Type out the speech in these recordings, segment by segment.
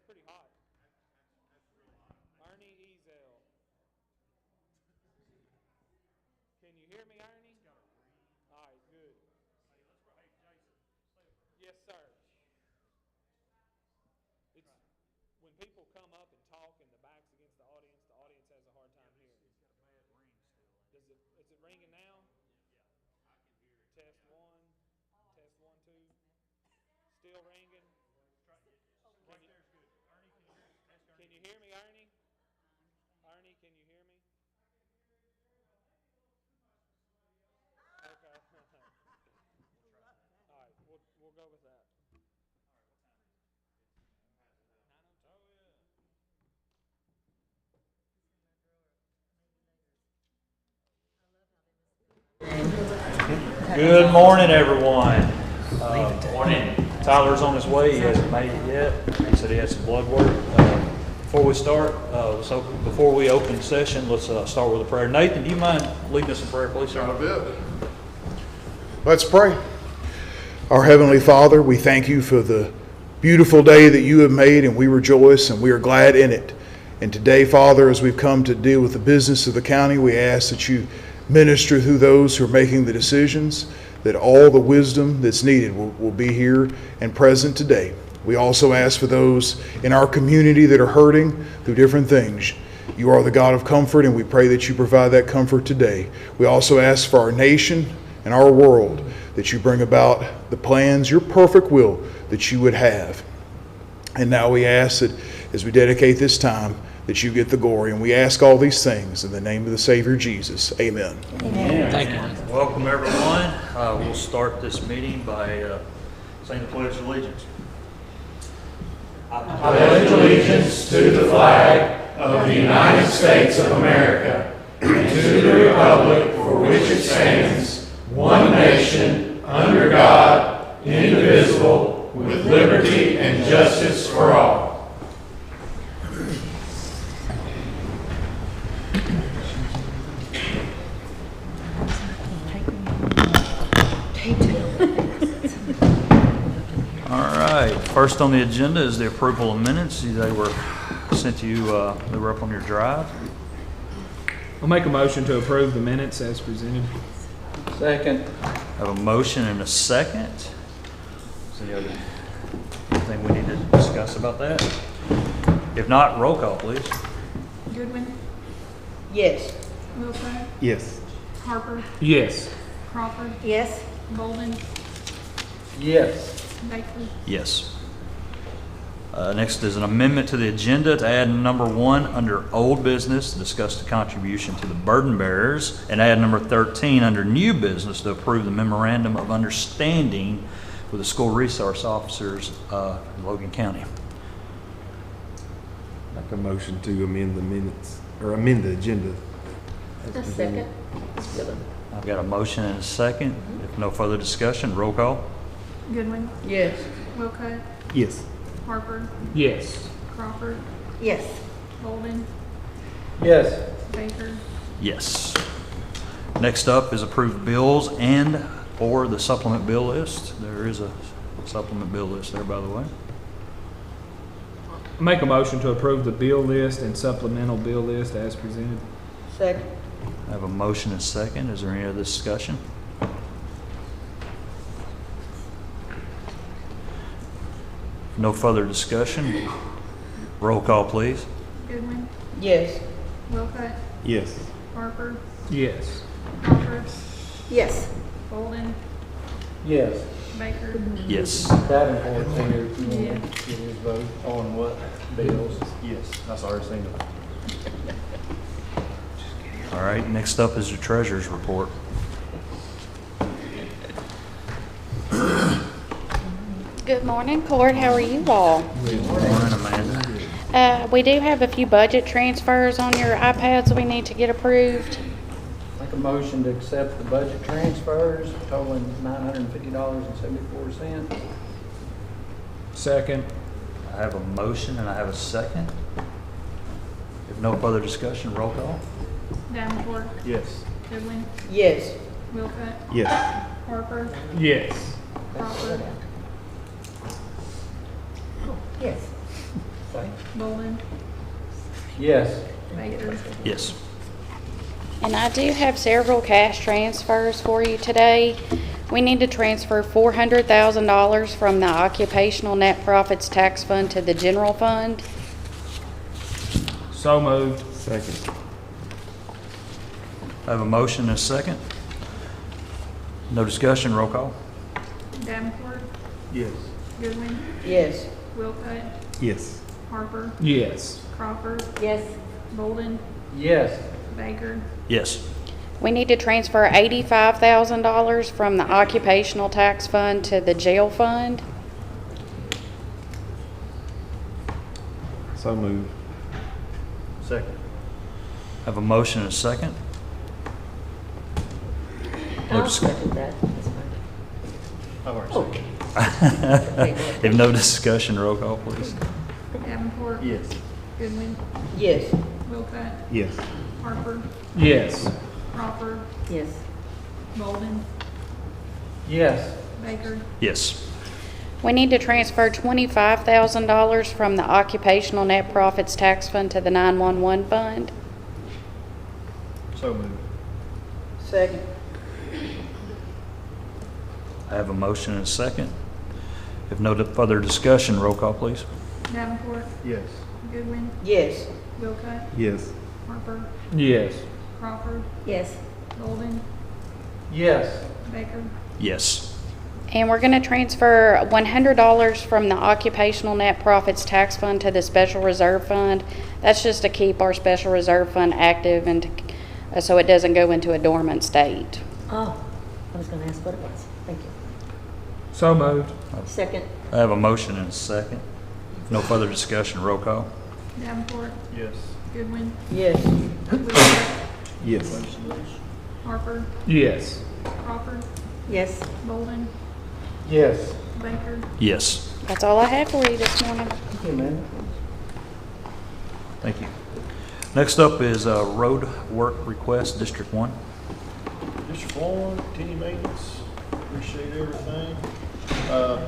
pretty hot. Ernie Ezel. Can you hear me, Ernie? All right, good. Yes, sir. It's when people come up and talk and the back's against the audience has a hard time hearing. Is it ringing now? Test one, test 1, 2. Still ringing. Can you hear me, Ernie? Ernie, can you hear me? Okay. All right, we'll go with that. Good morning, everyone. Morning. Tyler's on his way. He hasn't made it yet. He said he had some blood work. Before we start, before we open the session, let's start with a prayer. Nathan, do you mind leading us in prayer, please, sir? Not a bit. Let's pray. Our Heavenly Father, we thank you for the beautiful day that you have made, and we rejoice and we are glad in it. And today, Father, as we've come to deal with the business of the county, we ask that you minister through those who are making the decisions, that all the wisdom that's needed will be here and present today. We also ask for those in our community that are hurting through different things. You are the God of comfort, and we pray that you provide that comfort today. We also ask for our nation and our world, that you bring about the plans, your perfect will that you would have. And now we ask that as we dedicate this time, that you get the glory. And we ask all these things in the name of the Savior Jesus. Amen. Amen. Thank you. Welcome, everyone. We'll start this meeting by saying the Pledge of Allegiance. I pledge allegiance to the flag of the United States of America and to the republic for which it stands, one nation, under God, indivisible, with liberty and justice for all. All right. First on the agenda is the approval of minutes. They were sent to you. They were up on your drive. I'll make a motion to approve the minutes as presented. Second. I have a motion and a second. Is there anything we need to discuss about that? If not, roll call, please. Goodwin, Yes. Wilco, Yes. Harper, Yes. Crawford, Yes. Bolden, Yes. Baker. Yes. Next is an amendment to the agenda to add number 1 under old business, to discuss the contribution to the burden bearers, and add number 13 under new business to approve the memorandum of understanding with the school resource officers in Logan County. Make a motion to amend the minutes, or amend the agenda. A second. I've got a motion and a second. If no further discussion, roll call. Goodwin, Yes. Wilco, Yes. Harper, Yes. Crawford, Yes. Bolden, Yes. Baker. Yes. Next up is approved bills and or the supplement bill list. There is a supplement bill list there, by the way. Make a motion to approve the bill list and supplemental bill list as presented. Second. I have a motion and a second. Is there any other discussion? No further discussion. Roll call, please. Goodwin, Yes. Wilco, Yes. Harper, Yes. Crawford, Yes. Bolden, Yes. Baker. Yes. Davenport's here if you Yeah. want to get his vote on what bills. Yes, that's already seen it. All right. Next up is the treasurer's report. Good morning, Court. How are you all? Good morning, Amanda. We do have a few budget transfers on your iPads we need to get approved. Make a motion to accept the budget transfers totaling $950.74. Second. I have a motion and I have a second. If no further discussion, roll call. Davenport, Yes. Goodwin, Yes. Wilco, Yes. Harper, Yes. Crawford, Yes. Bolden, Yes. Baker, Yes. And I do have several cash transfers for you today. We need to transfer $400,000 from the occupational net profits tax fund to the general fund. So moved. Second. I have a motion and a second. No discussion, roll call. Davenport, Yes. Goodwin, Yes. Wilcutt, Yes. Harper, Yes. Crawford, Yes. Bolden, Yes. Baker, Yes. We need to transfer $85,000 from the occupational tax fund to the jail fund. So moved. Second. I have a motion and a second. No dis- that. If no discussion, roll call, please. Davenport, Yes. Goodwin, Yes. Wilcutt, Yes. Harper, Yes. Crawford, Yes. Bolden, Yes. Baker, Yes. We need to transfer $25,000 from the occupational net profits tax fund to the 911 fund. So moved. Second. I have a motion and a second. If no further discussion, roll call, please. Davenport, Yes. Goodwin, Yes. Wilcutt, Yes. Harper, Yes. Crawford, Yes. Bolden, Yes. Baker, Yes. And we're going to transfer $100 from the occupational net profits tax fund to the special reserve fund. That's just to keep our special reserve fund active and so it doesn't go into a dormant state. Oh, I was going to ask what it was. Thank you. So moved. Second. I have a motion and a second. If no further discussion, roll call. Davenport, Yes. Goodwin, Yes. Wilcutt, Yes. Harper, Yes. Crawford, Yes. Bolden, Yes. Baker, Yes. That's all I have for you this morning. Thank you, Amanda. Thank you. Next up is road work request, District 1. District 1, continued maintenance, appreciate everything. I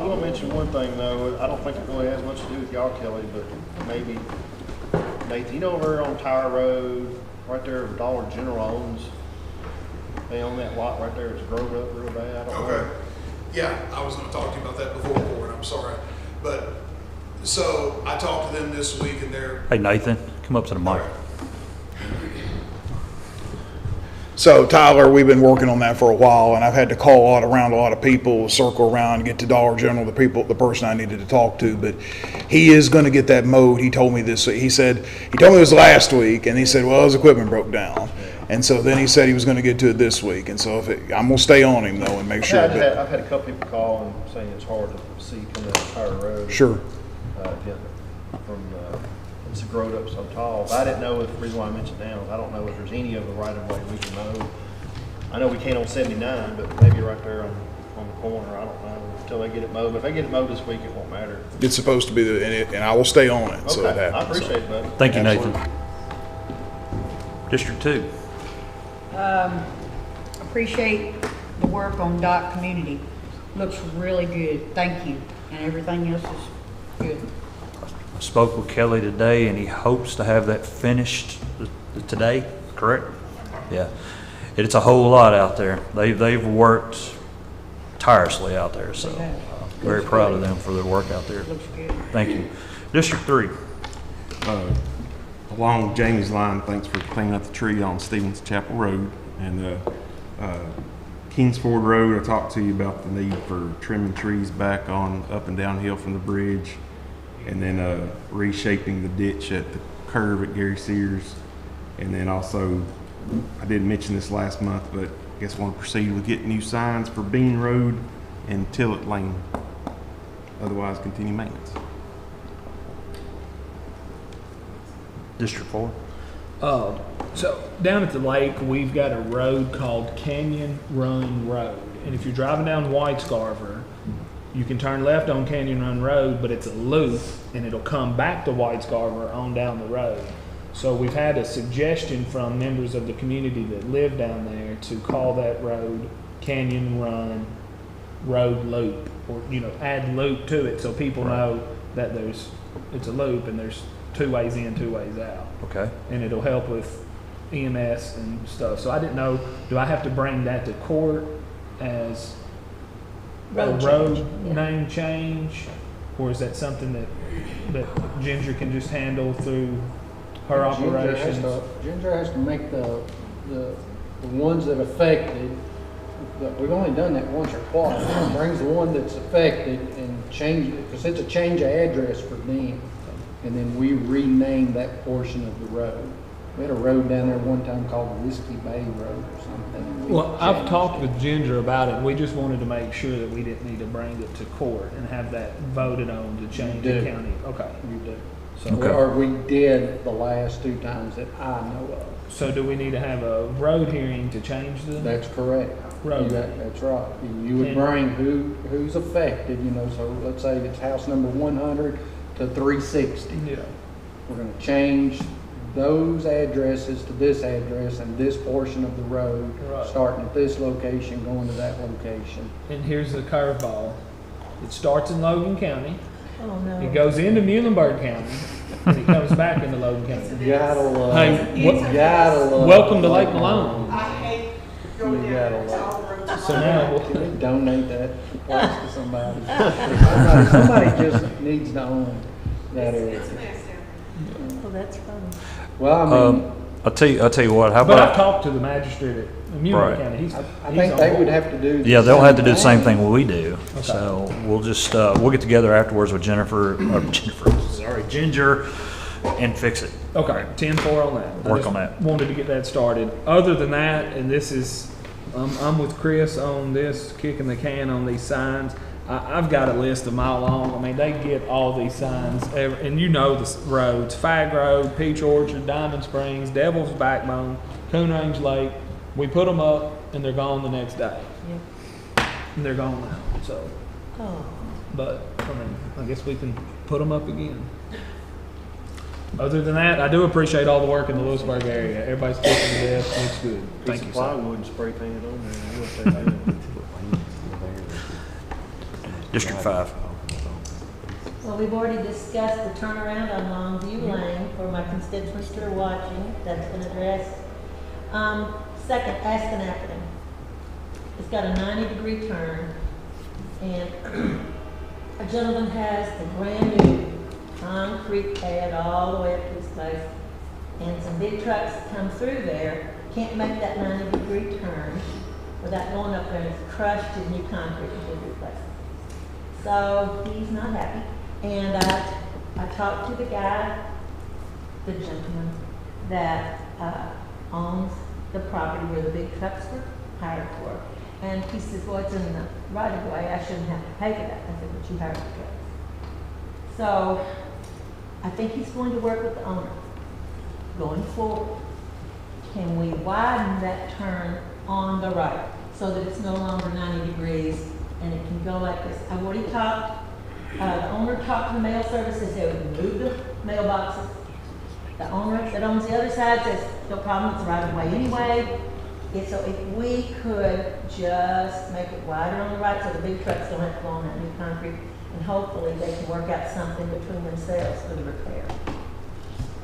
will mention one thing though, I don't think it really has much to do with y'all, Kelly, but maybe, Nathan, you know over on Tire Road, right there where Dollar General owns, they own that lot right there, it's grown up real bad, I don't know. Okay. Yeah, I was gonna talk to you about that before, Board, I'm sorry. But, so I talked to them this week and they're. Hey, Nathan, come up to the mic. So Tyler, we've been working on that for a while, and I've had to call around a lot of people, circle around, get to Dollar General, the person I needed to talk to. But he is going to get that mowed. He told me this. He told me this last week, and he said, well, his equipment broke down, and so then he said he was going to get to it this week. And so I'm going to stay on him though and make sure. I've had a couple people call and saying it's hard to see coming down Tire Road. Sure. It's grown up so tall. But I didn't know if the reason why I mentioned down is I don't know if there's any of the right of way we can mow. I know we can't on 79, but maybe right there on the corner. I don't know until they get it mowed. But if they get it mowed this week, it won't matter. It's supposed to be and I will stay on it. So it Okay, I happens. appreciate it, buddy. Thank you, Absolutely. Nathan. District 2. Appreciate the work on Dock Community. Looks really good. Thank you. And everything else is good. I spoke with Kelly today, and he hopes to have that finished today, correct? Yeah. It's a whole lot out there. They've worked tirelessly out there, so very proud of them for their work out there. Looks good. Thank you. District 3. Along Jamie's line, thanks for cleaning up the tree on Stevens Chapel Road. And Kingsford Road, I talked to you about the need for trimming trees back on up and downhill from the bridge. And then reshaping the ditch at the curve at Gary Sears. And then also, I didn't mention this last month, but I guess I want to proceed with getting new signs for Bean Road and Tillett Lane. Otherwise, continue maintenance. District 4. So down at the lake, we've got a road called Canyon Run Road. And if you're driving down White Scarver, you can turn left on Canyon Run Road, but it's a loop and it'll come back to White Scarver on down the road. So we've had a suggestion from members of the community that live down there to call that road Canyon Run Road Loop, or add loop to it so people know that it's a loop and there's 2 ways in, 2 ways out. Okay. And it'll help with EMS and stuff. So I didn't know, do I have to bring that to court as Road a road change, yeah. name change? Or is that something that Ginger can just handle through her operations? Ginger has to make the ones that affected, but we've only done that once or twice. Brings the one that's affected and change it, because it's a change of address for them. And then we rename that portion of the road. We had a road down there one time called Whiskey Bay Road or something. and we Well, I've changed talked it. with Ginger about it. We just wanted to make sure that we didn't need to bring it to court and have that voted on to change the do. county. Okay. You do. So, Okay. Or we did the last 2 times that I know of. so do we need to have a road hearing to change the That's correct. road? That's right. You would And- bring who's affected, so let's say it's house number 100 to 360. Yeah. We're gonna change those addresses to this address and this portion of the road, Right. starting at this location, going to that location. And here's the curveball. It starts in Logan County. Oh, no. It goes into Muhlenberg County, and it comes back into Logan County. Gotta love. Hey, Gotta love. welcome to Lake Malone. I hate You going down gotta there, it's love. all roads. So now, Can we donate that place to somebody? Somebody just needs to own that area. It's a mess down there. Oh, that's funny. Well, I mean, I'll tell you what, how but I've about, talked to the magistrate at Muhlenberg Right. County. He's, I he's think on they board. would have to do. yeah, they'll have to do the same thing we do. Okay. So we'll just, we'll get together afterwards with Ginger, and fix it. Okay, 10-4 on that. I Work just on that. Wanted to get that started. Other than that, and this is, I'm with Chris on this, kicking the can on these signs. I've got a list a mile long. I mean, they get all these signs, and you know the roads: Fag Road, Peach Orchard, Diamond Springs, Devil's Backbone, Coon Range Lake. We put them up, and they're gone the next day. And they're gone now. So, Oh, but I mean, I guess we can put them up again. Other than that, I do appreciate all the work in the Lewisburg area. Everybody's kicking the death. Looks good. Thank you, sir. Plywood and spray painted on there. What they do. District 5. well, we've already discussed the turnaround on Longview Lane for my constituents that are watching. That's been addressed. Second, Aspen Avenue. It's got a 90-degree turn, and a gentleman has the brand new concrete pad all the way up to his place, and some big trucks come through there, can't make that 90-degree turn without going up there, and it's crushed his new concrete and big replacement. So he's not happy, and I talked to the guy, the gentleman that owns the property where the big trucks were hired for, and he says, well, it's in the right of way, I shouldn't have to pay for that. I said, but you hired the trucks. So I think he's going to work with the owner going forward. Can we widen that turn on the right so that it's no longer 90 degrees and it can go like this? I've already talked, the owner talked to the mail service, they said we move the mailboxes. The owner that owns the other side says, no problem, it's right of way anyway. So if we could just make it wider on the right so the big trucks don't have to go on that new concrete, and hopefully they can work out something between themselves for the repair.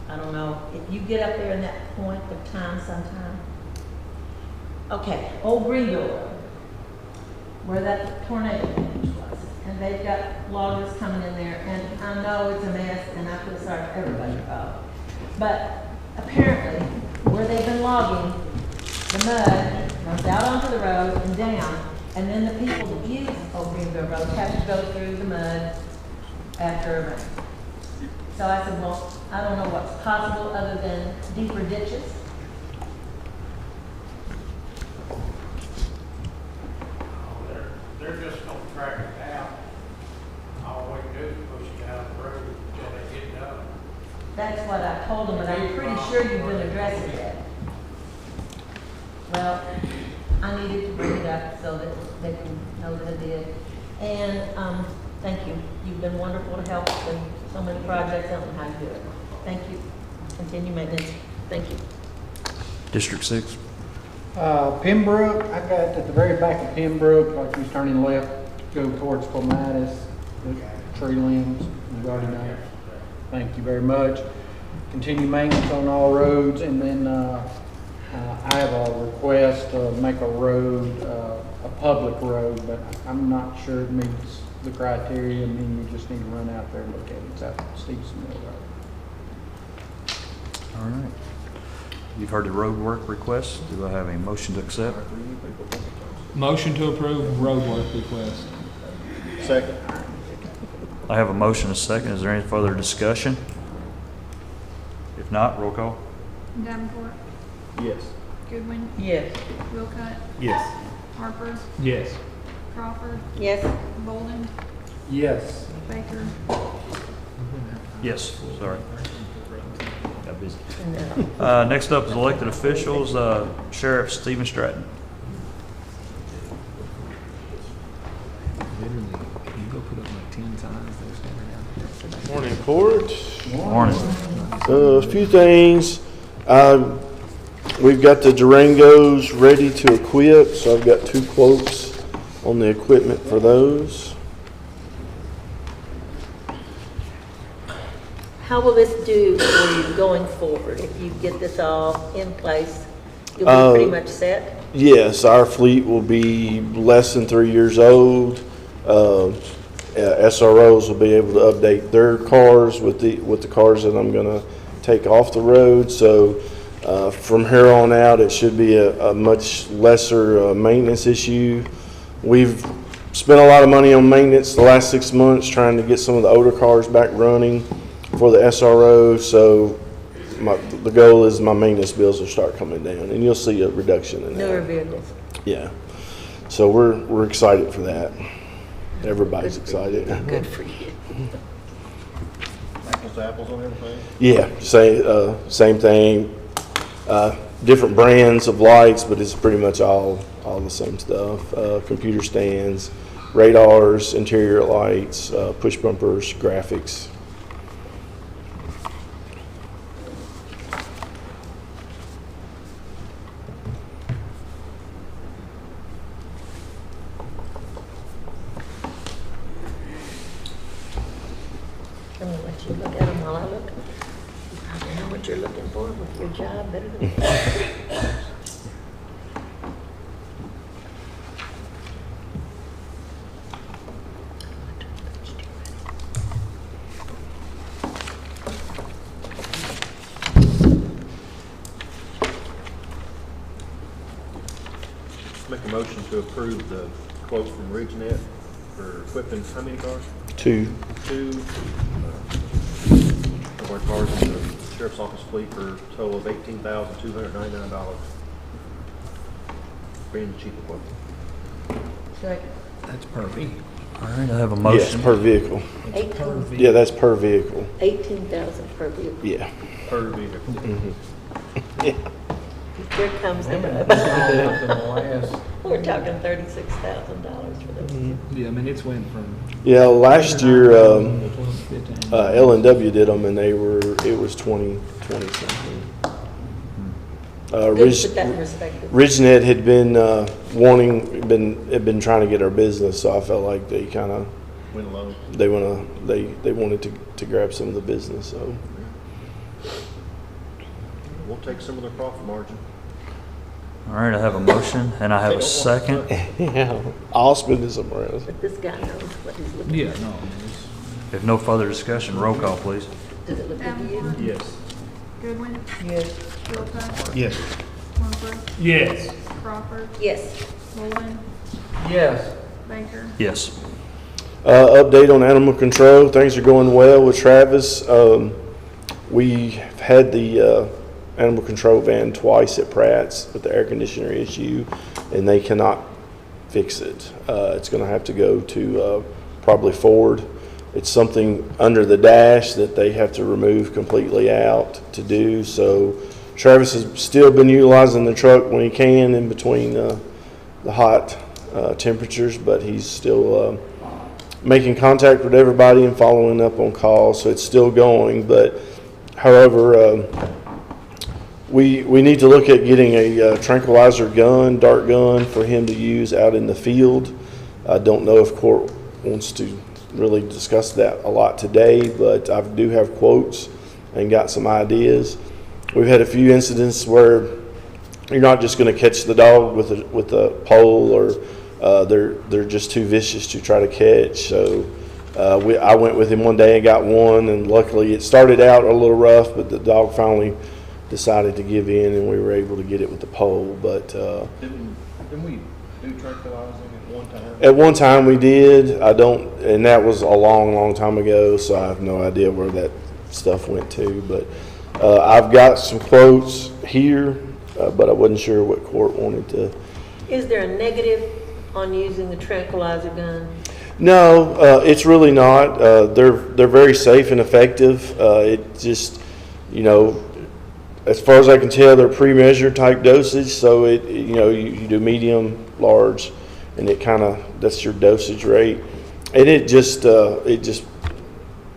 I don't know if you get up there in that point of time sometime. Okay, Old Greenville Road, where that tornado damage was, and they've got loggers coming in there, and I know it's a mess, and I feel sorry for everybody involved. But apparently, where they've been logging, the mud runs out onto the road and down, and then the people that use Old Greenville Road have to go through the mud after a rain. So I said, well, I don't know what's possible other than deeper ditches. They're just gonna track it out. All we do is push it down the road until they get done. That's what I told them, but I'm pretty sure you've been addressing that. Well, I needed to bring it up so that they can know that I did. And, thank you. You've been wonderful to help with so many projects. I don't know how to do it. Thank you. Continue maintenance. Thank you. District 6. Pembroke, I got at the very back of Pembroke, like you're turning left, go towards Clematis. the tree limbs, you already know. Thank you very much. Continue maintenance on all roads, and then, I have a request to make a road, a public road, but I'm not sure it meets the criteria, and then you just need to run out there and look at it. It's out Stevenson Mill Road. All right. You've heard the road work request. Do I have a motion to accept? Motion to approve road work request. Second. I have a motion, a second. Is there any further discussion? If not, roll call. Davenport, Yes. Goodwin, Yes. Wilcott, Yes. Harper, Yes. Crawford, Yes. Bolden, Yes. Baker. Yes, sorry. Got busy. No. Next up is elected officials, Sheriff Stephen Stratton. Literally, you go put up like 10 signs, they're standing out there. Morning, Court. Morning. A few things. We've got the Durangos ready to equip, so I've got 2 quotes on the equipment for those. How will this do for you going forward? If you get this all in place, you'll be pretty much set? Yes, our fleet will be less than 3 years old. SROs will be able to update their cars with the cars that I'm going to take off the road. So from here on out, it should be a much lesser maintenance issue. We've spent a lot of money on maintenance the last 6 months trying to get some of the older cars back running for the SRO. So the goal is my maintenance bills will start coming down, and you'll see a reduction in that. Newer vehicles? Yeah. So we're excited for that. Everybody's excited. Good for you. Apples to apples on everything? Yeah, same thing. Different brands of lights, but it's pretty much all the same stuff. Computer stands, radars, interior lights, push bumpers, graphics. I'm gonna let you look at them while I look. You probably know what you're looking for with your job better than me. Make a motion to approve the quote from RidgeNet for equipping how many cars? 2. 2 of our cars in the sheriff's office fleet for a total of $18,299. Being the cheap equipment. Second. That's per vehicle. All right, I have a Yes, motion. per vehicle. 18, Yeah, that's per vehicle. 18,000 per vehicle. Yeah. Per vehicle. Here comes the rub. We're talking $36,000 for this. Yeah, I mean, it's went from Yeah, last year, 15. L&W did them, and it was 20 something. Good to put that in perspective. RidgeNet had been had been trying to get our business, so I felt like they kind of Went alone. they wanted to grab some of the business. So We'll take some of their profit margin. All right, I have a motion and I have a second. yeah, I'll spend it somewhere else. But this guy knows what he's looking Yeah, for. no, I mean, it's, If no further discussion, roll call, please. Does it look good to you? Davenport, Yes. Goodwin, Yes. Wilcott, Yes. Harper, yes. Crawford, Yes. Bolden, Yes. Baker. Yes. Update on animal control. Things are going well with Travis. We had the animal control van twice at Pratt's with the air conditioner issue, and they cannot fix it. It's going to have to go to probably Ford. It's something under the dash that they have to remove completely out to do. So Travis has still been utilizing the truck when he can in between the hot temperatures, but he's still making contact with everybody and following up on calls. So it's still going. But however, we need to look at getting a tranquilizer gun, dart gun, for him to use out in the field. I don't know if Court wants to really discuss that a lot today, but I do have quotes and got some ideas. We've had a few incidents where you're not just going to catch the dog with a pole, or they're just too vicious to try to catch. So I went with him one day and got one, and luckily it started out a little rough, but the dog finally decided to give in, and we were able to get it with the pole. But Didn't we do tranquilizing at one time? at one time we did. And that was a long time ago, so I have no idea where that stuff went to. But I've got some quotes here, but I wasn't sure what court wanted to. Is there a negative on using the tranquilizer gun? No, it's really not. They're very safe and effective. It just, as far as I can tell, they're pre-measured type dosage. So you do medium, large, and that's your dosage rate, and it just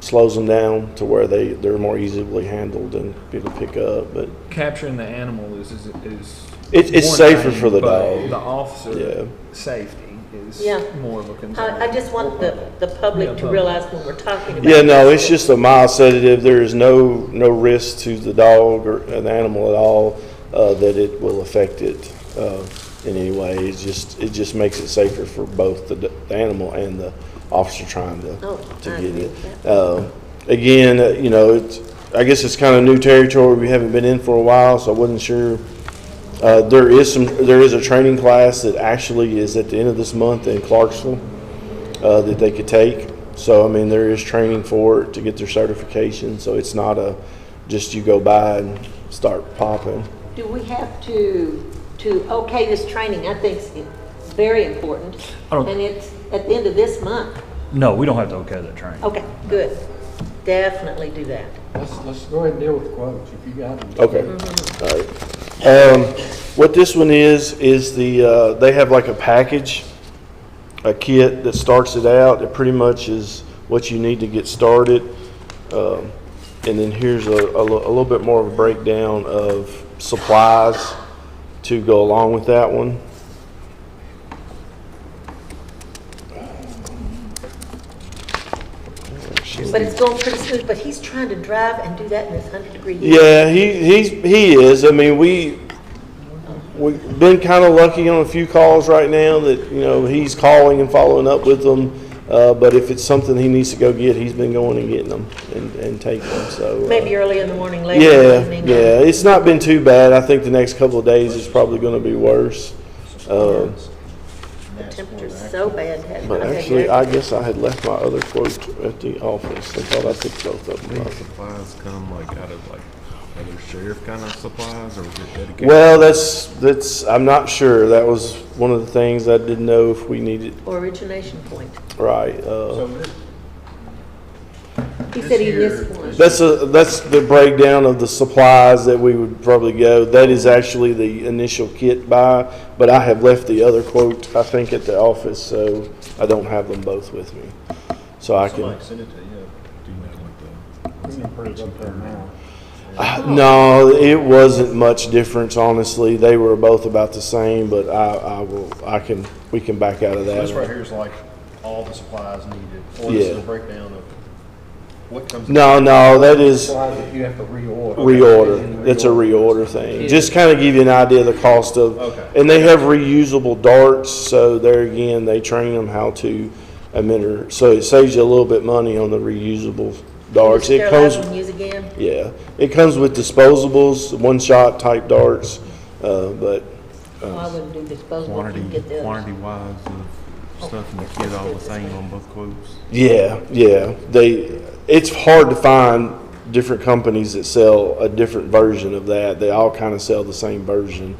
slows them down to where they're more easily handled and people pick up. But Capturing the animal is it's one safer thing, for the but dog. The officer Yeah. safety is Yeah. more of a concern. I just want the public to realize when we're talking about. Yeah, no, this, it's just a mild sedative. There is no risk to the dog or the animal at all that it will affect it in any way. It just makes it safer for both the animal and the officer trying to I get agree it. with that. Again, I guess it's kind of new territory. We haven't been in for a while, so I wasn't sure. There is a training class that actually is at the end of this month in Clarksville that they could take. So, there is training for it to get their certification. So it's not just you go by and start popping. Do we have to okay this training? I think it's very important. And it's at the end of this month. No, we don't have to okay that training. Okay, good. Definitely do that. Let's go ahead and deal with quotes if you got them. Okay. All right. What this one is they have like a package, a kit that starts it out. It pretty much is what you need to get started. And then here's a little bit more of a breakdown of supplies to go along with that one. But it's going pretty smooth, but he's trying to drive and do that in this 100-degree heat. Yeah, he is. We've been kind of lucky on a few calls right now that, he's calling and following up with them. But if it's something he needs to go get, he's been going and getting them and taking them. So Maybe early in the morning, late in the evening. Yeah, it's not been too bad. I think the next couple of days is probably going to be worse. The temperature's so bad. But actually, I guess I had left my other quote at the office. I thought I took both of them. These supplies come out of other sheriff kind of supplies, or is it dedicated? Well, that's I'm not sure. That was one of the things I didn't know if we needed. Origination point. Right. He said he missed one. That's the breakdown of the supplies that we would probably go. That is actually the initial kit buy, but I have left the other quote, I think, at the office, so I don't have them both with me. So I can. Somebody send it to you. Do you know what the No, it wasn't much difference, honestly. They were both about the same, but we can back out of that. This right here is like all the supplies needed, or this is a breakdown of what comes. No, that is You have to reorder. reorder. It's a reorder thing. Just kind of give you an idea of the cost of. Okay. And they have reusable darts, so there again, they train them how to administer. So it saves you a little bit money on the reusable darts. It comes. And use again? Yeah, it comes with disposables, one-shot type darts, but. I wouldn't do disposable. You can get the others. quantity wise of stuff in the kit all the same on both quotes? Yeah. It's hard to find different companies that sell a different version of that. They all kind of sell the same version,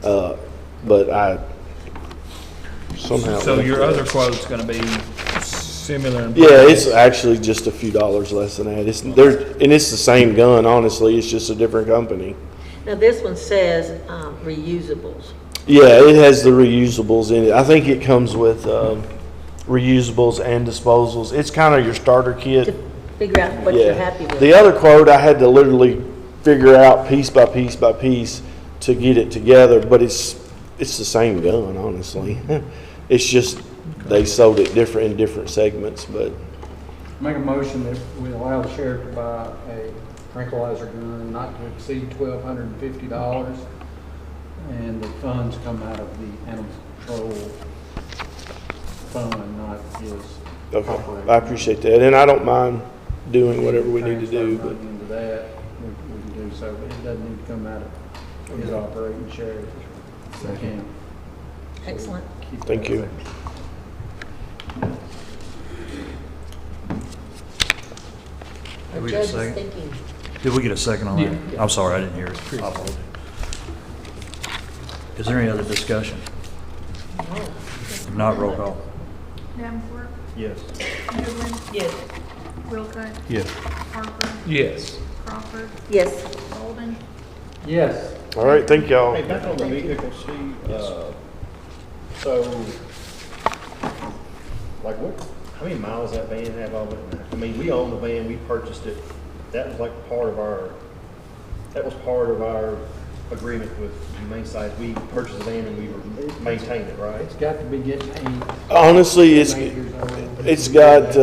but I somehow. So your other quote's gonna be similar in Yeah, price? it's actually just a few dollars less than that. It's the same gun. Honestly, it's just a different company. Now, this one says reusables. Yeah, it has the reusables in it. I think it comes with reusables and disposals. It's kind of your starter kit. To figure out what you're happy with. The other quote, I had to literally figure out piece by piece by piece to get it together, but it's the same gun, honestly. It's just they sold it different in different segments, but Make a motion that we allow the sheriff to buy a tranquilizer gun not to exceed $1,250, and the funds come out of the animal control fund, not his okay, operating. I appreciate that, and I don't mind doing whatever we need to do, Transfer but money into that, we can do so, but it doesn't need to come out of his operating sheriff account. Excellent. Keep thank that you. there. Did we Judge get a is second? thinking. Did we get a second on that? Yeah. I'm sorry, I didn't hear it. I apologize. Is there any other discussion? If not, roll call. Davenport, Yes. Goodwin, Yes. Wilco, Yes. Harper, Yes. Crawford, Yes. Golden, Yes. All right, thank y'all. Hey, back on the vehicle, Steve, so, like, how many miles that van have on it? I mean, we own the van, we purchased it, that was like part of our agreement with Main Side. We purchased the van and we were maintaining it, right? It's got to be getting Honestly, it's 8 years old. it's got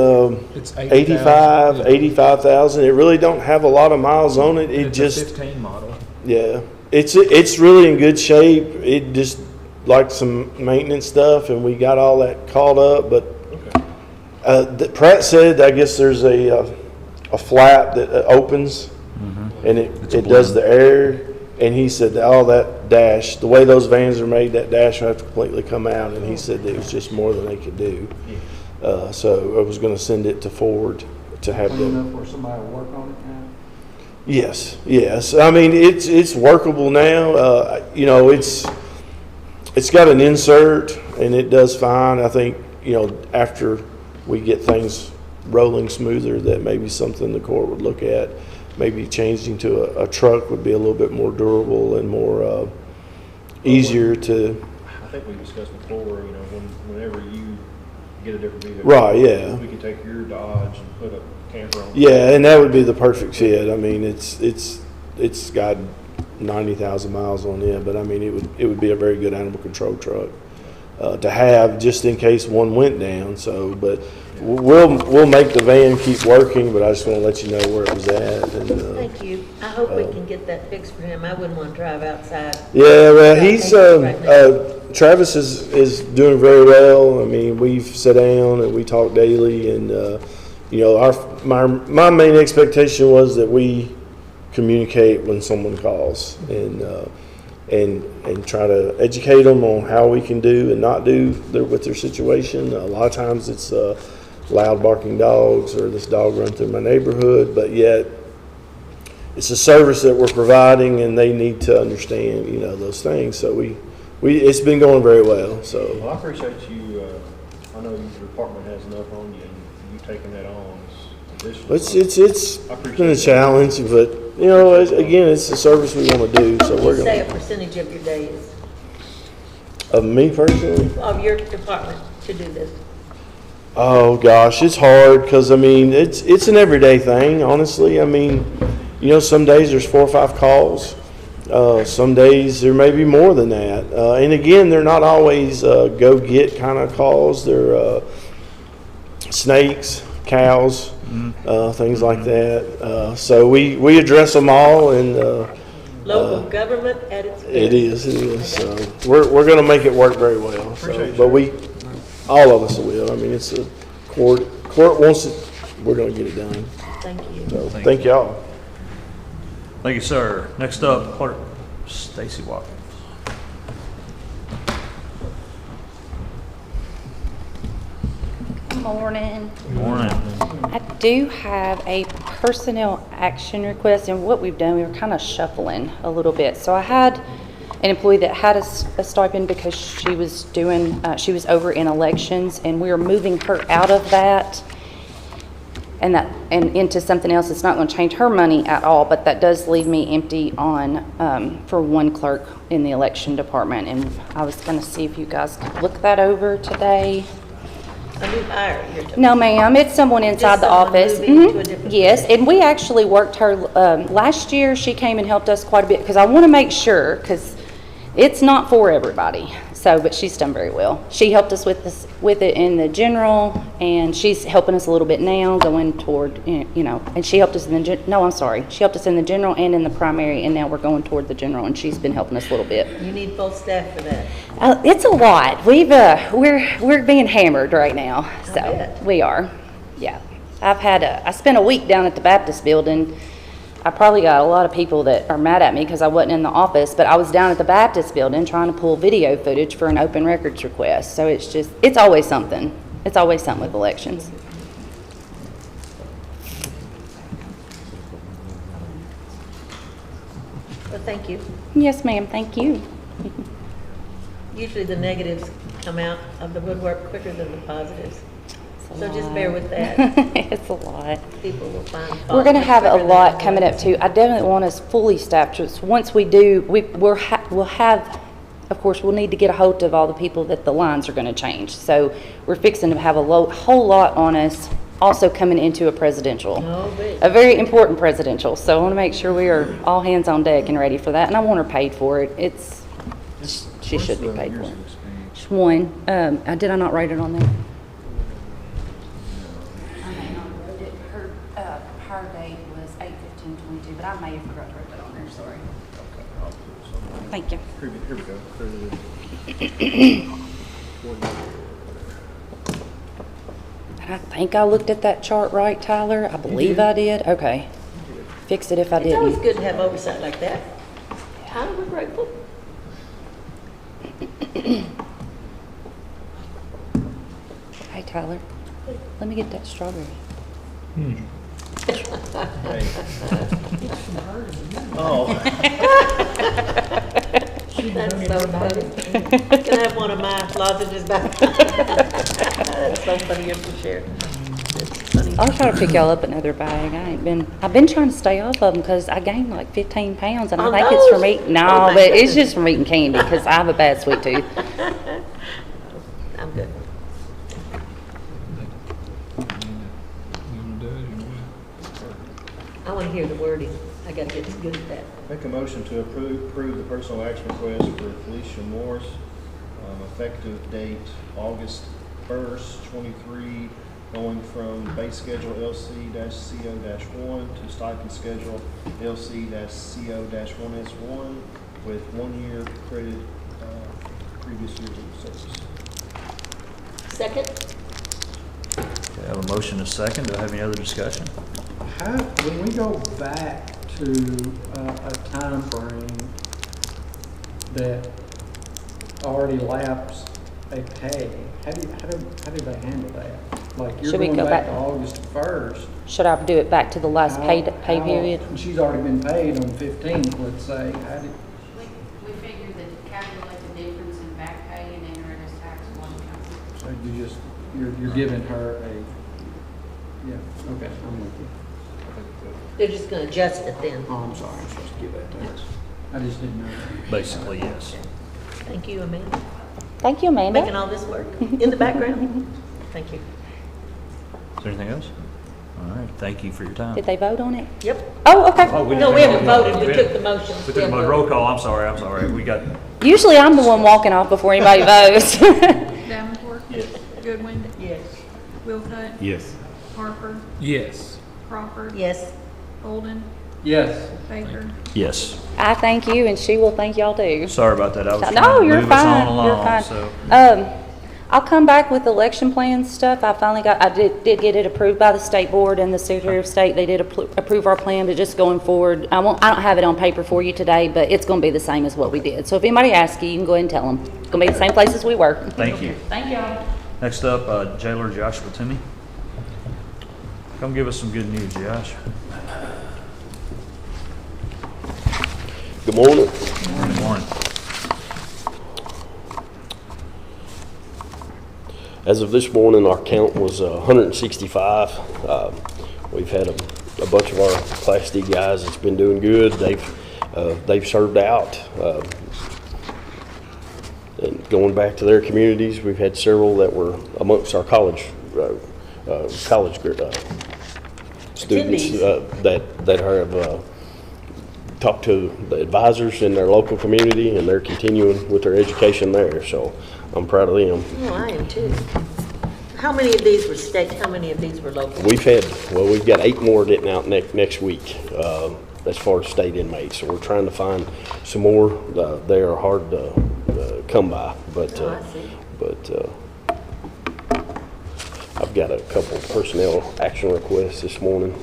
It's 85,000. It really don't have a lot of miles on it. It It's just, a 15 model. yeah, it's really in good shape. It just like some maintenance stuff, and we got all that caught up. But Pratt said, I guess there's a flap that opens, and it does the air. And he said that all that dash, the way those vans are made, that dash will have to completely come out. And he said that it was just more than they could do. So I was going to send it to Ford to have Clean them. enough where somebody will work on it now. Yes. I mean, it's workable now. You know, it's got an insert, and it does fine. I think, you know, after we get things rolling smoother, that may be something the court would look at. Maybe changing to a truck would be a little bit more durable and more easier to. I think we discussed before, you know, whenever you get a different vehicle. Right, yeah. We could take your Dodge and put a camper on it. Yeah, and that would be the perfect fit. I mean, it's got 90,000 miles on it, but I mean, it would be a very good animal control truck to have just in case one went down. So, but we'll make the van keep working. But I just want to let you know where it was at. And, Thank you. I hope we can get that fixed for him. I wouldn't want to drive outside. yeah, well, he's Right now. Travis is doing very well. I mean, we've sat down and we talk daily, and you know, my main expectation was that we communicate when someone calls and try to educate them on how we can do and not do with their situation. A lot of times it's loud barking dogs or this dog run through my neighborhood, but yet it's a service that we're providing, and they need to understand, you know, those things. So it's been going very well. So Well, I appreciate you, I know your department has enough on you, and you taking that on is additional. it's I appreciate been a that. challenge, but you know, again, it's a service we want to do. So What we're would you say a going percentage of your day is, of me personally. of your department to do this? Oh gosh, it's hard because I mean it's an everyday thing. Honestly, I mean, you know, some days there's 4 or 5 calls. Some days there may be more than that. And again, they're not always go get kind of calls. They're snakes, cows, things like that. So we address them all, and Local government at its best. it is. So we're going to make it work very well. So, Appreciate but all of us will. I mean, it's a court wants it. We're going to get it done. Thank you. So thank y'all. Thank you, sir. Next up, Clerk Stacy Watkins. Good morning. Good morning. I do have a personnel action request, and what we've done, we were kind of shuffling a little bit. So I had an employee that had a stipend because she was she was over in elections, and we are moving her out of that and into something else. It's not going to change her money at all, but that does leave me empty on for one clerk in the election department. And I was going to see if you guys could look that over today. A new hire, you're talking. No, ma'am, it's someone inside the someone office. moving to a different Yes, and we actually worked her, last year she came and helped us quite a bit, because I want to make sure, because it's not for everybody. So, but she's done very well. She helped us with this, with it in the general, and she's helping us a little bit now going toward, you know, and she helped us in the, no, I'm sorry. She helped us in the general and in the primary, and now we're going toward the general, and she's been helping us a little bit. You need full staff for that. It's a lot. We're being hammered right now, so bet. we are. Yeah. I spent a week down at the Baptist building. I probably got a lot of people that are mad at me because I wasn't in the office, but I was down at the Baptist building trying to pull video footage for an open records request. So it's always something. It's always something with elections. Well, thank you. Yes, ma'am. Thank you. Usually the negatives come out of the woodwork quicker than the positives. So just bear with that. It's a lot. People will find fault. We're going to have a quicker than lot they coming will. up too. I definitely want us fully staffed. Just once we do, we'll have, of course, we'll need to get a hold of all the people that the lines are going to change. So we're fixing to have a whole lot on us also coming into a presidential. Oh, big. A very important presidential. So I want to make sure we are all hands on deck and ready for that. And I want her paid for it. She should be paid for it. Just one. Did I not write it on there? Her date was 8/15/22, but I may have forgot to write that on there, sorry. Thank you. Here we go. And I think I looked at that chart right, Tyler. I believe I did. Okay. Fix it if I It's always didn't. good to have oversight like that. Tyler, we're grateful. Hey, Tyler, let me get that strawberry. Oh. That's so funny. Can I have one of my lozenges back? That's so funny you have to share. It's funny. I'll try to pick y'all up another bag. I've been trying to stay off of them because I gained like 15 pounds and I On think it's from those? eating, no, Oh my but it's goodness. just from eating candy because I have a bad sweet tooth. I'm good. I want to hear the wording. I got to get good at that. Make a motion to approve the personal action request for Felicia Morris, effective date August 1st, 23, going from base schedule LC-CO-1 to stipend schedule LC-CO-1S1 with 1 year credit previous years of service. Second? Okay, I have a motion and a second. Do I have any other discussion? When we go back to a time frame that already lapsed a pay, how do they handle that? Like you're Should we going go back back- to August 1st. Should I do it back to the last pay period? She's already been paid on 15th, let's say. We figured that calculate the difference in back pay and enter it as taxable income. So you're giving her yeah, okay, I'm with you. They're just going to adjust it then. Oh, I'm sorry, I'm supposed to give that to her. I just didn't know. Basically, yes. Thank you, Amanda. Thank you, Amanda. Making all this work in the background. Thank you. Is there anything else? All right, thank you for your time. Did they vote on it? Yep. Oh, okay. No, we haven't voted. We took the motion. We took the roll call. I'm sorry. We got, Usually I'm the one walking off before anybody votes. Davenport. Yes. Goodwin. Yes. Wilcutt. Yes. Harper. Yes. Crawford. Yes. Holden. Yes. Baker. yes. I thank you, and she will thank y'all too. Sorry about that. I was No, trying to you're move us fine. on You're along, fine. so. I'll come back with election plan stuff. I did get it approved by the state board and the Secretary of State. They did approve our plan, but just going forward, I don't have it on paper for you today, but it's going to be the same as what we did. So if anybody asks you, you can go ahead and tell them. It's going to be the same place as we were. Thank you. Thank y'all. Next up, Jailer Joshua Toomey. Come give us some good news, Josh. Good morning. Good morning. As of this morning, our count was 165. We've had a bunch of our Class D guys that's been doing good. They've served out. And going back to their communities, we've had several that were amongst our college students that have talked to the advisors in their local community, and they're continuing with their education there, so I'm proud of them. Oh, I am too. How many of these were state, how many of these were local? We've got 8 more getting out next week, as far as state inmates, so we're trying to find some more. They are hard to come by, but, Oh, I see. I've got a couple personnel action requests this morning.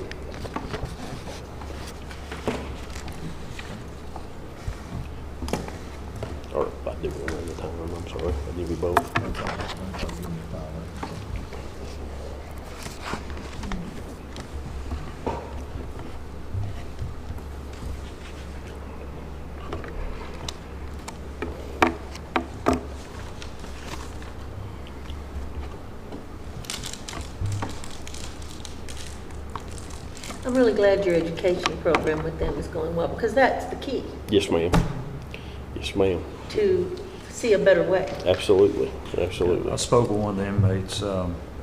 Or I do one at a time, I'm sorry, I'll give you both. I'm really glad your education program with them is going well, because that's the key, Yes, ma'am. Yes, ma'am. to see a better way. Absolutely, absolutely. I spoke with one of the inmates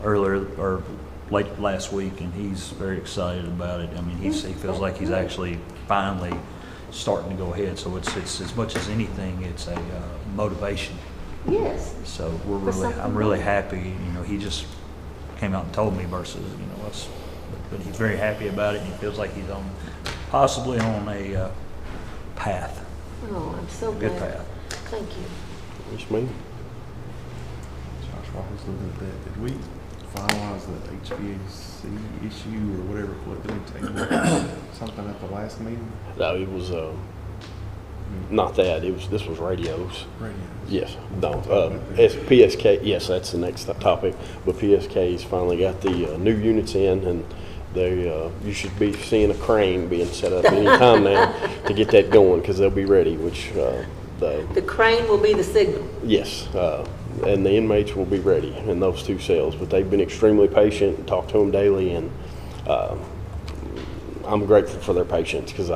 earlier, or late last week, and he's very excited about it. I mean, he feels like he's actually finally starting to go ahead. So it's as much as anything, it's a motivation. Yes. So I'm something really more. happy. You know, he just came out and told me versus, you know, us. But he's very happy about it, and he feels like he's possibly on a path, Oh, I'm so good glad. path. Thank you. Yes, ma'am. Josh, while I was looking at that, did we finalize the HVAC issue or whatever, what did we take something at the last meeting? No, it was, not that, this was radios. Radios. Yes, no, PSK, yes, that's the next topic, but PSK's finally got the new units in, and you should be seeing a crane being set up anytime now to get that going, because they'll be ready, which, The crane will be the signal. yes, and the inmates will be ready in those 2 cells, but they've been extremely patient, and talk to them daily, and I'm grateful for their patience, because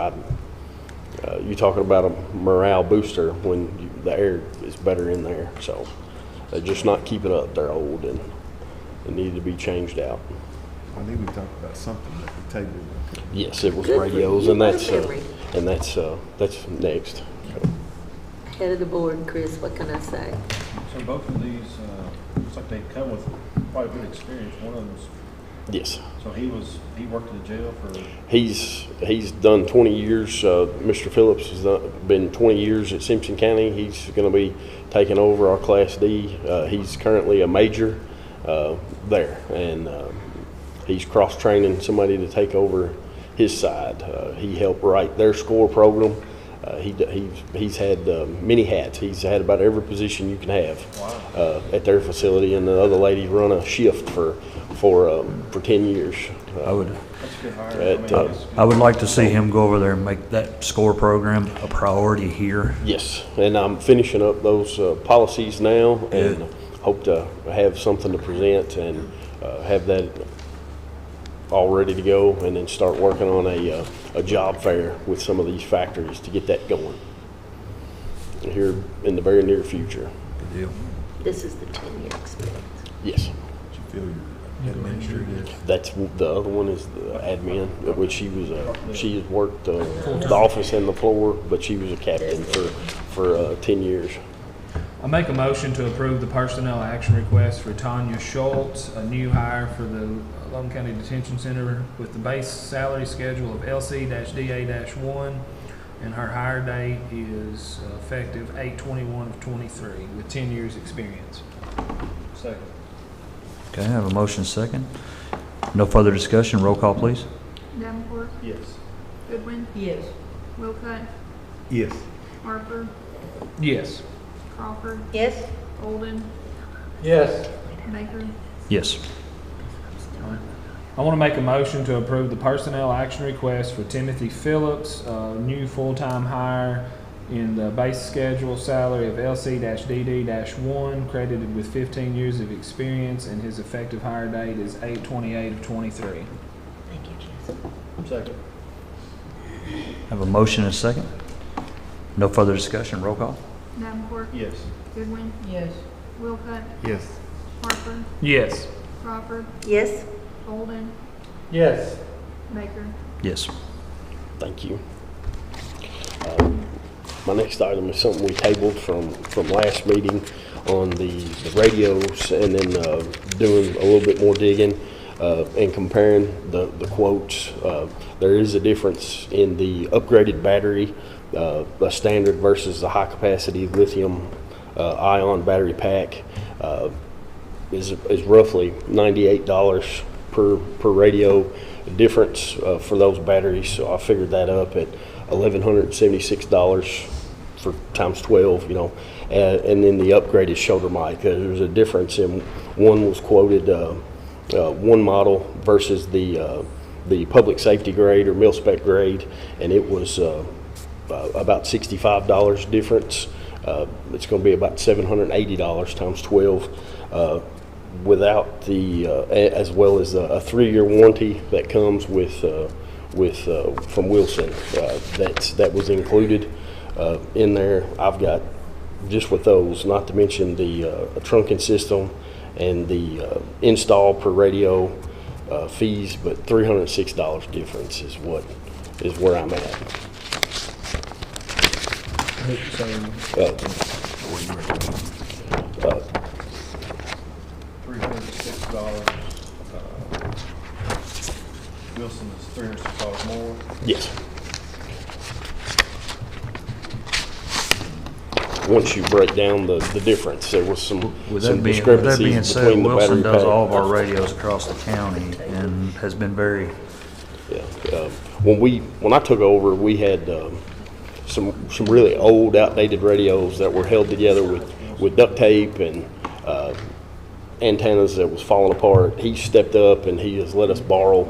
you talking about a morale booster when the air is better in there, so they just not keep it up. They're old and they need to be changed out. I knew we talked about something at the table. Yes, it was Good for radios, you. and What a memory. that's next. Head of the board, Chris, what can I say? So both of these, looks like they come with quite a bit of experience. One of them's, Yes. so he worked in the jail for, He's done 20 years. Mr. Phillips has been 20 years at Simpson County. He's going to be taking over our Class D. He's currently a major there, and he's cross-training somebody to take over his side. He helped write their SCORE program. He's had many hats. He's had about every position you can have at their facility, and the other lady run a shift for 10 years. I would that's a good hire. I would like to see him go over there and make that SCORE program a priority here. Yes, and I'm finishing up those policies now, and hope to have something to present and have that all ready to go, and then start working on a job fair with some of these factories to get that going here in the very near future. Good deal. This is the 10-year experience. Yes. Did you feel your administrative? That's the other one is the admin, which she has worked the office and the floor, but she was a captain for 10 years. I make a motion to approve the personnel action request for Tanya Schultz, a new hire for the Logan County Detention Center with the base salary schedule of LC-DA-1, and her hire date is effective 8/21/23 with 10 years experience. Second. Okay, I have a motion second. No further discussion. Roll call, please. Davenport, Yes. Goodwin, Yes. Wilcutt, Yes. Harper, Yes. Crawford, Yes? Golden, Yes. Baker, Yes. I want to make a motion to approve the personnel action request for Timothy Phillips, new full-time hire in the base schedule salary of LC-DD-1, credited with 15 years of experience, and his effective hire date is 8/28/23. Thank you, Jason. Second. Have a motion and a second. No further discussion. Roll call. Davenport, Yes. Goodwin, Yes. Wilcutt, Yes. Harper, Yes. Crawford, Yes? Golden, Yes. Baker. Yes. Thank you. My next item is something we tabled from last meeting on the radios, and then doing a little bit more digging and comparing the quotes. There is a difference in the upgraded battery, the standard versus the high-capacity lithium ion battery pack. Is roughly $98 per radio difference for those batteries. So I figured that up at $1,176 for times 12, you know. And then the upgraded shoulder mic. There's a difference in one was quoted one model versus the public safety grade or mil-spec grade, and it was about $65 difference. It's going to be about $780 times 12. Without the as well as a 3-year warranty that comes with from Wilson, that was included in there. I've got just with those, not to mention the trunking system and the install per radio fees, but $306 difference is where I'm at. $306. Wilson is $306 more. Yes. Once you break down the difference, there was some discrepancies between the battery Wilson does pack. all of our radios across the county and has been very. Yeah. When I took over, we had some really old, outdated radios that were held together with duct tape and antennas that was falling apart. He stepped up and he has let us borrow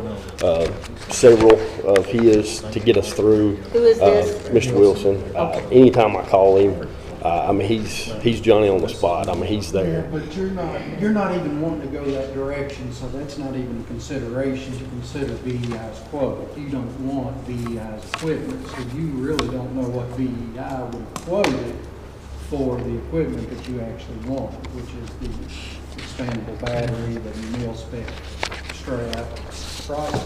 several of his to get us through. Who is this? Mr. Wilson. Anytime I call him, I mean, he's Johnny on the spot. I mean, he's there. But you're not even wanting to go that direction, so that's not even a consideration to consider VEI's quote. You don't want VEI's equipment, so you really don't know what VEI would have quoted for the equipment that you actually want, which is the expandable battery, the mil-spec strap, right?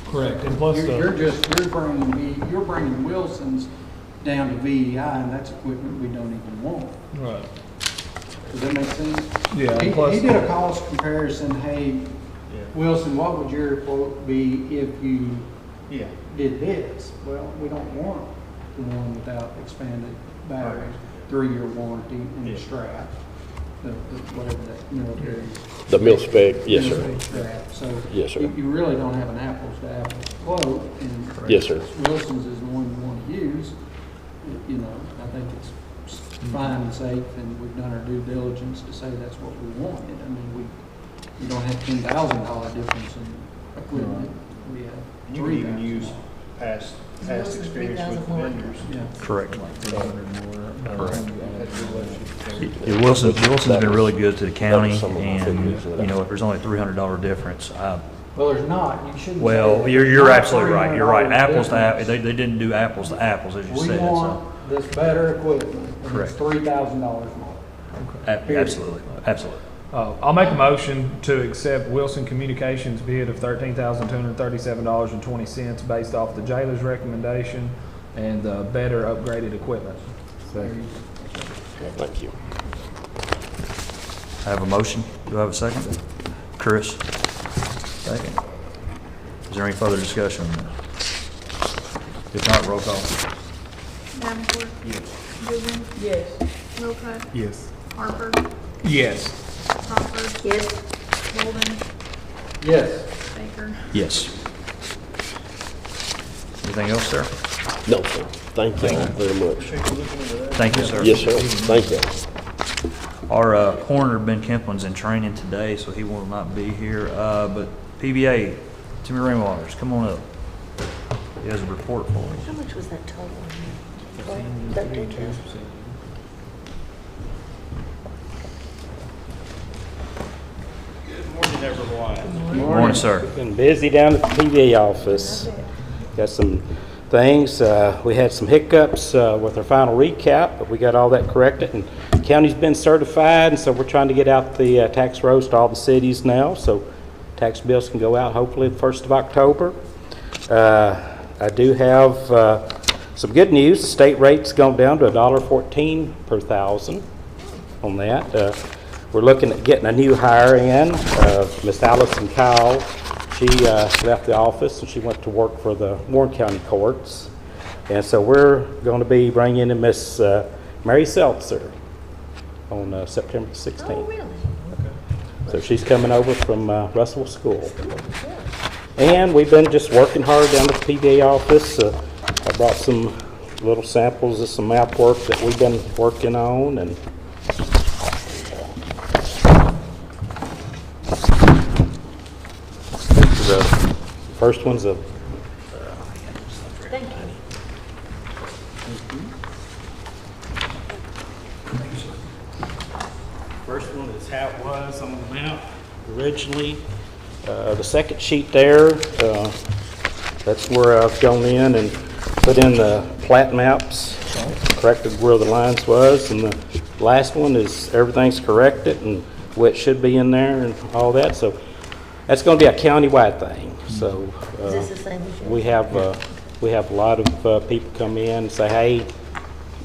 Correct. And plus you're bringing Wilson's down to VEI, and that's equipment we don't even want. Right. Does that make sense? Yeah. He Plus, did a cost comparison. Hey, Wilson, what would your quote be if you did this? Well, we don't want the one without expanded batteries, 3-year warranty, and the strap, whatever that military. The mil-spec, yes, sir. Military strap. So Yes, sir. you really don't have an apples to apples quote. And Yes, sir. Wilson's is the one you want to use. You know, I think it's fine and safe, and we've done our due diligence to say that's what we wanted. I mean, we don't have $10,000 difference in equipment. We have You can even use past experience with vendors. Yeah. Correct. Correct. Wilson's been really good to the county, and you know, if there's only a $300 difference, Well, there's not. You shouldn't. well, say you're not absolutely right. You're right. $300 Apples to apples. difference. They didn't do apples to apples, as you We said. So. want this better equipment, and it's Correct. $3,000 more. Absolutely. I'll make a motion to accept Wilson Communications bid of $13,237.20 based off the jailer's recommendation and the better upgraded equipment. Thank you. I have a motion. Do I have a second? Chris? Second. Is there any further discussion on that? If not, roll call. Davenport. Yes. Goodwin. Yes. Wilcutt. Yes. Harper. Yes. Crawford. Yes. Golden. Yes. Baker. Yes. Anything else, sir? No, sir. Thank you all very much. Thank you, sir. Yes, sir. Thank you. Our coroner, Ben Kemplin's in training today, so he will not be here. But PBA, Timmy Rainwaters, come on up. He has a report for us. How much was that total? 13,000. Good morning, everyone. Good morning, sir. Been busy down at the PBA office. Got some things. We had some hiccups with our final recap, but we got all that corrected. And the county's been certified, and so we're trying to get out the tax rolls to all the cities now, so tax bills can go out hopefully the 1st of October. I do have some good news, the state rate's gone down to $1.14 per thousand on that. We're looking at getting a new hire in, Miss Allison Kyle. She left the office and she went to work for the Warren County Courts. And so we're going to be bringing in Miss Mary Seltzer on September 16th. Oh, really? So she's coming over from Russell School. And we've been just working hard down at the PBA office. I brought some little samples of some map work that we've been working on. And the first one's a Thank you. first one is how it was on the map originally. The second sheet there, that's where I've gone in and put in the plat maps, corrected where the lines was, and the last one is everything's corrected and what should be in there and all that. So that's going to be a countywide thing. So Is this the same as yours? we have a lot of people come in and say, hey,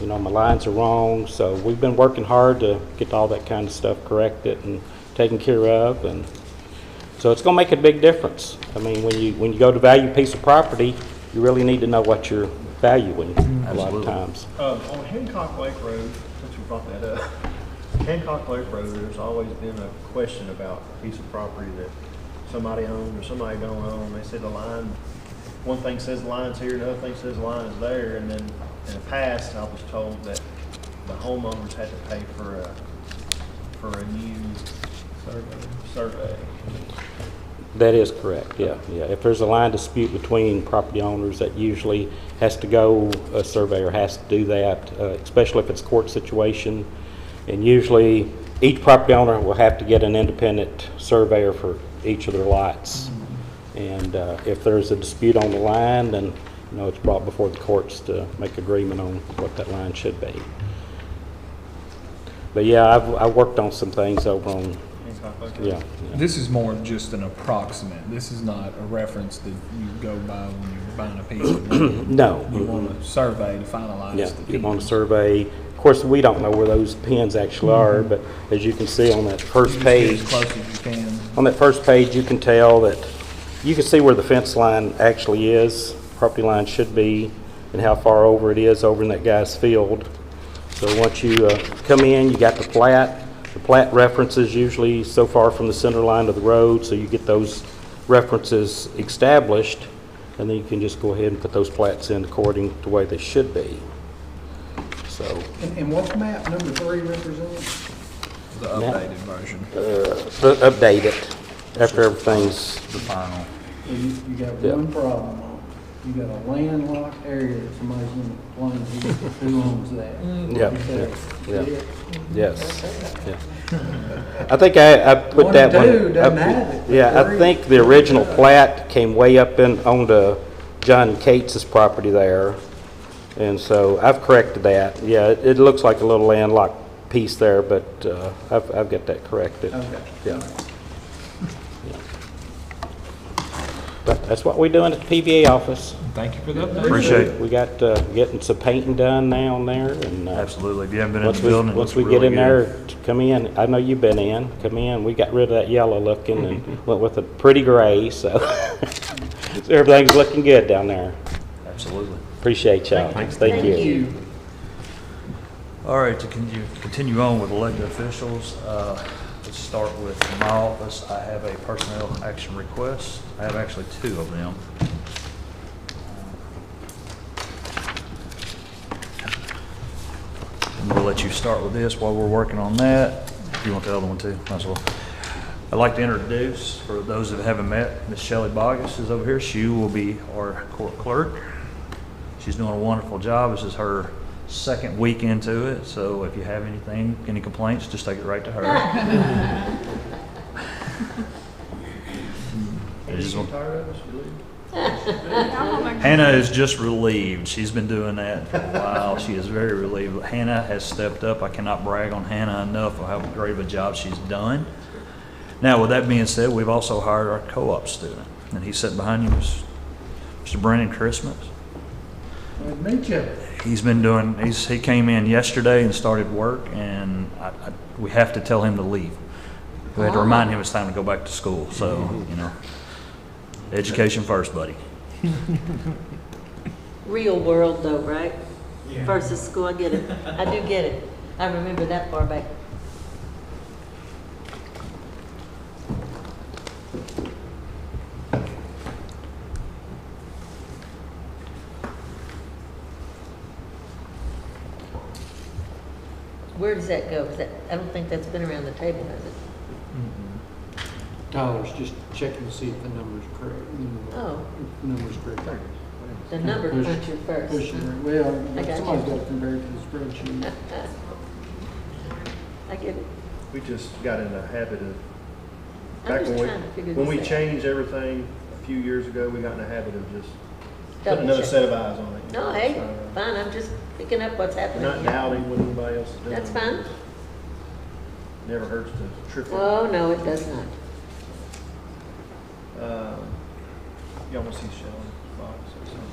you know, my lines are wrong. So we've been working hard to get all that kind of stuff corrected and taken care of, and so it's going to make a big difference. I mean, when you go to value a piece of property, you really need to know what you're valuing a lot of times. On Hancock Lake Road, since you brought that up, Hancock Lake Road, there's always been a question about a piece of property that somebody owned or somebody don't own. They said the line, one thing says the line's here, another thing says the line's there, and then in the past, I was told that the homeowners had to pay for a new survey. That is correct, yeah. If there's a line dispute between property owners, that usually has to go, a surveyor has to do that, especially if it's a court situation. And usually, each property owner will have to get an independent surveyor for each of their lots. And if there's a dispute on the line, then you know it's brought before the courts to make agreement on what that line should be. But yeah, I've worked on some things over on, yeah. This is more of just an approximate. This is not a reference that you go by when you're buying a piece of land. No. You want a survey to finalize Yeah, the you want a piece. survey. Of course, we don't know where those pins actually are, but as you can see on that first Just get page, as close as you can. on that first page, you can tell that, you can see where the fence line actually is, property line should be, and how far over it is over in that guy's field. So once you come in, you got the plat. The plat references usually so far from the center line of the road, so you get those references established, and then you can just go ahead and put those plats in according to the way they should be. So And what's map number 3 represent? The updated version. update it after everything's The final. Well, you got Yeah. one problem. You got a landlocked area that somebody's going to complain who owns that. Yeah, You said, yeah. "Yeah." Yes, yeah. I think I put One that or one. two doesn't have it. Yeah, I think the original plat came way up in, on the John Cates's property there. And so I've corrected that. Yeah, it looks like a little landlocked piece there, but I've got that corrected. Okay. Yeah. But that's what we're doing at the PBA office. Thank you for the update. Appreciate it. We got getting some painting done now and there, and Absolutely. If you haven't been in once the building, it once looks we get really in good. there, come in. I know you've been in. Come in. We got rid of that yellow looking and went with a pretty gray. So, so everything's looking good down there. Absolutely. Appreciate y'all. Thank you. All right, to continue on with elected officials, let's start with my office. I have a personnel action request. I have actually 2 of them. I'm going to let you start with this while we're working on that. If you want the other one too, might as well. I'd like to introduce, for those that haven't met, Miss Shelley Bogus is over here. She will be our court clerk. She's doing a wonderful job. This is her second week into it, so if you have anything, any complaints, just take it right to her. Hannah is just relieved. She's been doing that for a while. She is very relieved. Hannah has stepped up. I cannot brag on Hannah enough of how great of a job she's done. Now, with that being said, we've also hired our co-op student, and he's sitting behind you, Mr. Brandon Christmas. Meet you. He's been doing, he came in yesterday and started work, and we have to tell him to leave. We had to remind him it's time to go back to school, so, you know, education first, buddy. Real world though, right? Versus school, I get it. I do get it. I remember that far back. Where does that go? Is that, I don't think that's been around the table, has it? Tyler's just checking to see if the number's correct. Oh. If the number's correct. The number Push- cruncher first. push it. Well, I got somebody's you. got to compare it to the spreadsheet. I get it. We just got in the habit of, I'm back just when trying to figure we this out. changed everything a few years ago, we got in the habit of just Double putting another check. set of eyes on it. No, hey, So, fine, I'm just picking up what's we're happening. not here. doubting what anybody else is doing. That's fine. Never hurts to trip. Oh, no, it does not. Y'all want to see Shelley box or something?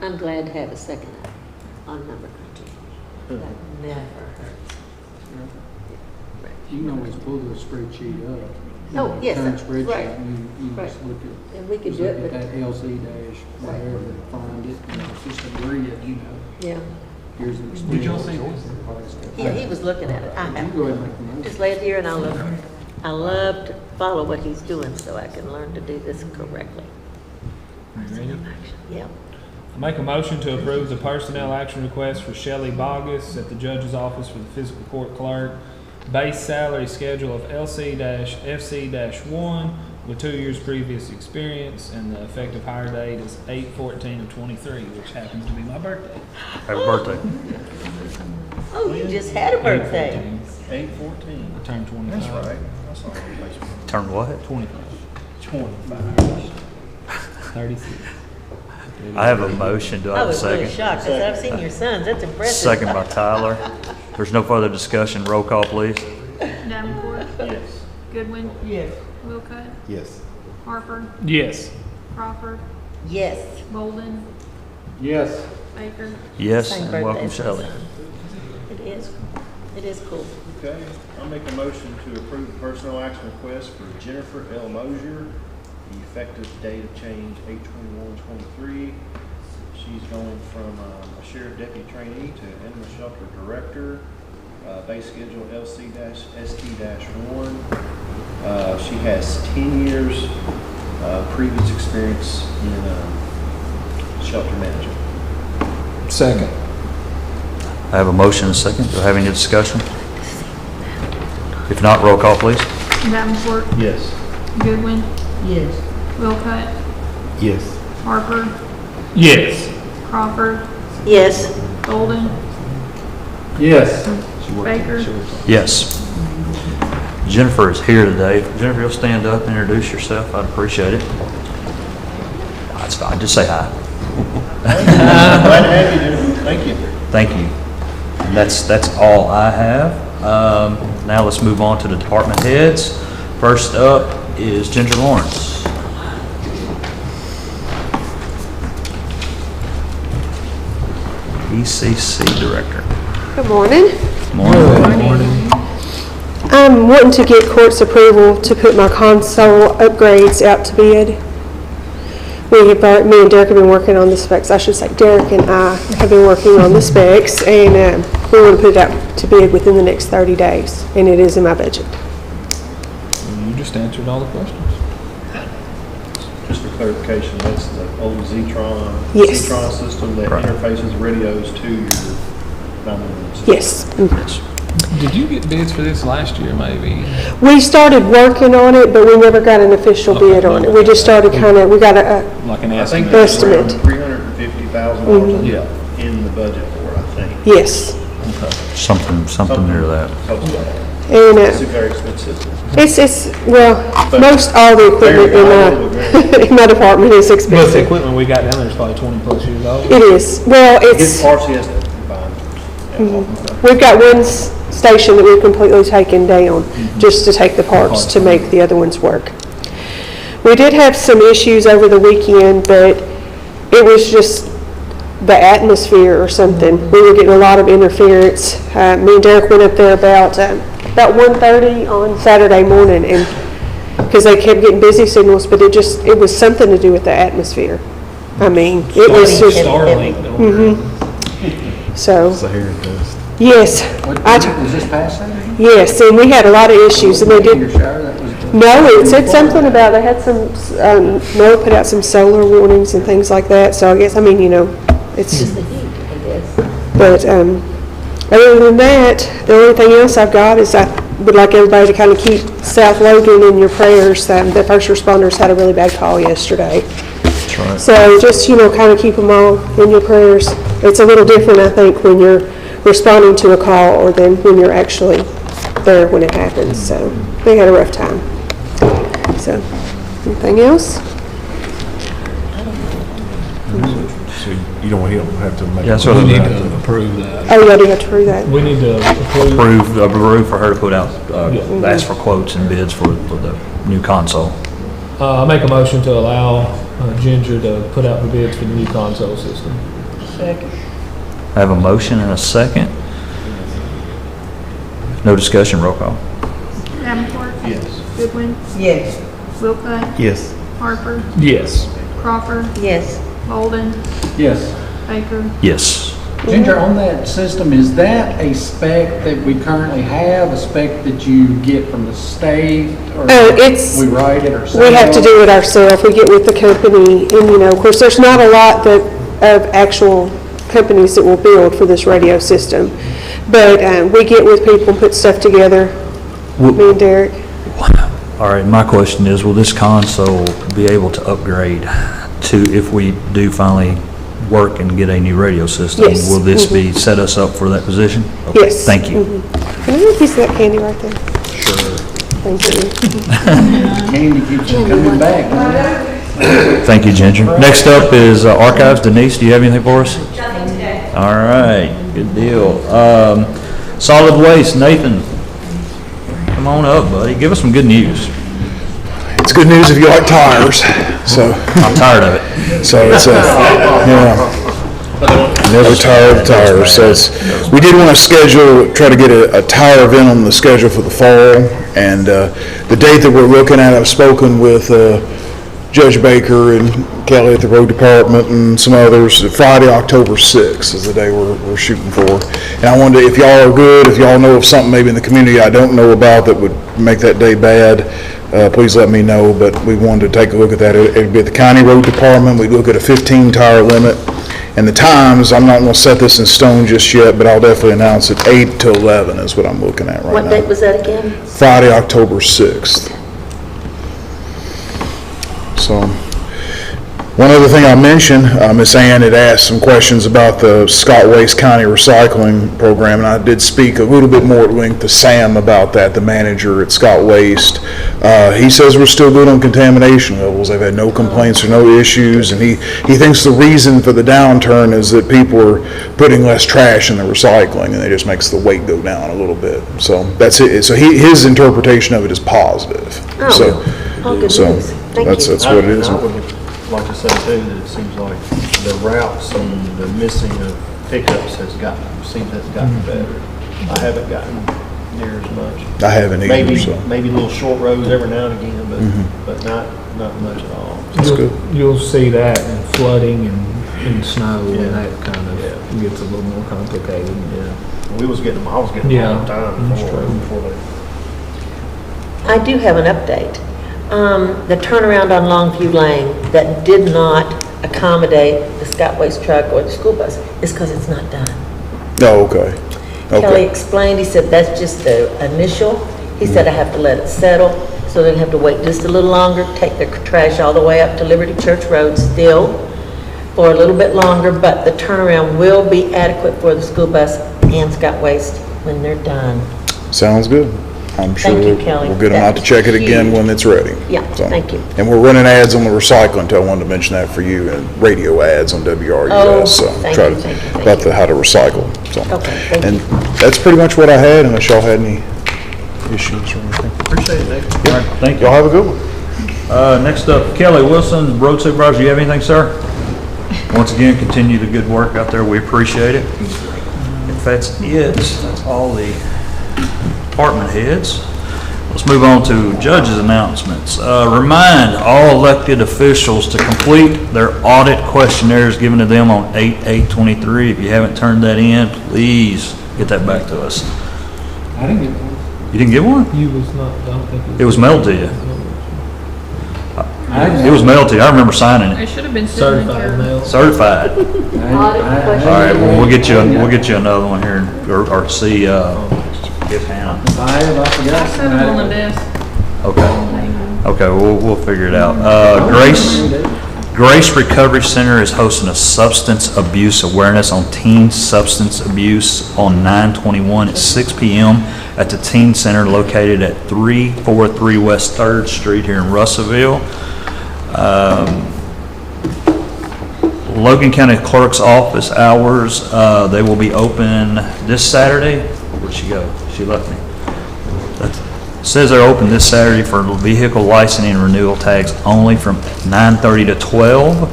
I'm glad to have a second eye on number crunching. That never hurts. You can always pull the spreadsheet up. Oh, yes, Current that's spreadsheet, right. and you Right. just look at. And we could just do look it, at but- that LC dash, whatever, find it, you know, just agree it, you know. Yeah. Here's the expense. Did y'all see this? Yeah, he was looking at it. I You have. go ahead and make the motion. Just lay it here and I'll look. I love to follow what he's doing so I can learn to do this correctly. Yep. I make a motion to approve the personnel action request for Shelley Bogus at the judge's office for the fiscal court clerk. Base salary schedule of LC-FC-1 with 2 years previous experience, and the effective hire date is 8/14/23, which happens to be my birthday. Happy birthday. Oh, you just had a birthday. 8/14. I turned 25. That's right. That's all right. Turn what? 25. 25. 36. I have a motion. Do I I have a was really second? shocked because I've seen your sons. That's impressive. Second by Tyler. There's no further discussion. Roll call, please. Davenport, Yes. Goodwin, Yes. Wilcutt, Yes. Harper, Yes. Crawford, Yes. Bolden, Yes. Baker. Yes, Same and birthday welcome, as my Shelley. son. It is. It is cool. Okay, I'll make a motion to approve the personnel action request for Jennifer L. Mosier. The effective date of change 8/21/23. She's going from a sheriff deputy trainee to animal shelter director. Base schedule LC-ST-1. She has 10 years previous experience in shelter management. Second. I have a motion and a second. Do I have any discussion? If not, roll call, please. Davenport, Yes. Goodwin, Yes. Wilcutt, Yes. Harper, Yes. Crawford, Yes. Bolden, Yes. Baker. Yes. Jennifer is here today. Jennifer, you'll stand up and introduce yourself. I'd appreciate it. That's fine. Just say hi. Glad to have you, Jennifer. Thank you. Thank you. And that's all I have. Now let's move on to the department heads. First up is Ginger Lawrence. ECC Director. Good morning. Morning. I'm wanting to get court's approval to put my console upgrades out to bid. Me and Derek have been working on the specs. I should say Derek and I have been working on the specs, and we want to put it out to bid within the next 30 days, and it is in my budget. You just answered all the questions. Just for clarification, that's the old Zetron. Yes. Zetron system that Right. interfaces radios to your 911 system. Yes. Mhm. Did you get bids for this last year, maybe? We started working on it, but we never got an official bid on it. We just started we got a Like an I think estimate? there's around Estimate. $350,000 Yeah. in the budget for it, I think. yes. Something near that. Close to that. And It's a very expensive. well, most all the equipment in my department is But the expensive. equipment we got down there is probably 20 plus years old. It is. Well, His it's parts he has to buy. we've got one station that we've completely taken down, just to take the parts to make the other ones work. We did have some issues over the weekend, but it was just the atmosphere or something. We were getting a lot of interference. Me and Derek went up there about 1:30 on Saturday morning, and because they kept getting busy signals, but it was something to do with the atmosphere. I mean, it was just. So. Sahara dust. Yes. Was this past Saturday? Yes, and we had a lot of issues, and they did. No, it said something about, they had some, NOAA put out some solar warnings and things like that, so I guess, I mean, it's. Just the heat, I guess. But, other than that, the only thing else I've got is I would like everybody to kind of keep South Logan in your prayers. The first responders had a really bad call yesterday. That's right. So just, kind of keep them all in your prayers. It's a little different, I think, when you're responding to a call or than when you're actually there when it happens. So they had a rough time. So, anything else? So you don't have to make. Yeah, so We need to approve that. Oh, yeah, do you have to prove that? We need to Approve for her to put out, ask for quotes and bids for the new console. I make a motion to allow Ginger to put out the bids for the new console system. Second. I have a motion and a second. No discussion, roll call. Davenport, Yes. Goodwin, Yes. Wilcott, Yes. Harper, Yes. Crawford, Yes. Bolden, Yes. Baker. Yes. Ginger, on that system, is that a spec that we currently have, a spec that you get from the state? Or we write it ourselves? We have to do it ourselves. We get with the company, and of course, there's not a lot of actual companies that will build for this radio system. But we get with people and put stuff together, me and Derek. All right, my question is, will this console be able to upgrade to, if we do finally work and get a new radio system? Yes. Will this be set us up for that position? Okay, Yes. thank you. Can I have a piece of that candy right there? Sure. Thank you. Candy keeps us coming back, doesn't it? Thank you, Ginger. Next up is Archives. Denise, do you have anything for us? Nothing today. All right, good deal. Solid Waste, Nathan. Come on up, buddy. Give us some good news. It's good news if you like tires, so. I'm tired of it. So it's never tired of tires. So we did want to try to get a tire event on the schedule for the fall. And the date that we're looking at, I've spoken with Judge Baker and Kelly at the road department and some others. Friday, October 6th is the day we're shooting for. And I wondered if y'all are good, if y'all know of something maybe in the community I don't know about that would make that day bad, please let me know. But we wanted to take a look at that. It'd be at the county road department. We'd look at a 15 tire limit. And the times, I'm not going to set this in stone just yet, but I'll definitely announce it. 8 to 11 is what I'm looking at right now. What date was that again? Friday, October 6th. So, one other thing I'll mention, Ms. Ann had asked some questions about the Scott Waste County Recycling Program, and I did speak a little bit more at length to Sam about that, the manager at Scott Waste. He says we're still good on contamination levels. They've had no complaints or no issues, and he thinks the reason for the downturn is that people are putting less trash in the recycling, and it just makes the weight go down a little bit. So that's it. So his interpretation of it is positive. Oh, So good news. Thank you. that's what it is. I would like to say too, that it seems like the routes and the missing of pickups has gotten better. I haven't gotten near as much. I haven't either, so. Maybe little short roads every now and again, but not much at all. That's good. You'll see that in flooding and snow, and that kind of gets a little more complicated. Yeah, I was getting them all the time before they. I do have an update. The turnaround on Longview Lane that did not accommodate the Scott Waste truck or the school bus is because it's not done. Oh, okay. Kelly explained, he said, that's just the initial. He said, I have to let it settle, so they have to wait just a little longer, take their trash all the way up to Liberty Church Road still for a little bit longer, but the turnaround will be adequate for the school bus and Scott Waste when they're done. Sounds good. I'm sure Thank you, Kelly. we'll get them out to check it again when it's ready. Yeah, So, thank you. And we're running ads on the recycling, too. I wanted to mention that for you, and radio ads on WRUS. Oh, so thank try you, to thank you, thank about you. how to recycle. So, Okay, thank and you. that's pretty much what I had, unless y'all had any issues or anything. Appreciate it, Nick. All right, thank you. Y'all have a good one. Next up, Kelly Wilson, Road Supervisor, you have anything, sir? Once again, continue the good work out there, we appreciate it. If that's it, that's all the department heads. Let's move on to judges' announcements. Remind all elected officials to complete their audit questionnaires given to them on 8/8/23. If you haven't turned that in, please get that back to us. I didn't get one. You didn't get one? You was not, I don't think It was mailed to you. It was mailed to you. I remember signing it. It should have been sitting in certified your. mail. Certified. All right, well, we'll get you another one here, or see, get Hannah. If I have, I forgot. I set them on the desk. Okay. Okay, we'll figure it out. Grace Recovery Center is hosting a substance abuse awareness on teen substance abuse on 9/21 at 6 p.m. at the Teen Center located at 343 West 3rd Street here in Russellville. Logan County Clerk's Office hours, they will be open this Saturday. Where'd she go? She left me. It says they're open this Saturday for vehicle licensing and renewal tags only from 9:30 to 12.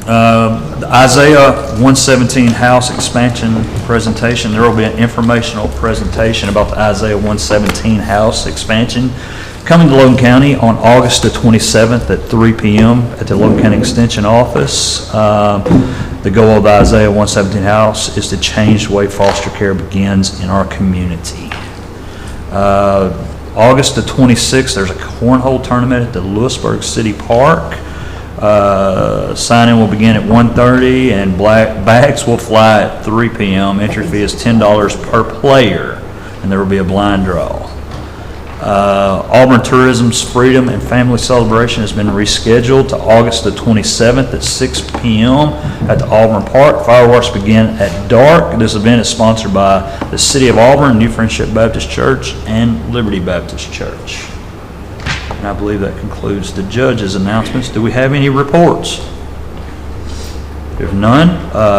The Isaiah 117 house expansion presentation, there will be an informational presentation about the Isaiah 117 house expansion coming to Logan County on August the 27th at 3 p.m. at the Logan County Extension Office. The goal of the Isaiah 117 house is to change the way foster care begins in our community. August the 26th, there's a cornhole tournament at the Lewisburg City Park. Sign-in will begin at 1:30 and bags will fly at 3 p.m. Entry fee is $10 per player, and there will be a blind draw. Auburn Tourism's Freedom and Family Celebration has been rescheduled to August the 27th at 6 p.m. at the Auburn Park. Fireworks begin at dark. This event is sponsored by the City of Auburn, New Friendship Baptist Church, and Liberty Baptist Church. And I believe that concludes the judge's announcements. Do we have any reports? If none,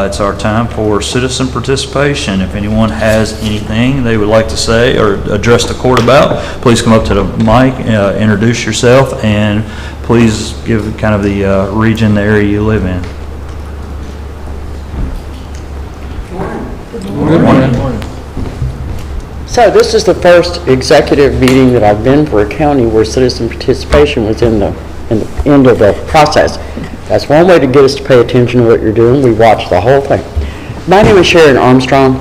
it's our time for citizen participation. If anyone has anything they would like to say or address the court about, please come up to the mic, introduce yourself, and please give kind of the region, the area you live in. Good morning. So this is the first executive meeting that I've been for a county where citizen participation was in the end of the process. That's one way to get us to pay attention to what you're doing. We watch the whole thing. My name is Sharon Armstrong.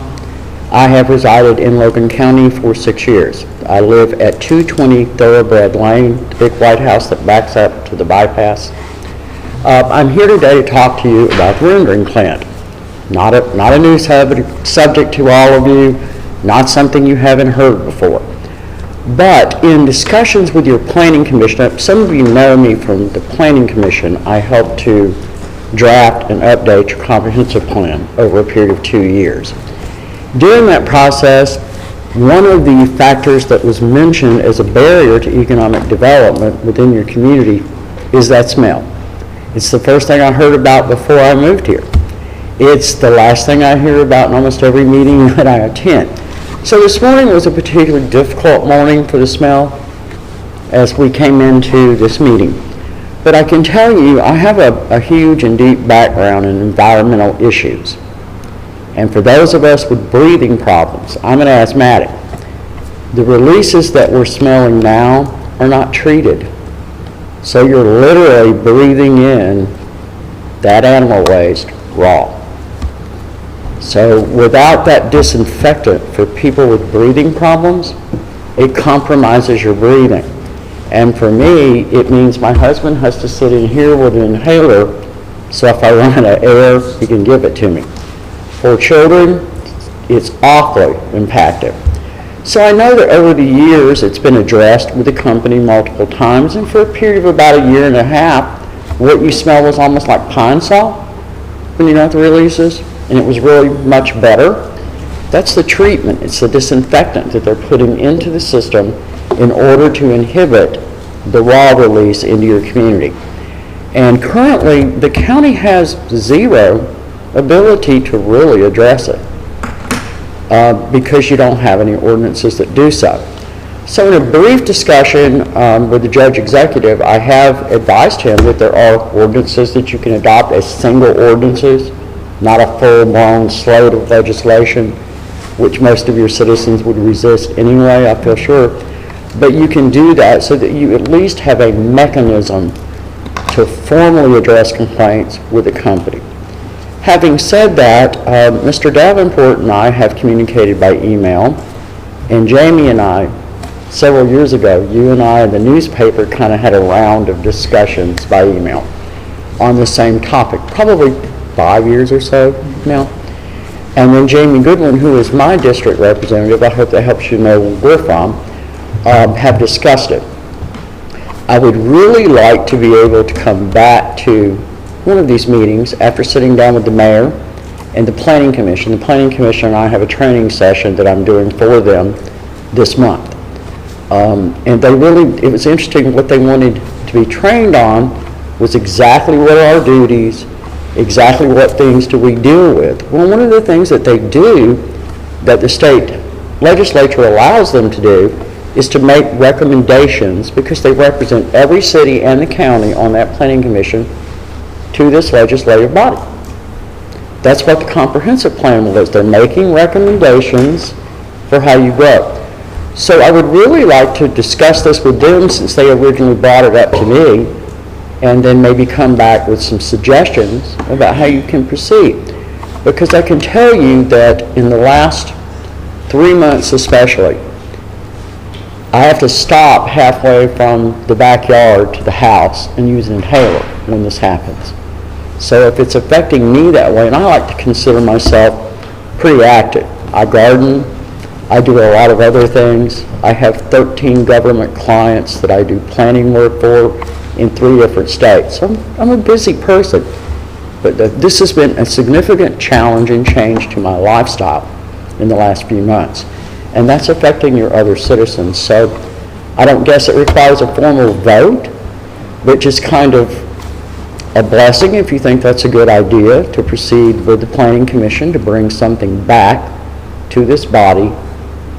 I have resided in Logan County for 6 years. I live at 220 Thoroughbred Lane, the big white house that backs up to the bypass. I'm here today to talk to you about the rendering plant. Not a new subject to all of you, not something you haven't heard before. But in discussions with your planning commission, some of you know me from the planning commission, I helped to draft and update your comprehensive plan over a period of 2 years. During that process, one of the factors that was mentioned as a barrier to economic development within your community is that smell. It's the first thing I heard about before I moved here. It's the last thing I hear about in almost every meeting that I attend. So this morning was a particularly difficult morning for the smell as we came into this meeting. But I can tell you, I have a huge and deep background in environmental issues. And for those of us with breathing problems, I'm an asthmatic. The releases that we're smelling now are not treated. So you're literally breathing in that animal waste raw. So without that disinfectant for people with breathing problems, it compromises your breathing. And for me, it means my husband has to sit in here with an inhaler, so if I run out of air, he can give it to me. For children, it's awfully impactful. So I know that over the years, it's been addressed with the company multiple times, and for a period of about a year and a half, what you smell was almost like pine salt when you got the releases. And it was really much better. That's the treatment. It's the disinfectant that they're putting into the system in order to inhibit the raw release into your community. And currently, the county has zero ability to really address it because you don't have any ordinances that do so. So in a brief discussion with the judge executive, I have advised him that there are ordinances that you can adopt as single ordinances, not a full-blown slate of legislation, which most of your citizens would resist anyway, I feel sure. But you can do that so that you at least have a mechanism to formally address complaints with a company. Having said that, Mr. Davenport and I have communicated by email, and Jamie and I, several years ago, you and I and the newspaper kind of had a round of discussions by email on the same topic, probably 5 years or so now. And then Jamie Goodwin, who is my district representative, I hope that helps you know where we're from, have discussed it. I would really like to be able to come back to one of these meetings after sitting down with the mayor and the planning commission. The planning commission and I have a training session that I'm doing for them this month. And they really, it was interesting what they wanted to be trained on was exactly what are our duties, exactly what things do we deal with. Well, one of the things that they do that the state legislature allows them to do is to make recommendations, because they represent every city and the county on that planning commission, to this legislative body. That's what the comprehensive plan was. They're making recommendations for how you grow. So I would really like to discuss this with them since they originally brought it up to me, and then maybe come back with some suggestions about how you can proceed. Because I can tell you that in the last 3 months especially, I have to stop halfway from the backyard to the house and use an inhaler when this happens. So if it's affecting me that way, and I like to consider myself pretty active. I garden, I do a lot of other things. I have 13 government clients that I do planning work for in 3 different states. So I'm a busy person. But this has been a significant challenge and change to my lifestyle in the last few months. And that's affecting your other citizens. So I don't guess it requires a formal vote, but just kind of a blessing if you think that's a good idea to proceed with the Planning Commission to bring something back to this body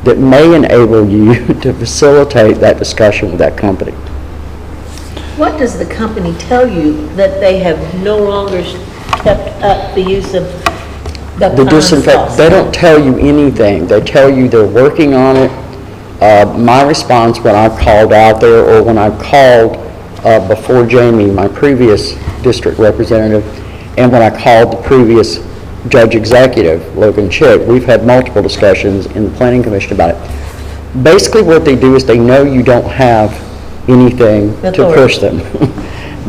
that may enable you to facilitate that discussion with that company. What does the company tell you that they have no longer kept up the use of the disinfect, they don't tell you anything. They tell you they're working on it. My response when I called out there, or when I called before Jamie, my previous district representative, and when I called the previous judge executive, Logan, we've had multiple discussions in the Planning Commission about it. Basically what they do is they know you don't have anything to push them.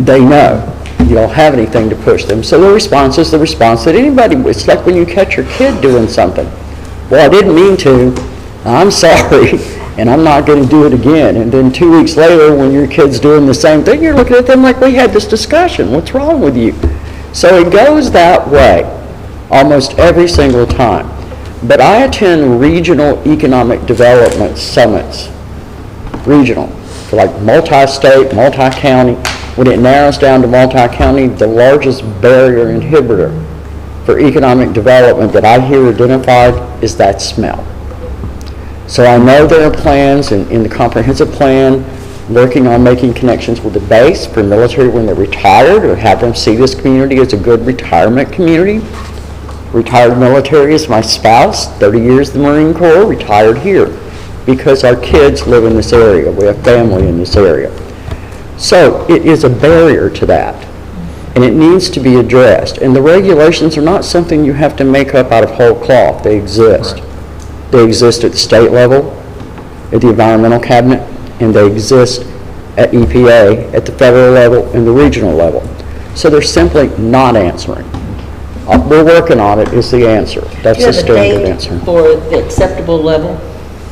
They know you don't have anything to push them. So the response is the response that anybody, it's like when you catch your kid doing something. Well, I didn't mean to. I'm sorry, and I'm not going to do it again. And then 2 weeks later, when your kid's doing the same thing, you're looking at them like, we had this discussion. What's wrong with you? So it goes that way almost every single time. But I attend regional economic development summits, regional, for like multi-state, multi-county. When it narrows down to multi-county, the largest barrier inhibitor for economic development that I hear identified is that smell. So I know there are plans in the comprehensive plan working on making connections with the base for military when they're retired, or have them see this community as a good retirement community. Retired military is my spouse, 30 years in the Marine Corps, retired here, because our kids live in this area. We have family in this area. So it is a barrier to that, and it needs to be addressed. And the regulations are not something you have to make up out of whole cloth. They exist. Right. They exist at the state level, at the environmental cabinet, and they exist at EPA, at the federal level, and the regional level. So they're simply not answering. We're working on it is the answer. That's the standard answer. For the acceptable level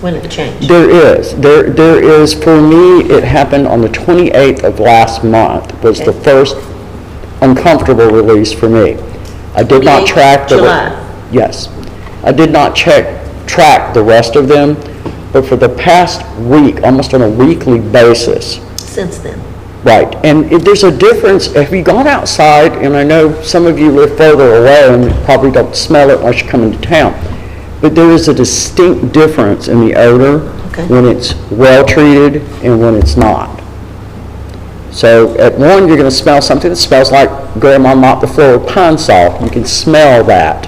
when it changed? There is. There is. For me, it happened on the 28th of last month, was the first uncomfortable release for me. I did not track the yes. I did not track the rest of them, but for the past week, almost on a weekly basis. Since then? Right, and there's a difference, have you gone outside, and I know some of you live further away and probably don't smell it unless you come into town, but there is a distinct difference in the odor when it's well-treated and when it's not. So at one, you're going to smell something that smells like grandma mopped the floor with pine sol. You can smell that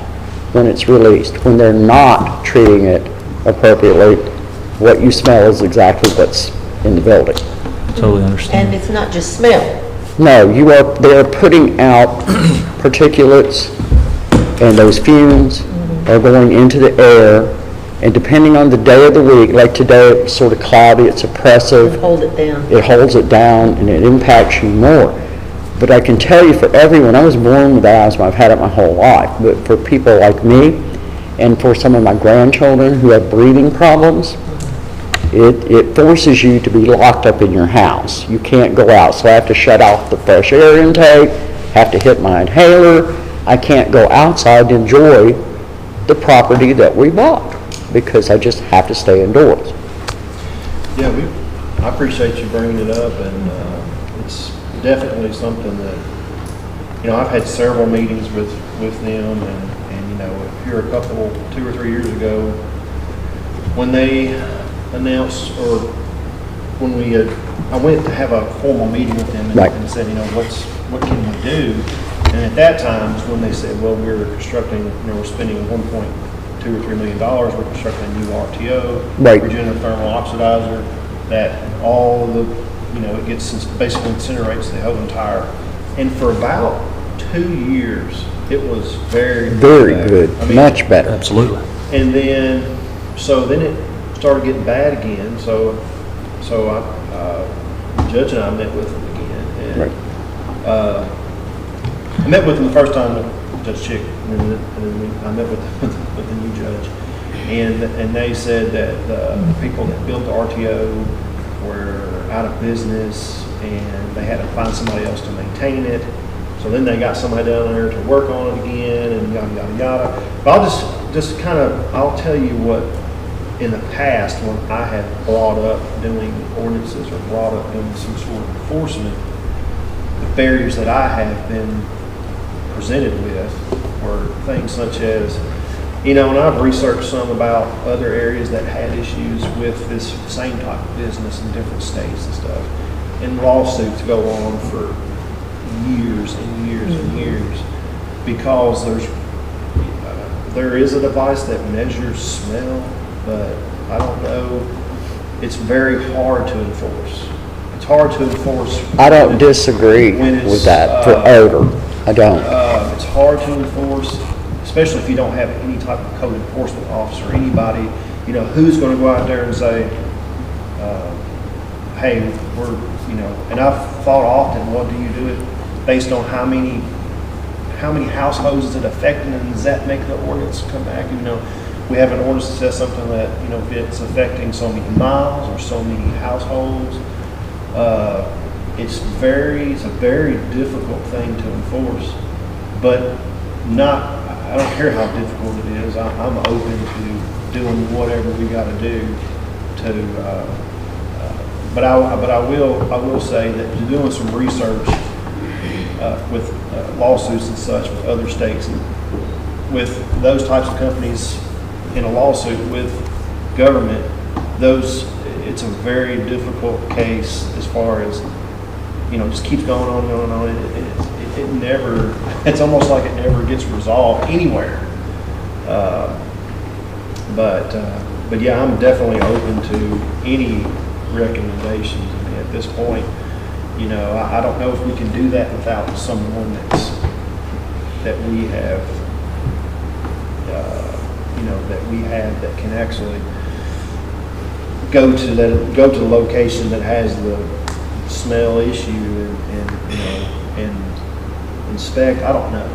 when it's released. When they're not treating it appropriately, what you smell is exactly what's in the building. Totally understand. And it's not just smell. No, they're putting out particulates, and those fumes are going into the air, and depending on the day of the week, like today it's sort of cloudy, it's oppressive. Hold it down. It holds it down and it impacts you more. But I can tell you for everyone, I was born with asthma, I've had it my whole life, but for people like me and for some of my grandchildren who have breathing problems, it forces you to be locked up in your house. You can't go out, so I have to shut off the fresh air intake, have to hit my inhaler. I can't go outside to enjoy the property that we bought because I just have to stay indoors. Yeah, I appreciate you bringing it up, and it's definitely something that, I've had several meetings with them, and here a couple, 2 or 3 years ago, when they announced, or when I went to have a formal meeting with them and said, what can we do? And at that time is when they said, well, we're constructing, we're spending $1.2 or $3 million. We're constructing a new RTO, regenerative thermal oxidizer, that all the, it gets basically incinerates the whole entire. And for about 2 years, it was very good, much better. Absolutely. And then it started getting bad again. So Judge and I met with them again, and I met with them the first time with Judge Chick, and then I met with the new judge, and they said that the people that built the RTO were out of business, and they had to find somebody else to maintain it. So then they got somebody down there to work on it again, and yada yada yada. But I'll tell you what. In the past, when I had brought up doing ordinances or brought up doing some sort of enforcement, the barriers that I have been presented with were things such as, and I've researched some about other areas that had issues with this same type of business in different states and stuff. And lawsuits go on for years and years and years because there is a device that measures smell, but I don't know, it's very hard to enforce. It's hard to enforce. I don't disagree with that for odor. I don't. It's hard to enforce, especially if you don't have any type of code enforcement officer, anybody, who's going to go out there and say, hey, and I've thought often, what do you do it based on how many households is it affecting, and does that make the ordinance come back? We have an ordinance that says something that, if it's affecting so many miles or so many households, it's a very difficult thing to enforce, but I don't care how difficult it is. I'm open to doing whatever we got to do but I will say that doing some research with lawsuits and such with other states, and with those types of companies in a lawsuit with government, it's a very difficult case as far as, just keeps going on and on and on. It's almost like it never gets resolved anywhere. But yeah, I'm definitely open to any recommendations. At this point, I don't know if we can do that without someone that we have that can actually go to the location that has the smell issue and inspect. I don't know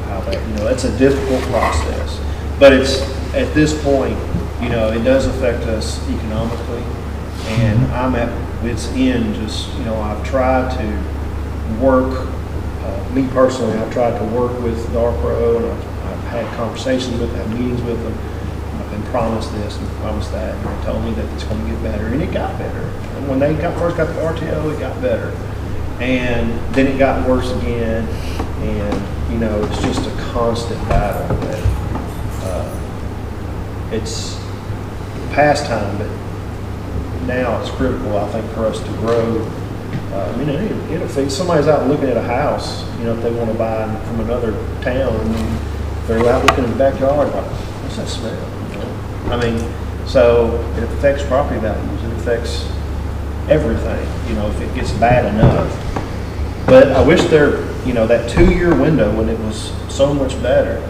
how that, that's a difficult process, but it's, at this point, it does affect us economically, and I'm at wit's end. Just, I've tried to work, me personally, I've tried to work with DARPRO, and I've had conversations with them, had meetings with them. I've been promised this and promised that, and they told me that it's going to get better, and it got better. And when they first got the RTO, it got better. and then it got worse again, and, you know, it's just a constant battle that, it's pastime, but now it's critical, I think, for us to grow. I mean, it'll fix, somebody's out looking at a house, you know, if they want to buy from another town, and they're out looking in the backyard, like, what's that smell? You know? I mean, so it affects property values, it affects everything, you know, if it gets bad enough. But I wish there, you know, that 2-year window when it was so much better,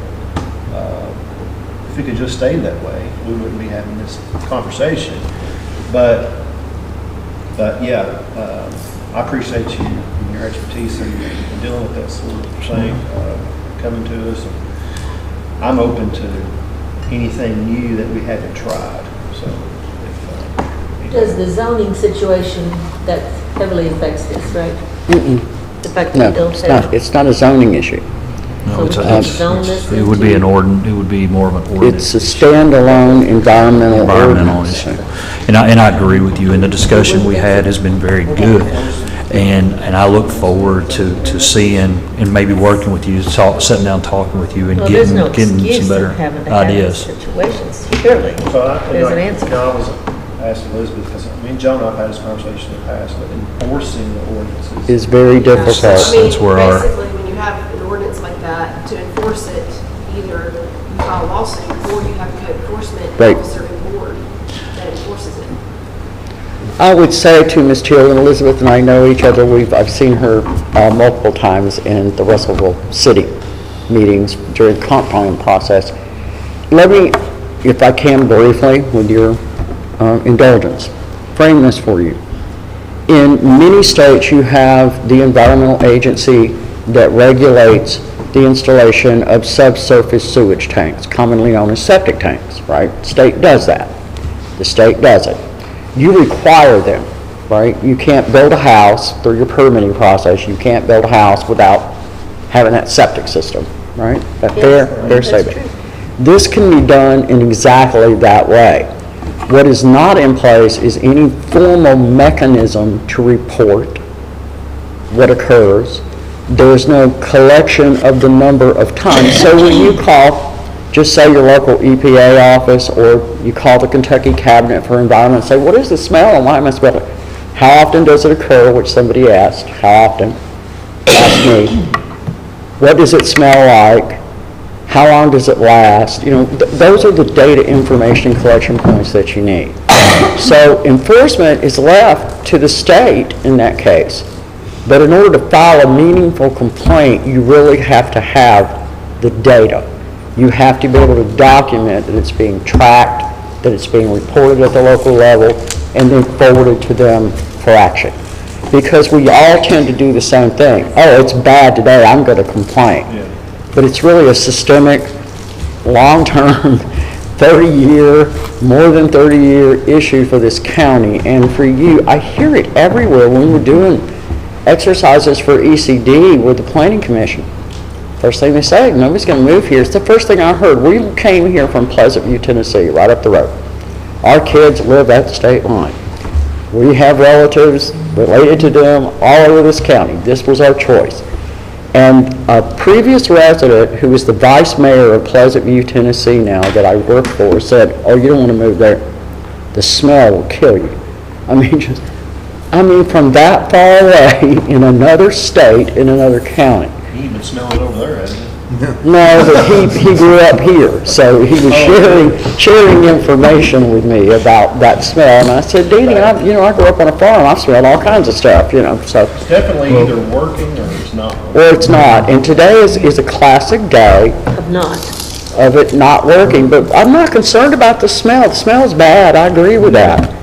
if it could just stay that way, we wouldn't be having this conversation. But yeah, I appreciate you and your expertise in dealing with that sort of thing, coming to us. And I'm open to anything new that we haven't tried. So, Does the zoning situation that heavily affects this, right? The fact that No, we don't it's have. not. It's not a zoning issue. Oh, No, it would be an it would be more of an ordinance. It's a standalone environmental ordinance. issue. And I agree with you, and the discussion we had has been very good. And I look forward to seeing and maybe working with you, sitting down, talking with you and Well, there's no getting excuse some better of having to have these ideas. situations, surely. So There's an answer. You know, I was asking Elizabeth, because me and John and I have had this conversation in the past, but enforcing the ordinances. Is very difficult. That's where our, Basically, when you have an ordinance like that, to enforce it, either you file a lawsuit or you have a code enforcement Right. officer and board that enforces it. I would say to Ms. Teal, and Elizabeth and I know each other, I've seen her multiple times in the Russellville City meetings during the comp plan process. Let me, if I can briefly, with your indulgence, frame this for you. In many states, you have the environmental agency that regulates the installation of subsurface sewage tanks, commonly known as septic tanks, right? State does that. The state does it. You require them, right? You can't build a house through your permitting process. You can't build a house without having that septic system, right? That fair statement. This can be done in exactly that way. What is not in place is any formal mechanism to report what occurs. There's no collection of the number of times. So when you call, just say your local EPA office, or you call the Kentucky Cabinet for Environment and say, what is the smell and why am I smelling it? How often does it occur, which somebody asked, how often? Ask me. What does it smell like? How long does it last? You know, those are the data information collection points that you need. So enforcement is left to the state in that case. But in order to file a meaningful complaint, you really have to have the data. You have to be able to document that it's being tracked, that it's being reported at the local level, and then forwarded to them for action. Because we all tend to do the same thing. Oh, it's bad today, I'm going to complain. Yeah. But it's really a systemic, long-term, 30-year, more than 30-year issue for this county and for you. I hear it everywhere when we're doing exercises for ECD with the Planning Commission. First thing they say, nobody's going to move here. It's the first thing I heard. We came here from Pleasant View, Tennessee, right up the road. Our kids live at the state line. We have relatives related to them all over this county. This was our choice. And a previous resident, who is the vice mayor of Pleasant View, Tennessee now, that I work for, said, oh, you don't want to move there. The smell will kill you. I mean, from that far away, in another state, in another county. You've been smelling it over there, hasn't you? No, but he grew up here, so he was sharing information with me about that smell. And I said, Deanie, I grew up on a farm. I've smelled all kinds of stuff, so. It's definitely either working or it's not working. Or it's not. And today is a classic day of it not working. But I'm not concerned about the smell. The smell's bad. I agree with that.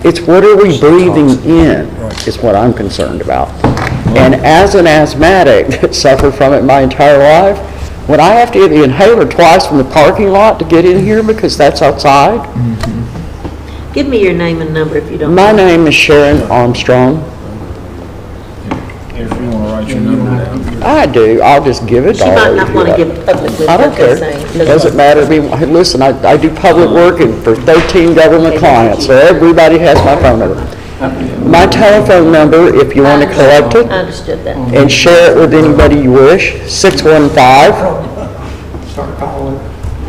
It's what are we breathing in is what I'm concerned about. And as an asthmatic that suffered from it my entire life, when I have to get the inhaler twice from the parking lot to get in here because that's outside. Give me your name and number if you don't My mind. name is Sharon Armstrong. If you want to write your number down. I do. I'll just give it She all. might not want to give it publicly. I don't care. It doesn't matter to me. Hey, listen, I do public work and for 13 government clients, so everybody has my phone number. My telephone number, if you want to collect I it understood that. and share it with anybody you wish, 615 Start calling.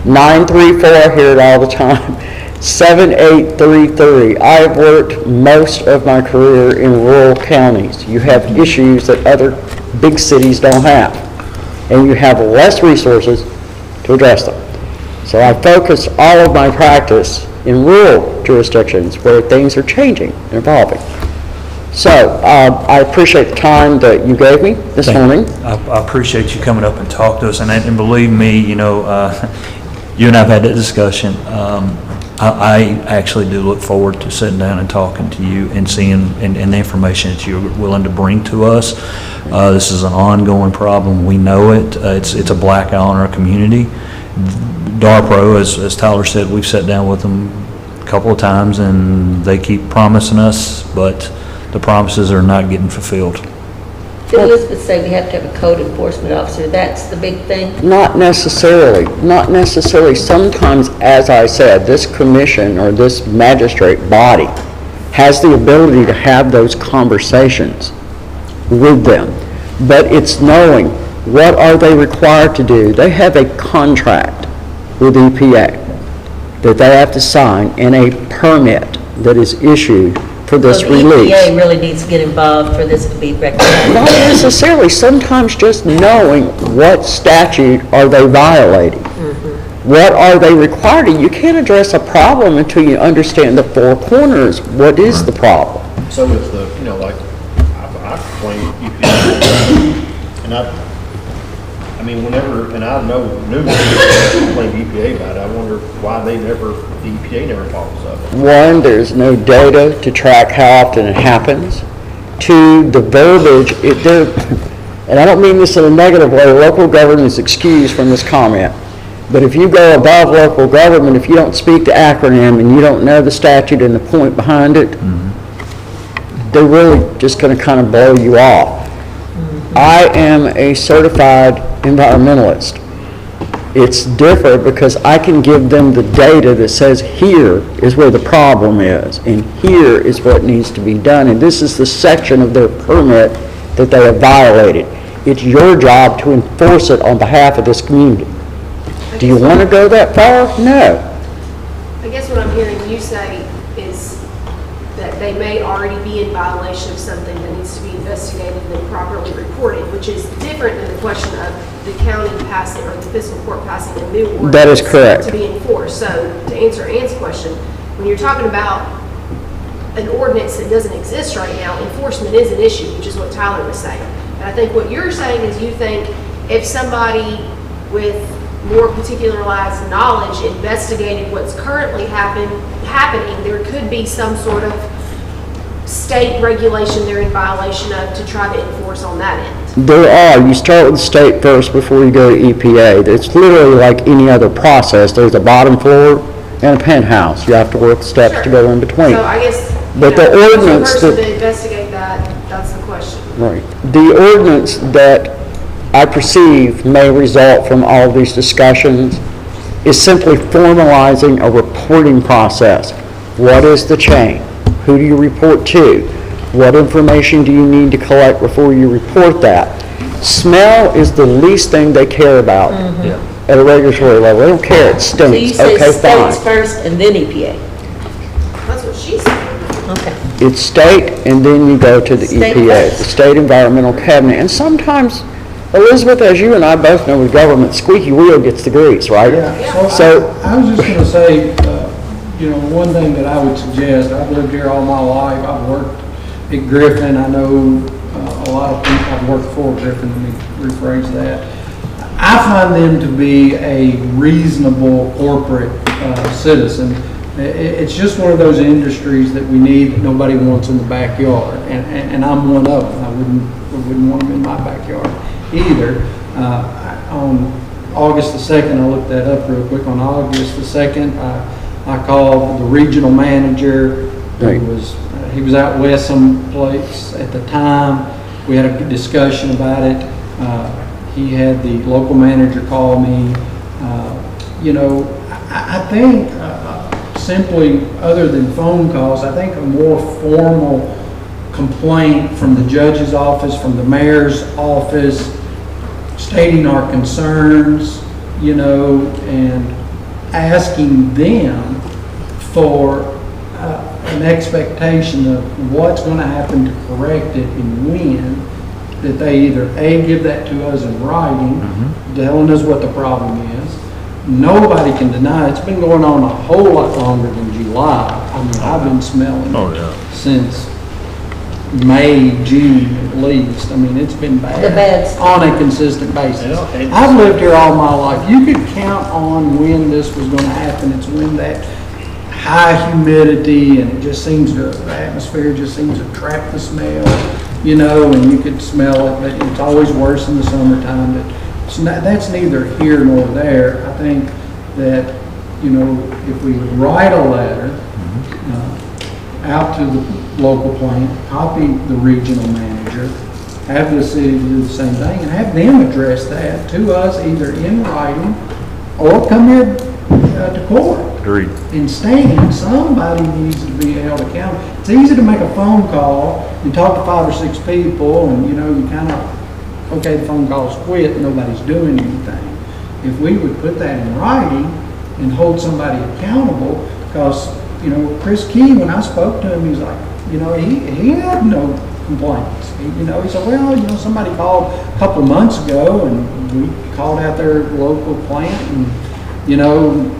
934, I hear it all the time, 7833. I have worked most of my career in rural counties. You have issues that other big cities don't have, and you have less resources to address them. So I focus all of my practice in rural jurisdictions where things are changing and evolving. So I appreciate the time that you gave me this morning. I appreciate you coming up and talking to us, and believe me, you know, you and I have had that discussion. I actually do look forward to sitting down and talking to you and seeing and the information that you're willing to bring to us. This is an ongoing problem. We know it. It's a black eye on our community. DARPRO, as Tyler said, we've sat down with them a couple of times, and they keep promising us, but the promises are not getting fulfilled. Did Elizabeth say we have to have a code enforcement officer? That's the big thing? Not necessarily. Not necessarily. Sometimes, as I said, this commission or this magistrate body has the ability to have those conversations with them. But it's knowing what are they required to do. They have a contract with EPA that they have to sign and a permit that is issued for this So release. the EPA really needs to get involved for this to be recognized? Not necessarily. Sometimes just knowing what statute are they violating. What are they required to? You can't address a problem until you understand the four corners. What is the problem? So is the, you know, like, I complain EPA, and I mean, whenever, and I know numerous people that complain to EPA about it, I wonder why the EPA never follows up. One, there's no data to track how often it happens. Two, the verbiage, and I don't mean this in a negative way, local government is excused from this comment. But if you go above local government, if you don't speak the acronym and you don't know the statute and the point behind it, they're really just going to kind of blow you off. I am a certified environmentalist. It's different because I can give them the data that says here is where the problem is and here is what needs to be done, and this is the section of their permit that they have violated. It's your job to enforce it on behalf of this community. Do you want to go that far? No. I guess what I'm hearing you say is that they may already be in violation of something that needs to be investigated and then properly reported, which is different than the question of the county passing or the fiscal court passing a new ordinance. That is correct. To be enforced. So to answer Ann's question, when you're talking about an ordinance that doesn't exist right now, enforcement is an issue, which is what Tyler was saying. And I think what you're saying is you think if somebody with more particularized knowledge investigated what's currently happening, there could be some sort of state regulation they're in violation of to try to enforce on that end. There are. You start with the state first before you go to EPA. It's literally like any other process. There's a bottom floor and a penthouse. You have to work the steps to go in between. So I guess, but the ordinance person to investigate that's the question. Right. The ordinance that I perceive may result from all of these discussions is simply formalizing a reporting process. What is the chain? Who do you report to? What information do you need to collect before you report that? Smell is the least thing they care about at a regulatory level. They don't care. It stinks. So you say okay, states fine. first and then EPA? That's what she said. Okay. It's state and then you go to the State EPA, first. the State Environmental Cabinet. And sometimes, Elizabeth, as you and I both know with government, squeaky wheel gets the grease, right? Yeah. So I was just going to say, you know, one thing that I would suggest, I've lived here all my life, I've worked at Griffin, I know a lot of people, I've worked for Griffin, let me rephrase that. I find them to be a reasonable corporate citizen. It's just one of those industries that we need that nobody wants in the backyard, and I'm one of them. I wouldn't want them in my backyard either. On August the 2nd, I looked that up real quick, on August the 2nd, I called the regional manager. He was out west someplace at the time. We had a good discussion about it. He had the local manager call me. You know, I think simply, other than phone calls, I think a more formal complaint from the judge's office, from the mayor's office, stating our concerns, you know, and asking them for an expectation of what's going to happen to correct it and when, that they either A, give that to us in writing, telling us what the problem is. Nobody can deny it's been going on a whole lot longer than July. I mean, I've been smelling it since May, June at least. I mean, it's been bad, The bad stuff. on a consistent basis. I've lived here all my life. You could count on when this was going to happen. It's when that high humidity and it just seems to, the atmosphere just seems to trap the smell, you know, and you could smell it, but it's always worse in the summertime. But it's not, that's neither here nor there. I think that, you know, if we would write a letter out to the local plant, copy the regional manager, have the city do the same thing, and have them address that to us either in writing or come here to court. Agreed. And stand, somebody needs to be held accountable. It's easy to make a phone call and talk to 5 or 6 people and, you know, you kind of, okay, the phone call's quit and nobody's doing anything. If we would put that in writing and hold somebody accountable, because, you know, Chris Key, when I spoke to him, he's like, you know, he had no complaints. He said, well, you know, somebody called a couple of months ago and we called out their local plant and, you know,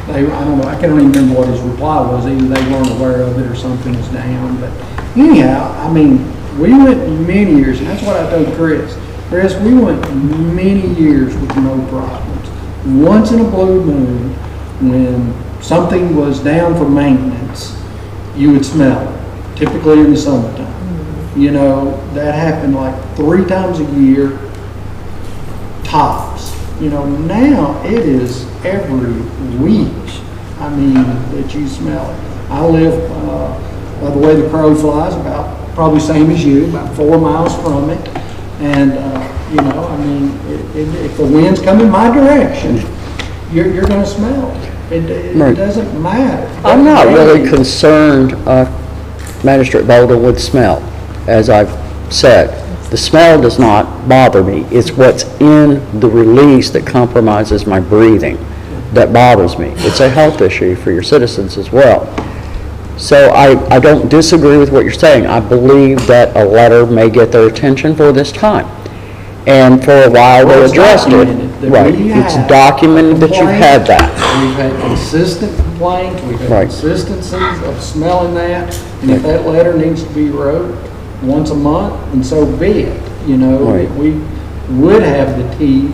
I don't know, I can't even remember what his reply was. Either they weren't aware of it or something was down. But anyhow, I mean, we went many years, and that's what I told Chris. Chris, we went many years with no problems. Once in a blue moon, when something was down for maintenance, you would smell it, typically in the summertime. You know, that happened like 3 times a year, tops. You know, now it is every week, I mean, that you smell it. I live, by the way the crow flies, about probably same as you, about 4 miles from it. And, you know, I mean, if the wind's coming my direction, you're going to smell it. It doesn't matter. I'm not really concerned, Magistrate Boulder, with smell, as I've said. The smell does not bother me. It's what's in the release that compromises my breathing that bothers me. It's a health issue for your citizens as well. So I don't disagree with what you're saying. I believe that a letter may get their attention for this time. And for a while they addressed it. Right. It's documented that you've had that. We've had consistent complaints. We've had consistencies of smelling that. And if that letter needs to be wrote once a month, and so be it. You know, we would have the teeth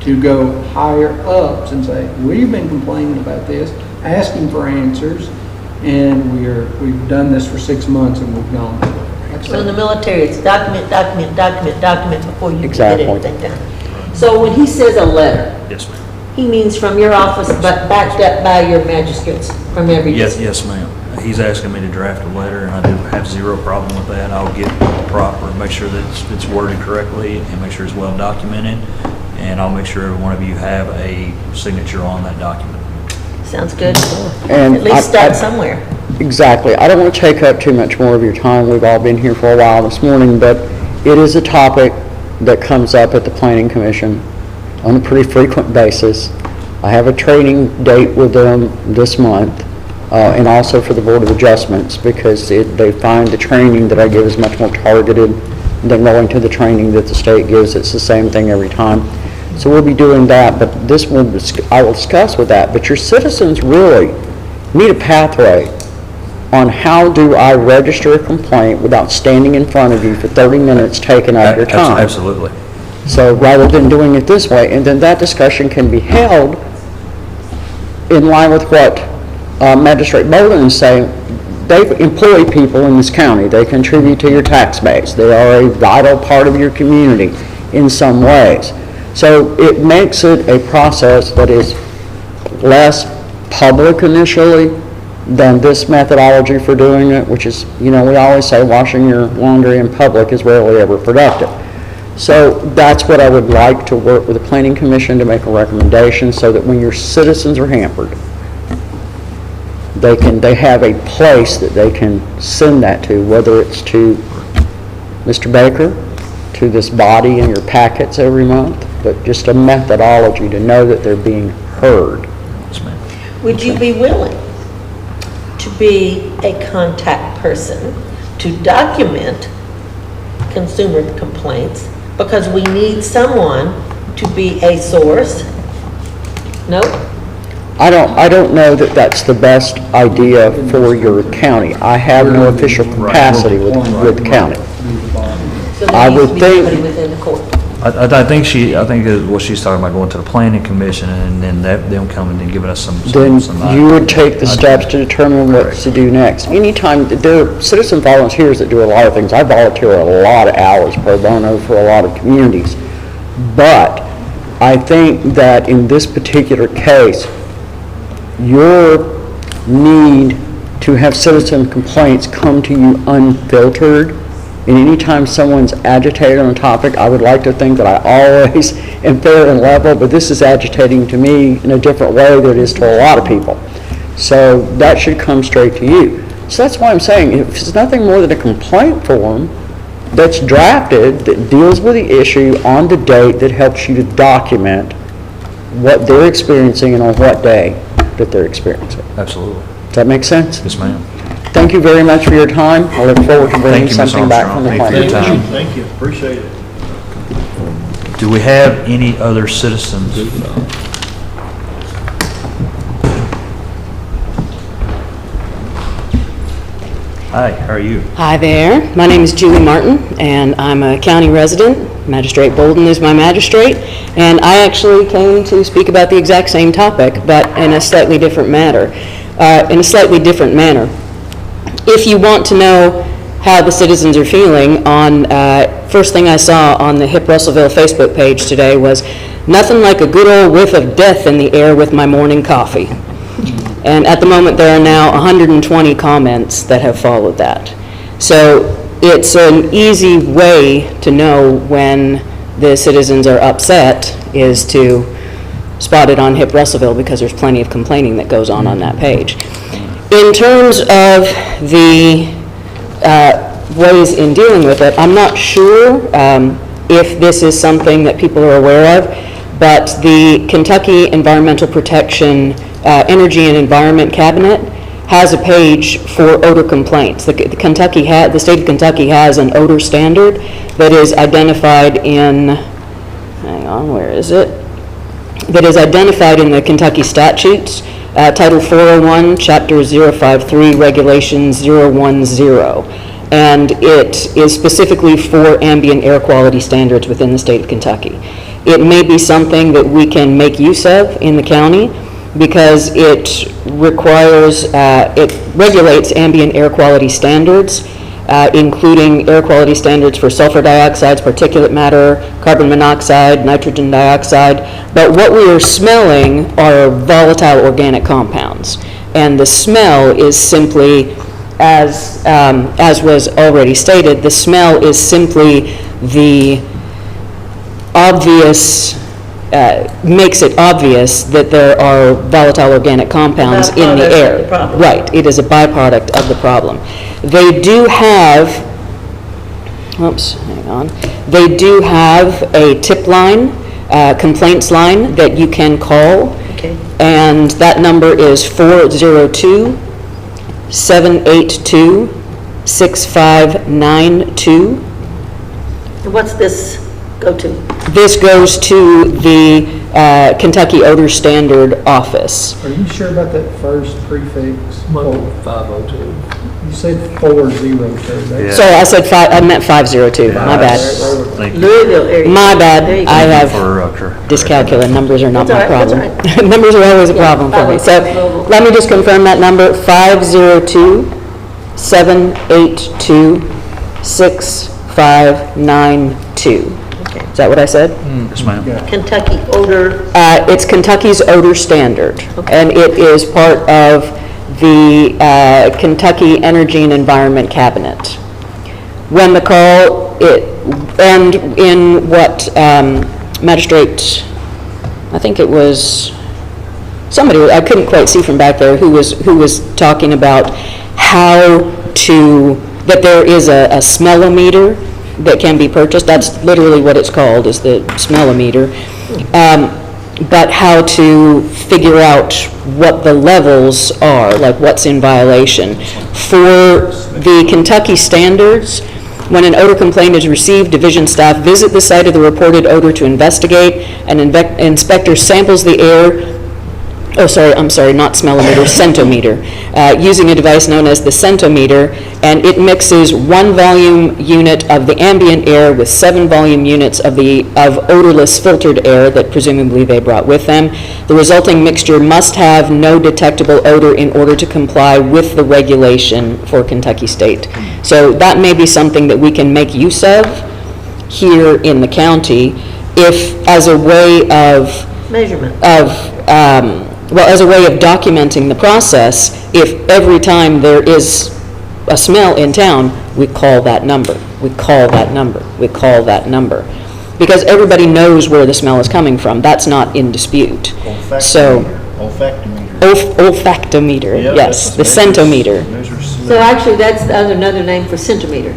to go higher ups and say, we've been complaining about this, asking for answers, and we've done this for 6 months and we've gone through it. So in the military, it's document, document, document, document before you Exactly. get anything done. So when he says a letter, Yes, ma'am. he means from your office, but backed up by your magistrates from every district? Yes, ma'am. He's asking me to draft a letter, and I do have zero problem with that. I'll get proper, make sure that it's worded correctly, and make sure it's well documented, and I'll make sure every one of you have a signature on that document. Sounds good. And At least start somewhere. Exactly. I don't want to take up too much more of your time. We've all been here for a while this morning, but it is a topic that comes up at the Planning Commission on a pretty frequent basis. I have a training date with them this month, and also for the Board of Adjustments, because they find the training that I give is much more targeted than going to the training that the state gives. It's the same thing every time. So we'll be doing that, but I will discuss with that. But your citizens really need a pathway on how do I register a complaint without standing in front of you for 30 minutes taking out your time. Absolutely. So rather than doing it this way, and then that discussion can be held in line with what Magistrate Bowden is saying. They employ people in this county. They contribute to your tax base. They are a vital part of your community in some ways. So it makes it a process that is less public initially than this methodology for doing it, which is, you know, we always say washing your laundry in public is rarely ever productive. So that's what I would like to work with the Planning Commission to make a recommendation so that when your citizens are hampered, they have a place that they can send that to, whether it's to Mr. Baker, to this body in your packets every month, but just a methodology to know that they're being heard. Yes, ma'am. Would you be willing to be a contact person to document consumer complaints? Because we need someone to be a source. No? I don't know that that's the best idea for your county. I have no official capacity with the county. So I there needs would to be think- somebody within the court. I think what she's talking about, going to the planning commission and then them coming and giving us some. Then you would take the I- steps to determine what to do next. Anytime, there are citizen volunteers that do a lot of things. I volunteer a lot of hours pro bono for a lot of communities. But I think that in this particular case, your need to have citizen complaints come to you unfiltered, and anytime someone's agitated on a topic, I would like to think that I always am fair and level, but this is agitating to me in a different way than it is to a lot of people. So that should come straight to you. So that's why I'm saying, if it's nothing more than a complaint form that's drafted, that deals with the issue on the date, that helps you to document what they're experiencing and on what day that they're experiencing. Absolutely. Does that make sense? Yes, ma'am. Thank you very much for your time. I look forward to bringing Thank you, Ms. something back from the Armstrong. planning. Thank you for your time. Thank you, appreciate it. Do we have any other citizens? Hi, how are you? Hi there. My name is Julie Martin, and I'm a county resident. Magistrate Bolden is my magistrate, and I actually came to speak about the exact same topic, but in a slightly different manner. If you want to know how the citizens are feeling, first thing I saw on the HIP Russellville Facebook page today was, "Nothing like a good old whiff of death in the air with my morning coffee." And at the moment, there are now 120 comments that have followed that. So it's an easy way to know when the citizens are upset is to spot it on HIP Russellville, because there's plenty of complaining that goes on that page. In terms of the ways in dealing with it, I'm not sure if this is something that people are aware of, but the Kentucky Environmental Protection Energy and Environment Cabinet has a page for odor complaints. The state of Kentucky has an odor standard that is identified in, hang on, where is it? That is identified in the Kentucky statutes, Title 401, Chapter 053, Regulation 010. And it is specifically for ambient air quality standards within the state of Kentucky. It may be something that we can make use of in the county, because it regulates ambient air quality standards, including air quality standards for sulfur dioxides, particulate matter, carbon monoxide, nitrogen dioxide. But what we are smelling are volatile organic compounds. And the smell is simply, as was already stated, the smell is simply the obvious, makes it obvious that there are volatile organic compounds in the air. Right, it is a byproduct of the problem. They do have, they do have a tip line, complaints line that you can call. Okay. And that number is 402-782-6592. And what's this go to? This goes to the Kentucky Odor Standard Office. Are you sure about that first prefix? 502. You said 402. Sorry, I said I meant 502. My bad. Thank you. Louisville area. My bad. There you go. I have For, dyscalculia. Numbers are not That's my all right, problem. that's all Numbers are always a problem for me. So let me just confirm that number, 502-782-6592. Is that what I said? Yes, ma'am. Kentucky odor. It's Kentucky's Odor Standard, and it is part of the Kentucky Energy and Environment Cabinet. When the call, and in what Magistrate, I think it was somebody, I couldn't quite see from back there, who was talking about how that there is a smellometer that can be purchased. That's literally what it's called, is the smellometer. But how to figure out what the levels are, like what's in violation. For the Kentucky standards, when an odor complaint is received, division staff visit the site of the reported odor to investigate. An inspector samples the air, not smellometer, centometer, using a device known as the centometer, and it mixes 1 volume unit of the ambient air with 7 volume units of odorless filtered air that presumably they brought with them. The resulting mixture must have no detectable odor in order to comply with the regulation for Kentucky State. So that may be something that we can make use of here in the county, if as a way of Measurement. As a way of documenting the process. If every time there is a smell in town, we call that number, we call that number, we call that number. Because everybody knows where the smell is coming from. That's not in dispute. So, olfactometer, Yeah, yes, the that's centometer. So actually, that's another name for centimeter.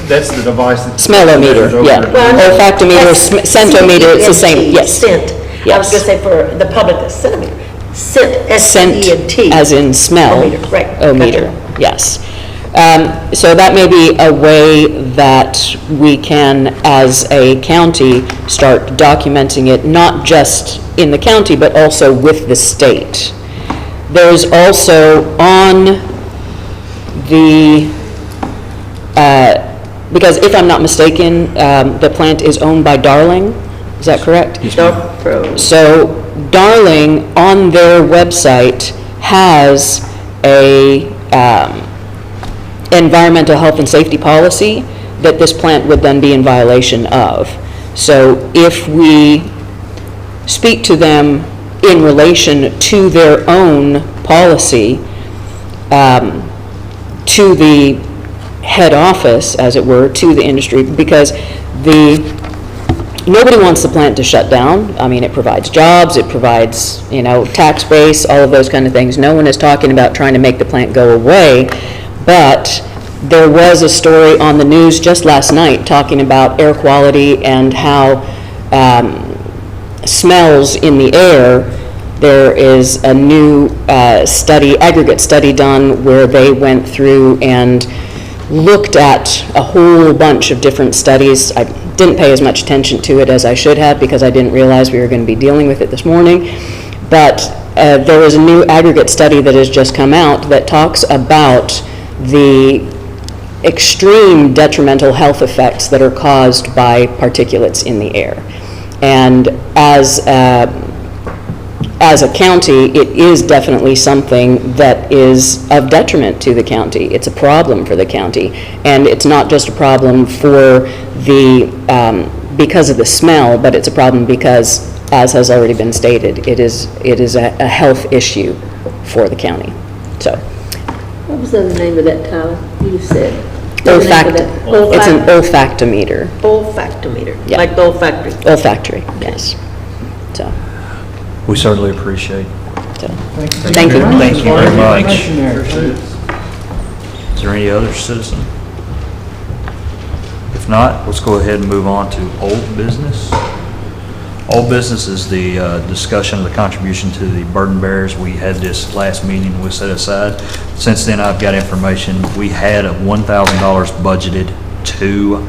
That's the device that. Smellometer, yeah. Olfactometer, centometer, it's the same, yes. Scent. I was Yes. going to say for the public, a centimeter. Scent, S-C-E-N-T. As in smell. O-meter, right. O-meter, yes. So that may be a way that we can, as a county, start documenting it, not just in the county, but also with the state. There's also on the, because if I'm not mistaken, the plant is owned by Darling, is that correct? Yes, ma'am. So Darling, on their website, has a environmental health and safety policy that this plant would then be in violation of. So if we speak to them in relation to their own policy, to the head office, as it were, to the industry, because nobody wants the plant to shut down. I mean, it provides jobs, it provides, tax base, all of those kind of things. No one is talking about trying to make the plant go away, but there was a story on the news just last night talking about air quality and how smells in the air. There is a new aggregate study done where they went through and looked at a whole bunch of different studies. I didn't pay as much attention to it as I should have because I didn't realize we were going to be dealing with it this morning. But there is a new aggregate study that has just come out that talks about the extreme detrimental health effects that are caused by particulates in the air. And as a county, it is definitely something that is of detriment to the county. It's a problem for the county. And it's not just a problem for because of the smell, but it's a problem because, as has already been stated, it is a health issue for the county. So. What was the other name of that, Tyler? You said. It's an olfactometer. Olfactometer, Yeah. like the olfactory. Olfactory, yes. So. We certainly appreciate it. Thank you. Thank you very much. Commissioner. Is there any other citizen? If not, let's go ahead and move on to old business. Old business is the discussion of the contribution to the burden bearers. We had this last meeting we set aside. Since then, I've got information. We had $1,000 budgeted to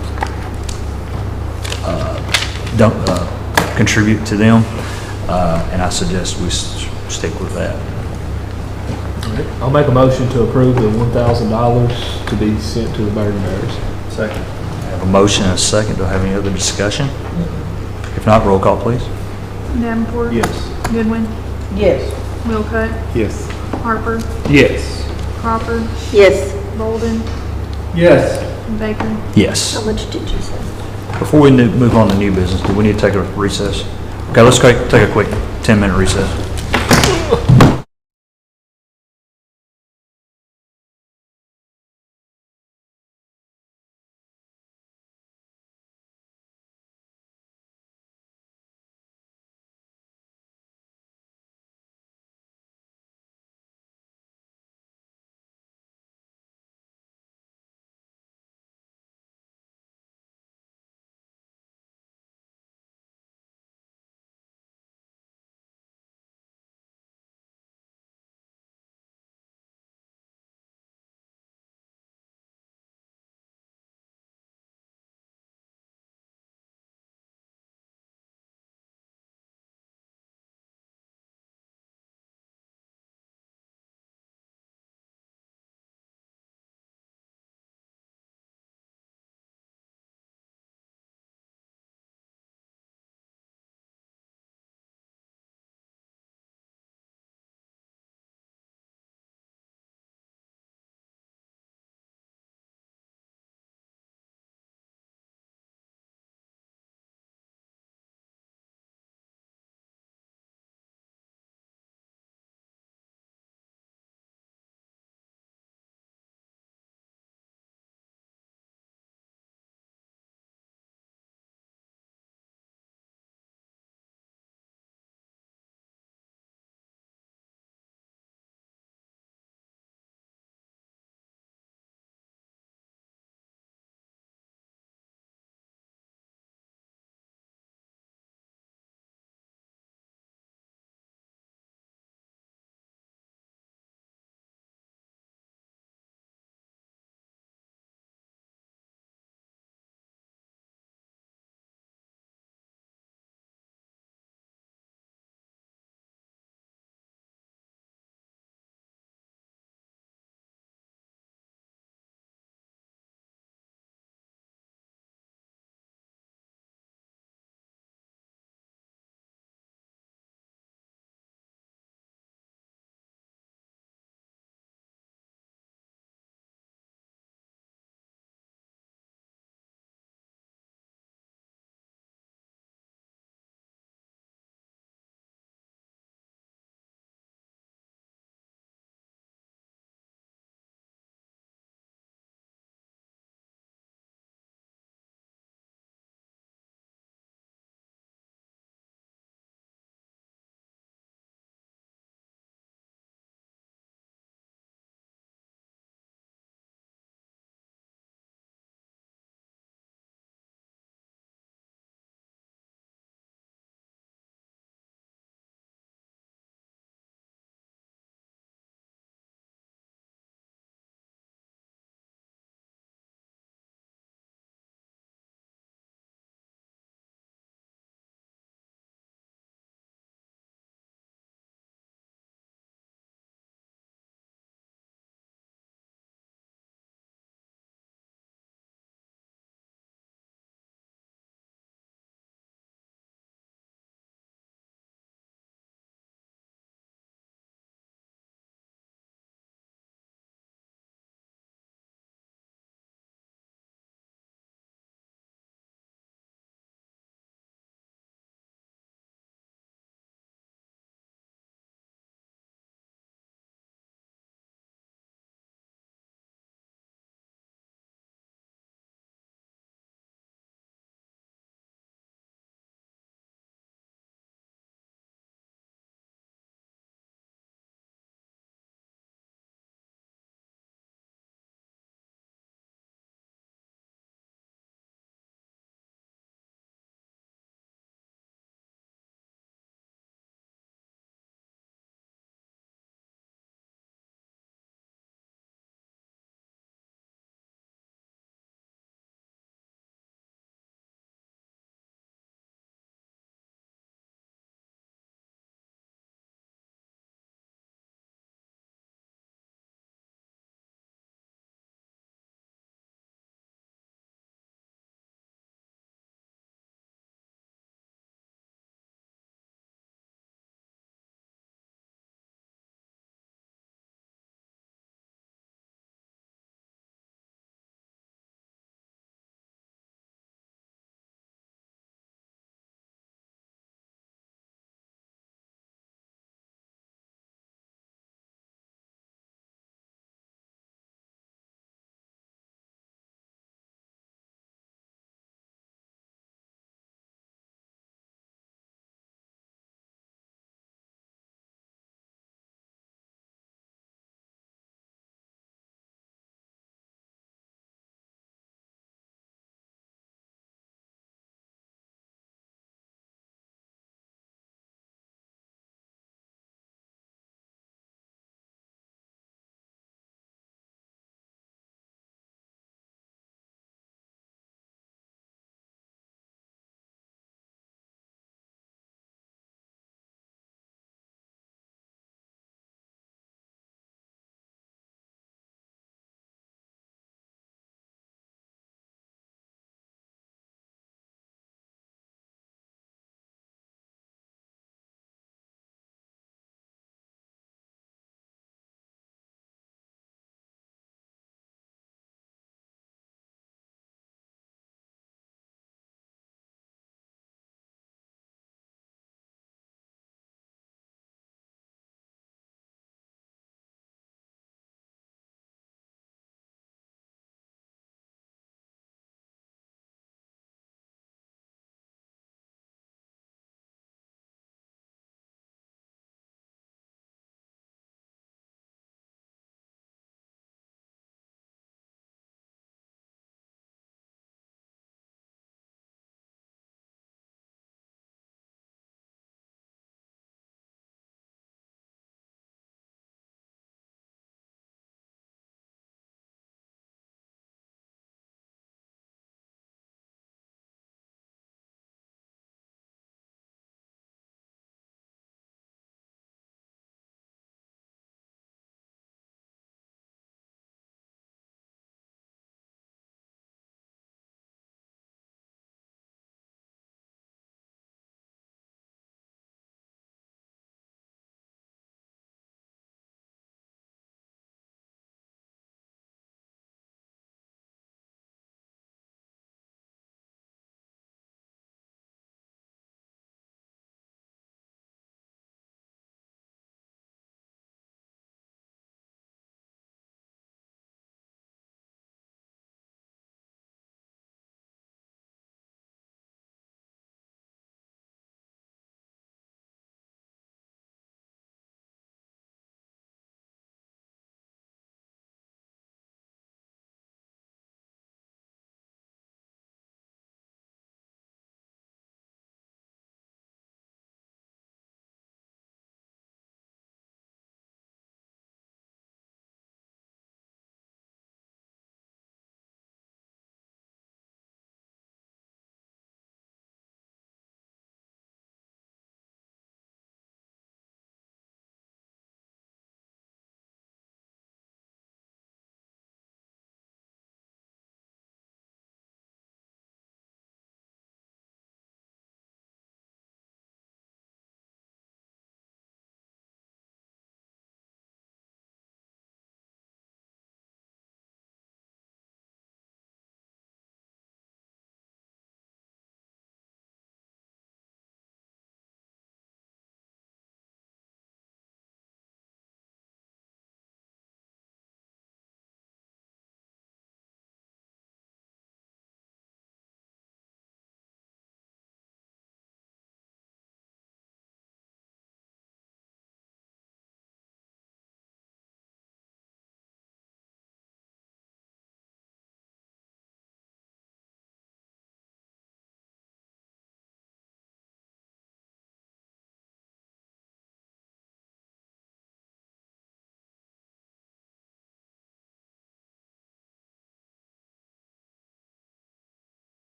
contribute to them, and I suggest we stick with that. I'll make a motion to approve the $1,000 to be sent to the burden bearers. Second. I have a motion and a second. Do I have any other discussion? If not, roll call, please. Davenport. Yes. Goodwin. Yes. Wilcutt. Yes. Harper. Yes. Crawford. Yes. Bolden. Yes. Baker. Yes. How much did you say? Before we move on to new business, do we need to take a recess? Okay, let's take a quick 10-minute recess.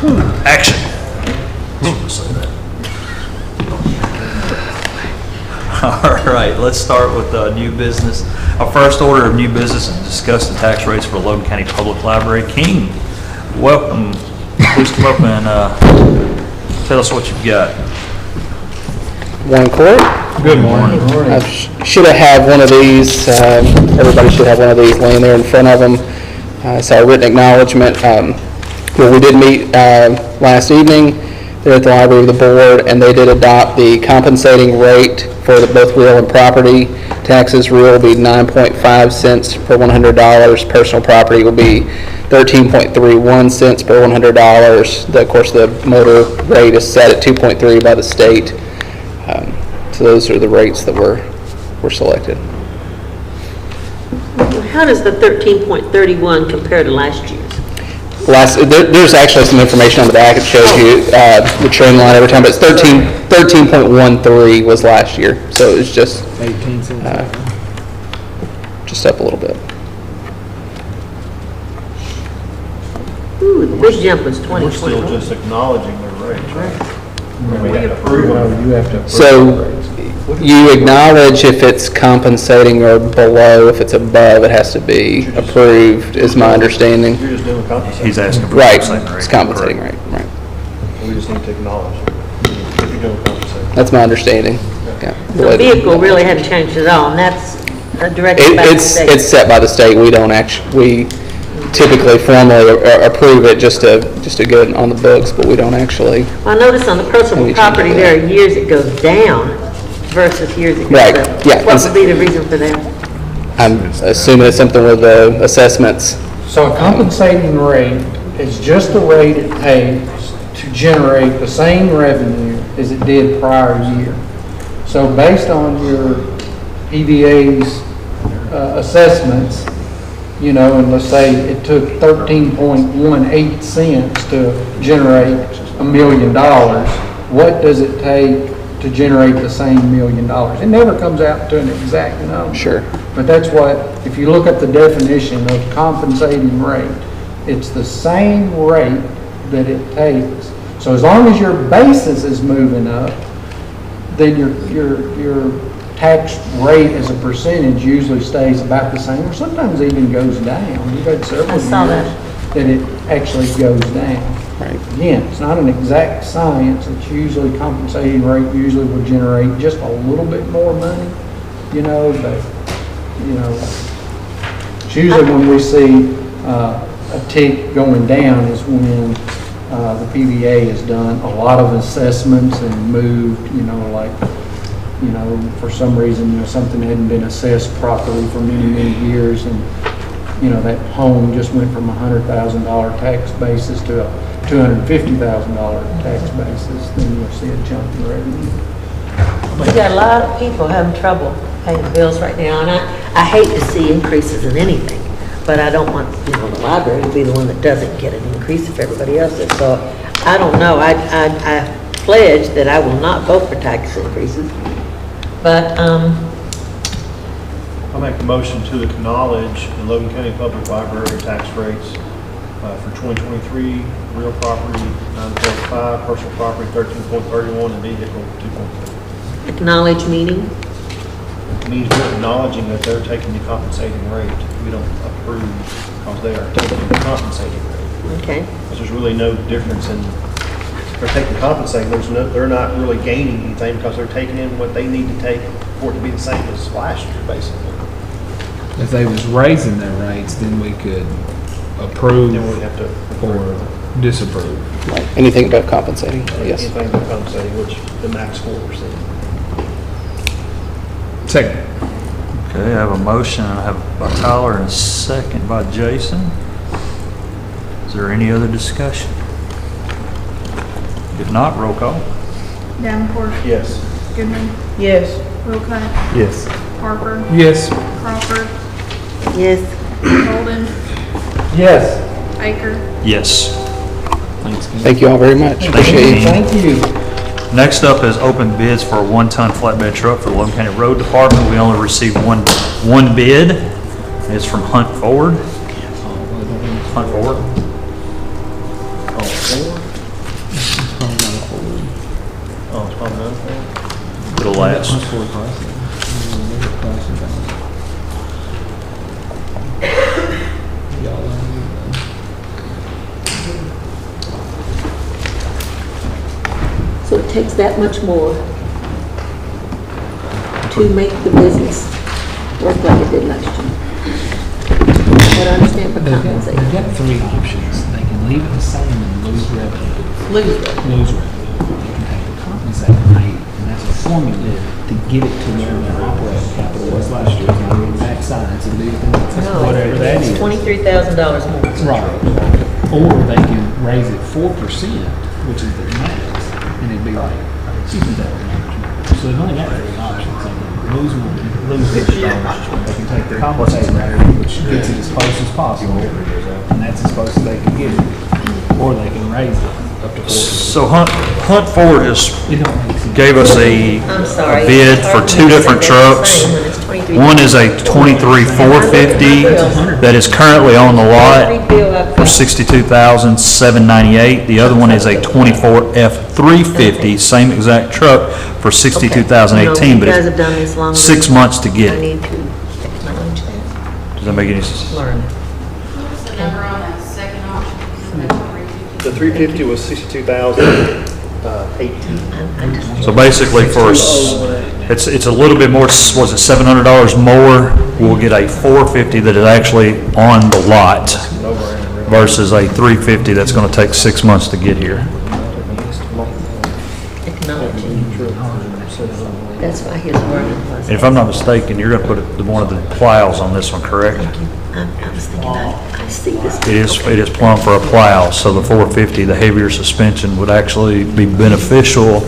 Action. Say that. All right, let's start with new business. Our first order of new business is to discuss the tax rates for Logan County Public Library. King, welcome. Please come up and tell us what you've got. Morning, Court. Good morning. I should have had one of these. Everybody should have one of these laying there in front of them. It's our written acknowledgement. Well, we did meet last evening there at the library with the board, and they did adopt the compensating rate for both real and property taxes. Real will be 9.5 cents per $100. Personal property will be 13.31 cents per $100. Of course, the motor rate is set at 2.3 by the state. So those are the rates that were selected. How does the 13.31 compare to last year's? There's actually some information on the back. It shows you the trend line every time, but it's 13.13 was last year, so it was just 18 cents. Just up a little bit. Ooh, the big jump was 20. We're still just acknowledging their rates, right? No, We have to approve them. you have to approve So the rates. you acknowledge if it's compensating or below. If it's above, it has to be approved, is my understanding. You're just doing compensating. He's asking for Right, compensating rate. it's compensating rate, right. We just need to acknowledge it. If you're doing compensating. That's my understanding. Yeah. The vehicle really hadn't changed at all, and that's directed by the state. It's set by the state. We don't we typically formally approve it just to get it on the books, but we don't actually. I noticed on the personal Maybe property, change there are years it goes down versus years it goes Right, up. yeah. What would be the reason for that? I'm assuming it's something with the assessments. So a compensating rate is just the rate it takes to generate the same revenue as it did prior year. So based on your PVA's assessments, you know, and let's say it took 13.18 cents to generate $1 million, what does it take to generate the same $1 million? It never comes out to an exact number. Sure. But that's what, if you look at the definition of compensating rate, it's the same rate that it takes. So as long as your basis is moving up, then your tax rate as a percentage usually stays about the same, or sometimes even goes down. We've had several years that it actually goes down. Right. Again, it's not an exact science. It's usually compensating rate usually will generate just a little bit more money, you know, but, you know, it's usually when we see a tick going down is when the PVA has done a lot of assessments and moved, you know, like, you know, for some reason, you know, something hadn't been assessed properly for many, many years, and, you know, that home just went from a $100,000 tax basis to a $250,000 tax basis, then you'll see a jump in revenue. We got a lot of people having trouble paying bills right now, and I hate to see increases in anything, but I don't want, you know, the library to be the one that doesn't get an increase if everybody else is. So I don't know. I pledge that I will not vote for tax increases. But, I'll make a motion to acknowledge the Logan County Public Library tax rates for 2023, real property 9.5, personal property 13.31, and vehicle 2.3. acknowledge meaning. It means we're acknowledging that they're taking the compensating rate. We don't approve because they are taking the compensating rate. Okay. Because there's really no difference in, they're taking compensating, they're not really gaining anything because they're taking in what they need to take for it to be the same as last year, basically. If they was raising their rates, then we could approve Then we'd have to or disapprove. Right. Anything above compensating, yes. Anything above compensating, which the max 4%. Second. Okay, I have a motion I have by Tyler and a second by Jason. Is there any other discussion? If not, roll call. Davenport, Yes. Goodman, Yes. Wilcott, Yes. Harper, Yes. Crawford, Yes. Golden, Yes. Baker. Yes. Thank you all very much. Appreciate you. Thank you. Next up is open bids for a 1-ton flatbed truck for the Logan County Road Department. We only received one bid. It's from Hunt Forward. Hunt Forward. It'll last. So it takes that much more to make the business work like it did last year. But I understand for compensation. They've got three options. They can leave it the same and lose revenue. Lose revenue. Lose revenue. They can take the compensate rate, and that's a formula to get it to where their operating capital was last year. It's not the exact science, it'll be whatever that is. $23,000 more. Right. Or they can raise it 4%, which is their max, and it'd be like, isn't that much? So they've only got three options. They can lose money, lose $50. They can take the compensate rate, which gets it as close as possible, and that's as close as they can get it. Or they can raise it up to 4%. So Hunt Ford has gave us a bid for two different trucks. One is a 23 450 that is currently on the lot for $62,798. The other one is a 24 F350, same exact truck for $62,018, but it's 6 months to get it. Does that make any sense? What's the number on that second option? The 350 was 62,018. So basically for it's a little bit more, was it $700 more? We'll get a 450 that is actually on the lot versus a 350 that's going to take 6 months to get here. That's why his wording was. And if I'm not mistaken, you're going to put one of the plows on this one, correct? I was thinking, I see this. It is plumb for a plow, so the 450, the heavier suspension would actually be beneficial.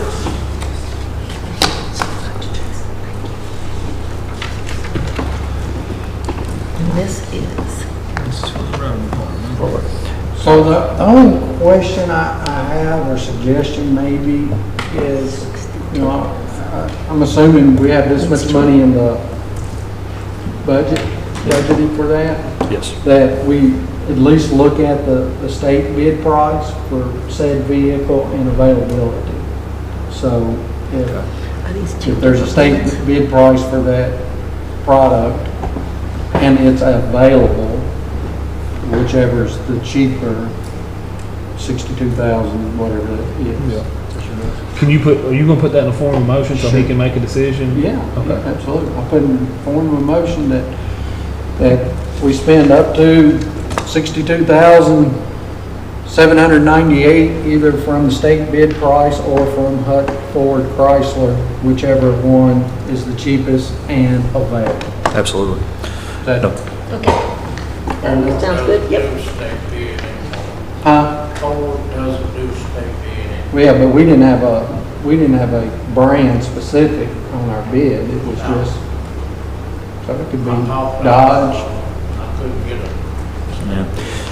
And this is. So the only question I have or suggestion maybe is, I'm assuming we have this much money in the budgeted for that? Yes. That we at least look at the state bid price for said vehicle and availability. So if there's a state bid price for that product and it's available, whichever's the cheaper, 62,000, whatever it is. Yeah. Are you going to put that in a form of motion so he can make a decision? Yeah, Okay. absolutely. I'll put in form of a motion that we spend up to $62,798 either from the state bid price or from Hunt Ford Chrysler, whichever one is the cheapest and available. Absolutely. Okay. That sounds good, yep. Huh? Ford doesn't do state bidding. Yeah, but we didn't have a brand specific on our bid. It was just, so it could be Dodge, I couldn't get a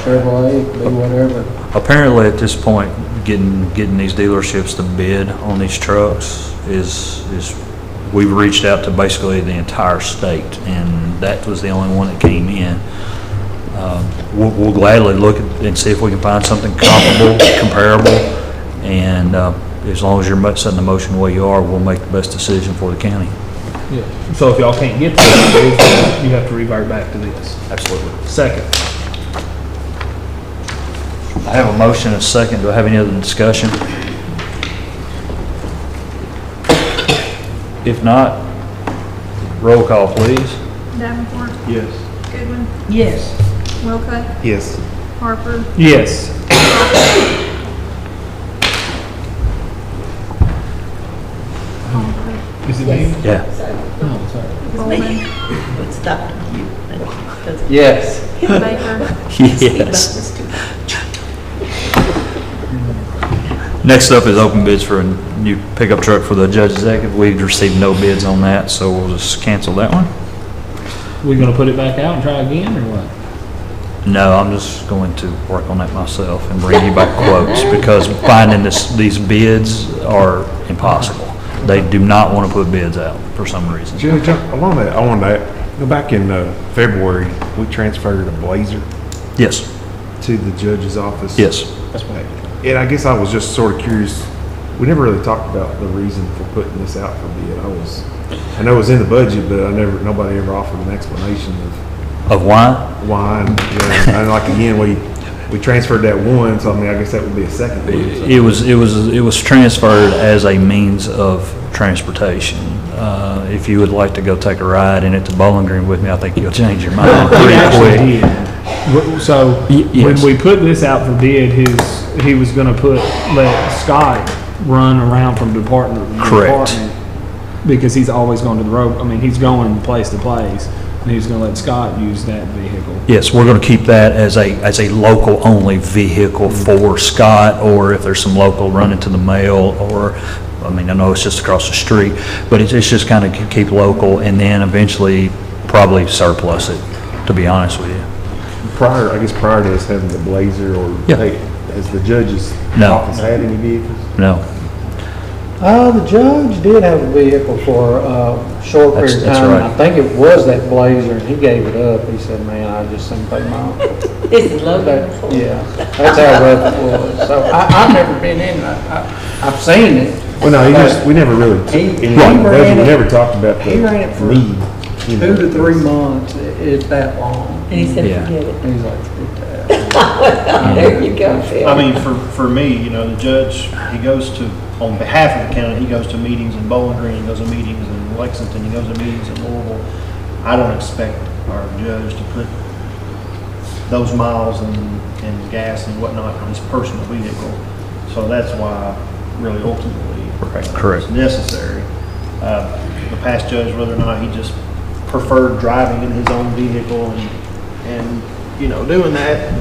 Chevrolet, it could be whatever. Apparently at this point, getting these dealerships to bid on these trucks is we've reached out to basically the entire state, and that was the only one that came in. We'll gladly look and see if we can find something comparable, and as long as you're setting the motion the way you are, we'll make the best decision for the county. Yeah. So if y'all can't get to this, you have to revert back to this. Absolutely. Second. I have a motion and a second. Do I have any other discussion? If not, roll call, please. Davenport, Yes. Goodwin, Yes. Wilcutt, Yes. Harper, Yes. Is it me? Yeah. Oh, sorry. Bowman, But stop you. Yes. Baker, Yes. Next up is open bids for a new pickup truck for the judge executive. We've received no bids on that, so we'll just cancel that one. We gonna put it back out and try again, or what? No, I'm just going to work on that myself and bring you back quotes, because finding these bids are impossible. They do not want to put bids out for some reason. Judge, along that, I wanted to go back in February, we transferred a Blazer Yes. to the judge's office. Yes. And I guess I was just sort of curious, we never really talked about the reason for putting this out for bid. I know it was in the budget, but nobody ever offered an explanation Of why? why. And like again, we transferred that one, so I mean, I guess that would be a second bid. So. It was transferred as a means of transportation. If you would like to go take a ride in it to Bowling Green with me, I think you'll change your mind He pretty actually quick. did. So when yes. we put this out for bid, he was going to let Scott run around from department to Correct. department because he's always going to the road. I mean, he's going place to place, and he's going to let Scott use that vehicle. Yes, we're going to keep that as a local only vehicle for Scott, or if there's some local running to the mail, or I mean, I know it's just across the street, but it's just kind of keep local, and then eventually probably surplus it, to be honest with you. Prior to us having the Blazer, or Yeah. has the judge's No. office had any vehicles? No. The judge did have a vehicle for a short period of That's time. right. I think it was that Blazer, and he gave it up. He said, man, I just didn't pay my own. This is Logan. Yeah, that's how rough it was. So I've never been in it. I've seen it. Well, no, we never really, He ran ran we it- never talked about He ran it the for need. you know. 2 to 3 months, it's that long. And he said, Yeah. forget it. He's like, forget that. There you go, Phil. I mean, for me, you know, the judge, he goes to, on behalf of the county, he goes to meetings in Bowling Green, he goes to meetings in Lexington, he goes to meetings in Louisville. I don't expect our judge to put those miles and gas and whatnot on his personal vehicle. So that's why, really ultimately, Correct. it's necessary. The past judge, whether or not he just preferred driving in his own vehicle and you know, doing that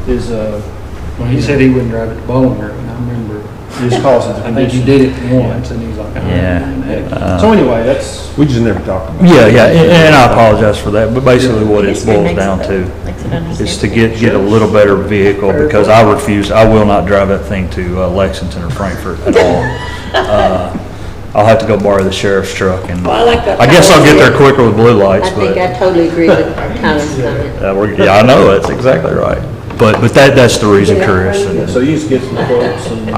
is, Well, he said he wouldn't drive it to Bowling Green, I remember. just causes the I think he condition. did it once, and he's like, oh, Yeah. man. So anyway, that's, We just never talked about it. Yeah, and I apologize for that, but basically what it Makes boils it- down to makes it understandable. is to get a little better vehicle, because I will not drive that thing to Lexington or Frankfurt at all. I'll have to go borrow the sheriff's truck, and Well, I like that. I guess I'll get there quicker with blue lights, I think but, I totally agree with Tyler's comment. yeah, I know, that's exactly right. But that's the reason, Chris. and- so you just get some quotes and.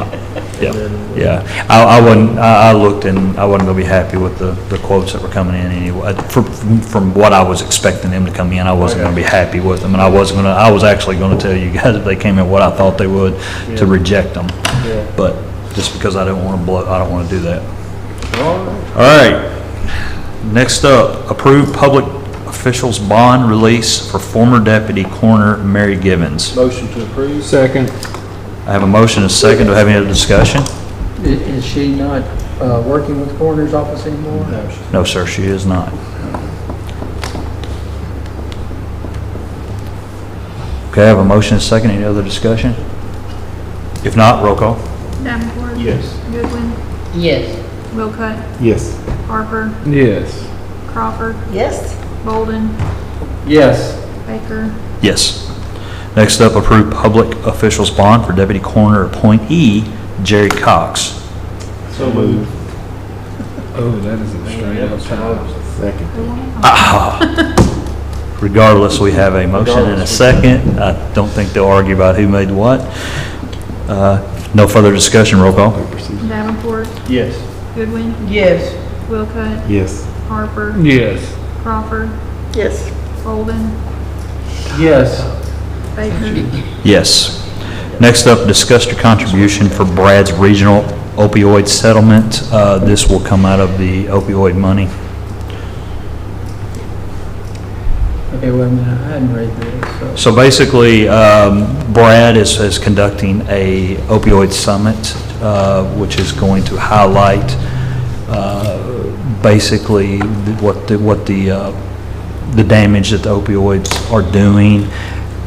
Yeah, and then- yeah. I looked, and I wasn't gonna be happy with the quotes that were coming in anyway. From what I was expecting them to come in, I wasn't gonna be happy with them, and I was actually gonna tell you guys if they came in what I thought they would, to reject them. Yeah. But just because I don't wanna do that. All right. Next up, approve public officials bond release for former deputy coroner Mary Givens. Motion to approve. Second. I have a motion and a second. Do I have any other discussion? Is she not working with the coroner's office anymore? No, No, sir, she is not. Okay, I have a motion and a second. Any other discussion? If not, roll call. Davenport. Yes. Goodwin. Yes. Wilcutt. Yes. Harper. Yes. Crawford. Yes? Bolden. Yes. Baker. Yes. Next up, approve public officials bond for deputy coroner appointee Jerry Cox. So moved. Oh, that is a straight up tie. Second. Regardless, we have a motion and a second. I don't think they'll argue about who made what. No further discussion. Roll call. Davenport. Yes. Goodwin. Yes. Wilcutt. Yes. Harper. Yes. Crawford. Yes. Bolden. Yes. Baker. Yes. Next up, discuss your contribution for Brad's regional opioid settlement. This will come out of the opioid money. Okay, wait a minute, I hadn't read this, so. So basically, Brad is conducting a opioid summit, which is going to highlight basically what the damage that the opioids are doing,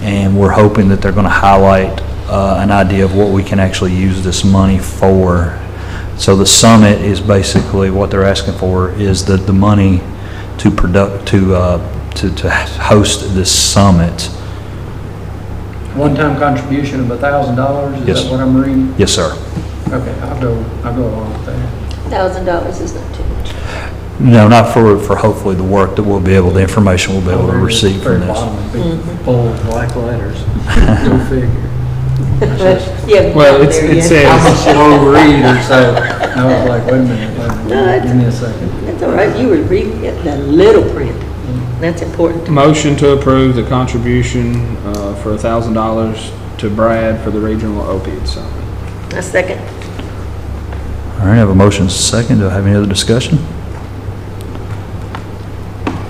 and we're hoping that they're going to highlight an idea of what we can actually use this money for. So the summit is basically what they're asking for is the money to host this summit. One-time contribution of $1,000, Yes. is that what I'm reading? Yes, sir. Okay, I'll go along with that. $1,000 is not too much. No, not for hopefully the work that we'll be able, the information we'll be able to receive Very from this. bottom, big, bold, black letters. Go figure. Yeah. Well, there it yet. says. Slow reader, so I was like, wait a minute, No, it's- give me a second. That's all right, you were reading it, the little print. That's important. Motion to approve the contribution for $1,000 to Brad for the regional opiate summit. A second. All right, I have a motion and a second. Do I have any other discussion?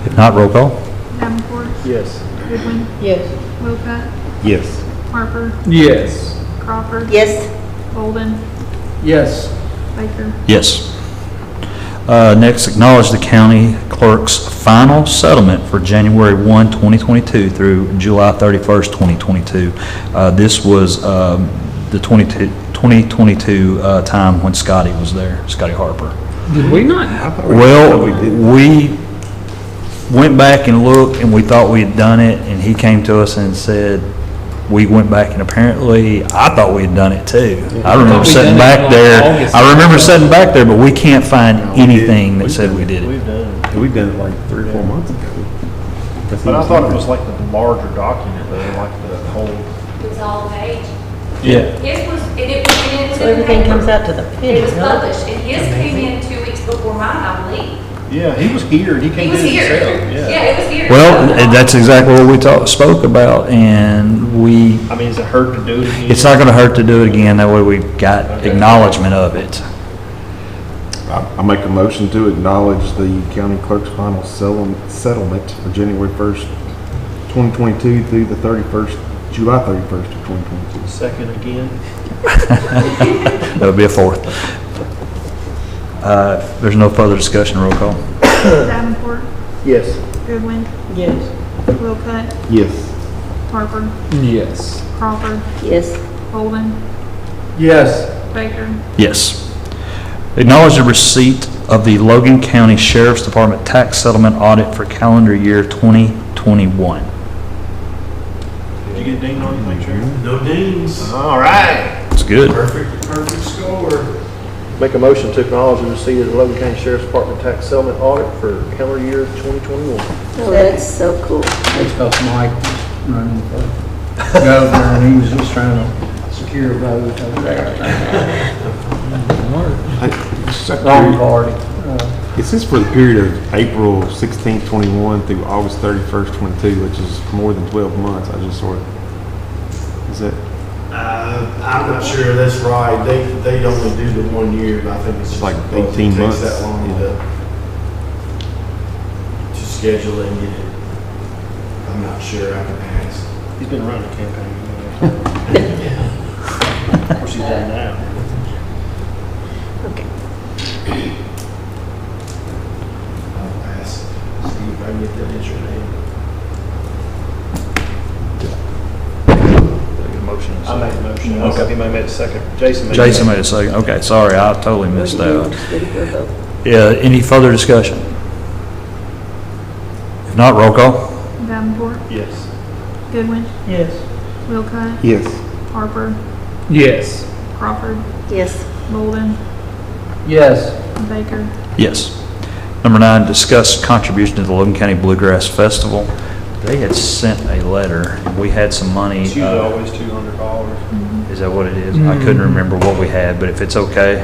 If not, roll call. Davenport, Yes. Goodwin, Yes. Wilcott, Yes. Harper, Yes. Crawford, Yes. Bolden, Yes. Baker. Yes. Next, acknowledge the county clerk's final settlement for January 1, 2022 through July 31st, 2022. This was the 2022 time when Scotty was there, Scotty Harper. Did we not? Well, we went back and looked, and we thought we had done it, and he came to us and said, we went back, and apparently, I thought we had done it too. I remember sitting back there, but we can't find anything that said we did it. We've done it. We've done it like 3 or 4 months ago. But I thought it was like the larger document though, like the whole. It was all page. Yeah. His was, and it was in the So everything paper. comes out to the penny, It was huh? published, and his came in 2 weeks before mine, I believe. Yeah, he was here and he He came was in here. himself, Yeah, it was here. Well, that's exactly what we spoke about, and we, I mean, does it hurt to do it again? it's not gonna hurt to do it again, that way we've got acknowledgement of it. I make a motion to acknowledge the county clerk's final settlement for January 1st, 2022 through the 31st, July 31st of 2022. Second again. That'll be a fourth. There's no further discussion, roll call. Davenport, Yes. Goodwin, Yes. Wilcott, Yes. Harper, Yes. Crawford, Yes. Bolden, Yes. Baker. Yes. Acknowledge the receipt of the Logan County Sheriff's Department tax settlement audit for calendar year 2021. Did you get dinged on anything, Sheriff? No dings. All right. It's good. Perfect score. Make a motion to acknowledge the receipt of the Logan County Sheriff's Department tax settlement audit for calendar year 2021. Oh, that's so cool. That's because Mike was running for governor and he was just trying to secure a vote over there. Wrong party. It says for the period of April 16th, 21 through August 31st, 22, which is more than 12 months. I just sort of, is that? I'm not sure that's right. They only do the 1 year, but I think it's just Like because 18 it months, takes that long yeah. to schedule it and get it. I'm not sure. I can ask. He's been running a campaign. Of course, he's done now. Okay. I'll ask Steve if I can get that insurance name. Motion. I made the motion. Okay. He made a second. Jason made Jason made a second. Okay, sorry, I totally missed that. Yeah, any further discussion? If not, roll call. Davenport, Yes. Goodwin, Yes. Wilcott, Yes. Harper, Yes. Crawford, Yes. Bolden, Yes. Baker. Yes. Number 9, discuss contribution to the Logan County Bluegrass Festival. They had sent a letter, and we had some money. It's usually always $200. Is that what it is? I couldn't remember what we had, but if it's okay,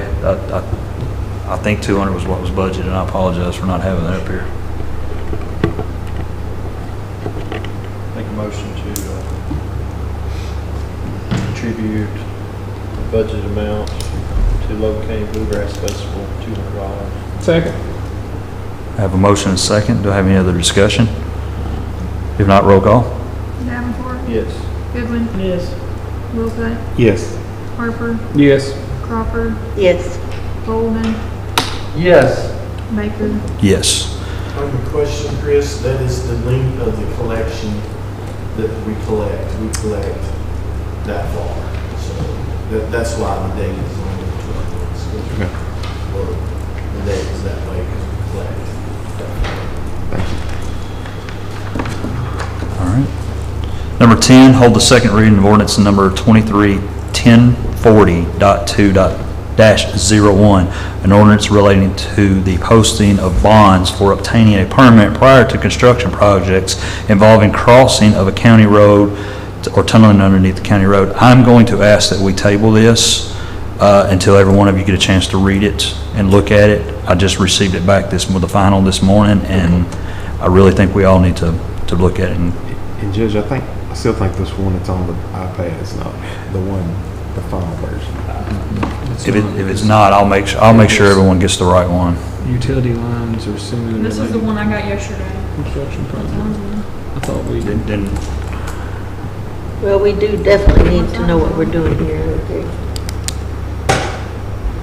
I think 200 was what was budgeted, and I apologize for not having that up here. Make a motion to contribute the budget amount to Logan County Bluegrass Festival, $200. Second. I have a motion and a second. Do I have any other discussion? If not, roll call. Davenport, Yes. Goodwin, Yes. Wilcott, Yes. Harper, Yes. Crawford, Yes. Bolden, Yes. Baker. Yes. I have a question, Chris. That is the length of the collection that we collect. We collect that far. So that's why the date is only 12 months. Okay. Or the date is that way because we collect that far. All right. Number 10, hold the second reading of ordinance number 23-1040.2-01, an ordinance relating to the posting of bonds for obtaining a permit prior to construction projects involving crossing of a county road or tunneling underneath the county road. I'm going to ask that we table this until every one of you get a chance to read it and look at it. I just received it back with the final this morning, and I really think we all need to look at it. And Judge, I still think this one that's on the iPad is not the final version. If it's not, I'll make sure everyone gets the right one. Utility lines are similar. This is the one I got yesterday. Construction project. I thought we didn't. Well, we do definitely need to know what we're doing here.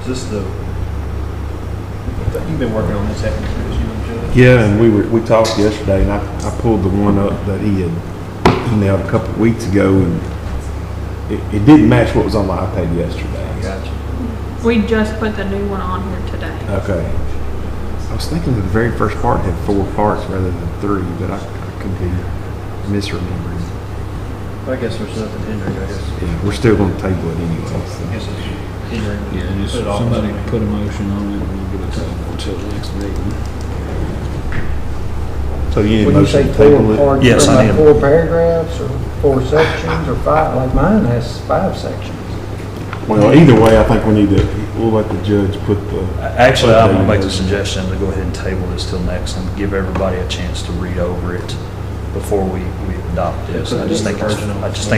Is this you've been working on this, haven't you, Judge? Yeah, and we talked yesterday, and I pulled the one up that he had emailed a couple of weeks ago, and it didn't match what was on my iPad yesterday. Gotcha. We just put the new one on here today. Okay. I was thinking that the very first part had 4 parts rather than 3, but I could be misremembering. I guess there's nothing hindering, I guess. Yeah, we're still going to table it anyway. So. I guess it's hindering. Yeah, just somebody put a motion on it and we'll get it tabled until the next meeting. So you need a When you motion say to table 4 it? parts, Yes, I like need 4 paragraphs or 4 sections or 5, like mine has 5 sections. Well, either way, I think we'll let the judge put the... Actually, I'm going to make the suggestion to go ahead and table this till next and give everybody a chance to read over it before we adopt this. I just think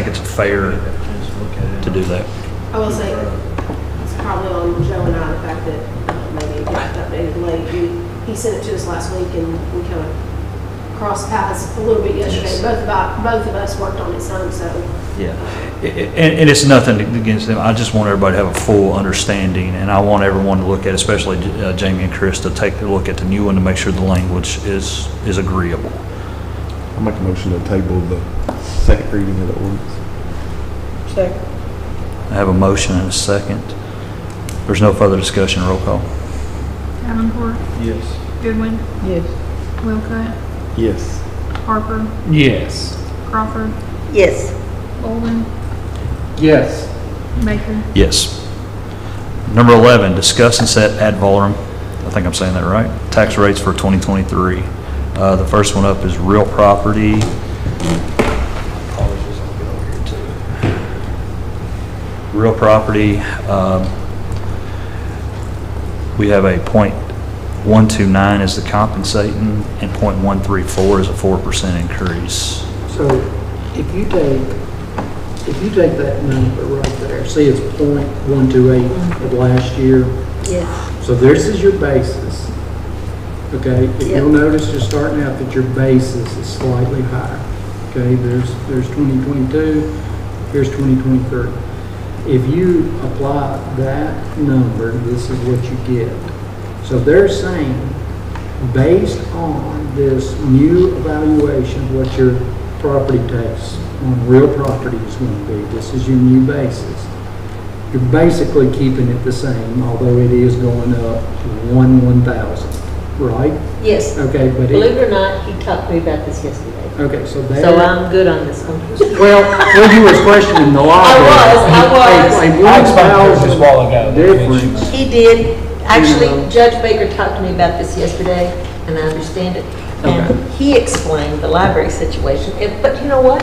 it's fair to do that. I will say, it's probably on Joe and I, the fact that maybe it got updated late. He sent it to us last week and we kind of crossed paths a little bit yesterday. Yes. Both of us worked on it some, so. Yeah, and it's nothing against them. I just want everybody to have a full understanding, and I want everyone to look at, especially Jamie and Chris, to take a look at the new one to make sure the language is agreeable. I'll make a motion to table the second reading of the ordinance. Second. I have a motion and a second. There's no further discussion. Roll call. Davenport, Yes. Goodwin, Yes. Wilcott, Yes. Harper, Yes. Crawford, Yes. Logan, Yes. Baker. Yes. Number 11, discuss and set ad valorem, I think I'm saying that right, tax rates for 2023. The first one up is real property. Apologies, I'll get over here too. Real property, we have a .129 as the compensating and .134 is a 4% increase. So if you take that number right there, see it's .128 of last year. Yes. So this is your basis. Okay, if you'll notice, you're starting out that your basis is slightly higher. Okay, there's 2022, here's 2023. If you apply that number, this is what you get. So they're saying, based on this new evaluation of what your property tax on real property is going to be, this is your new basis. You're basically keeping it the same, although it is going up 1,000, right? Yes. Okay, but Believe it or not, he talked to me about this yesterday. okay, so there. So I'm good on this one. Well, when you was questioning the law. I was. I explained just a while ago. Difference. He did. Actually, Judge Baker talked to me about this yesterday, and I understand it. And he explained the library situation. But you know what?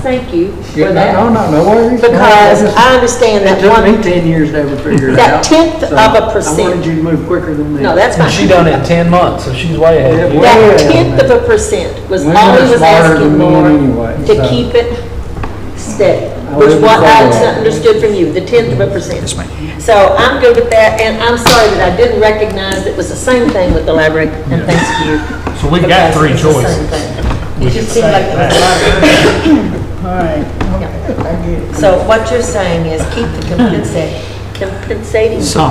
Thank you for that. No worries. Because I understand that It took one. me 10 years to ever figure it That out. tenth So of a I percent. wanted you to move quicker than that. No, that's fine. She done it in 10 months, so she's way ahead. That tenth of a percent was Women all are he was smarter asking than men for anyway, to so. keep it steady, I which wouldn't what call I that. understood from you, the tenth of a percent. Yes, ma'am. So I'm good with that, and I'm sorry that I didn't recognize it was the same thing with the library, and thanks to you. So we've got because 3 it's the same choices. thing. It just seemed like there was a lot of. All right. So what you're saying is keep the compensating, I'm sorry.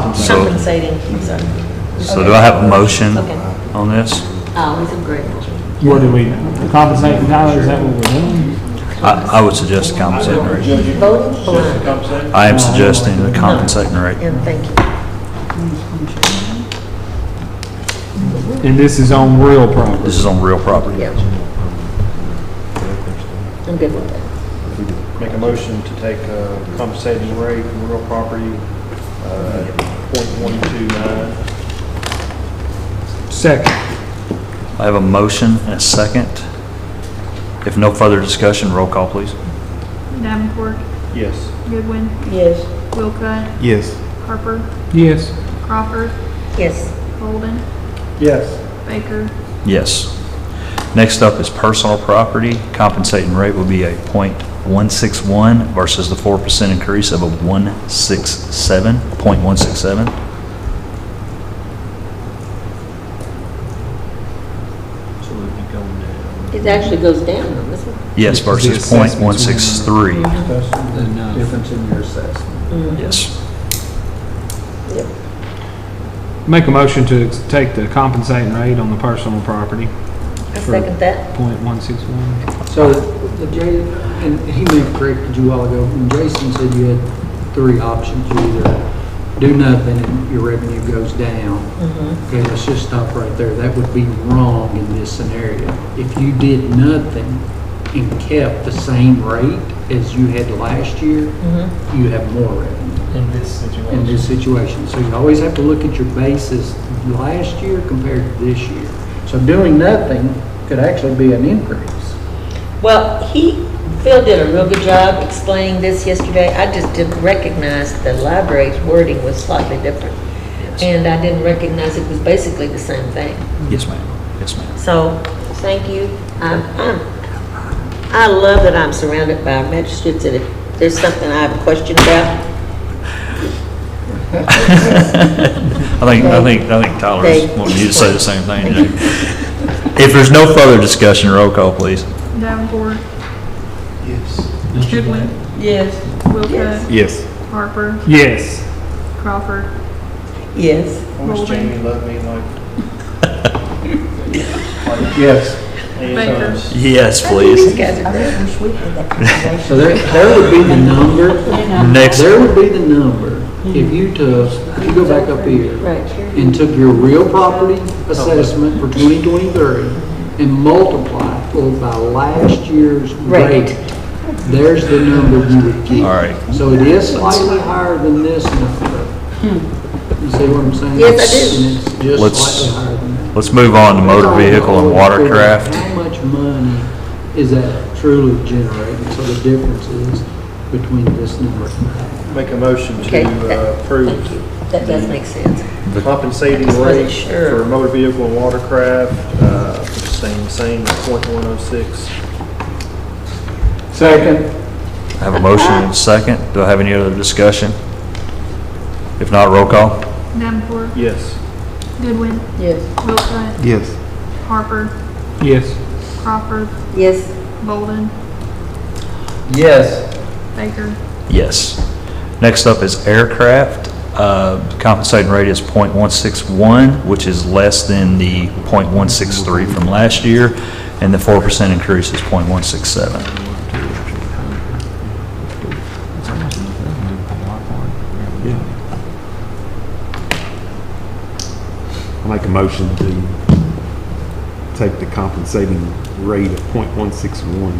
So do I have a motion Okay. on this? Oh, it's a great motion. What do we, compensating Tyler, is that what we're doing? I would suggest a compensating rate. Voting blind, I am suggesting the compensating rate. and thank you. And this is on real property. This is on real property. Yeah. I'm good with that. Make a motion to take compensating rate from real property, .129. Second. I have a motion and a second. If no further discussion, roll call, please. Davenport, Yes. Goodwin, Yes. Wilcott, Yes. Harper, Yes. Crawford, Yes. Bolden, Yes. Baker. Yes. Next up is personal property. Compensating rate will be a .161 versus the 4% increase of a 0.167. It actually goes down on this one. Yes, versus .163. The difference in your assessment. Yes. Yep. Make a motion to take the compensating rate on the personal property. I second that. .161. So, the Jay, and he may have corrected you a while ago, when Jason said you had three options, you either do nothing and your revenue goes down. Okay, let's just stop right there. That would be wrong in this scenario. If you did nothing and kept the same rate as you had last year, you have more revenue. In this situation. In this situation. So you always have to look at your basis last year compared to this year. So doing nothing could actually be an increase. Well, Phil did a real good job explaining this yesterday. I just didn't recognize the library's wording was slightly different. And I didn't recognize it was basically the same thing. Yes, ma'am. Yes, ma'am. So, thank you. I love that I'm surrounded by magistrates, and if there's something I have a question about, I think Tyler's wanting you to say the same thing. Jay. If there's no further discussion, roll call, please. Davenport, Yes. Goodwin, yes. Wilcott, Yes. Harper, Yes. Crawford, Yes. I wish Bolden. Jamie loved me like Yes. Baker. Yes, These please. guys are great. I wish we had that conversation. So there would be the number. Next. There would be the number if you took, you go back up here Right. and took your real property assessment for 2023 and multiplied it by last year's rate. There's the number you would get. All right. So it is slightly higher than this number. You see what I'm saying? Yes, I do. And it's just Let's- slightly higher than that. Let's move on to motor vehicle and watercraft. How much money is that truly generating? So the difference is between this number and that. Make a motion Okay, to approve That does make sense. the compensating I just wasn't rate sure. for motor vehicle and watercraft, staying the same, .106. Second. I have a motion and a second. Do I have any other discussion? If not, roll call. Davenport, Yes. Goodwin, Yes. Wilcott, Yes. Harper, Yes. Crawford, Yes. Bolden, Yes. Baker. Yes. Next up is aircraft. Compensating rate is .161, which is less than the .163 from last year, and the 4% increase is .167. I make a motion to take the compensating rate of .161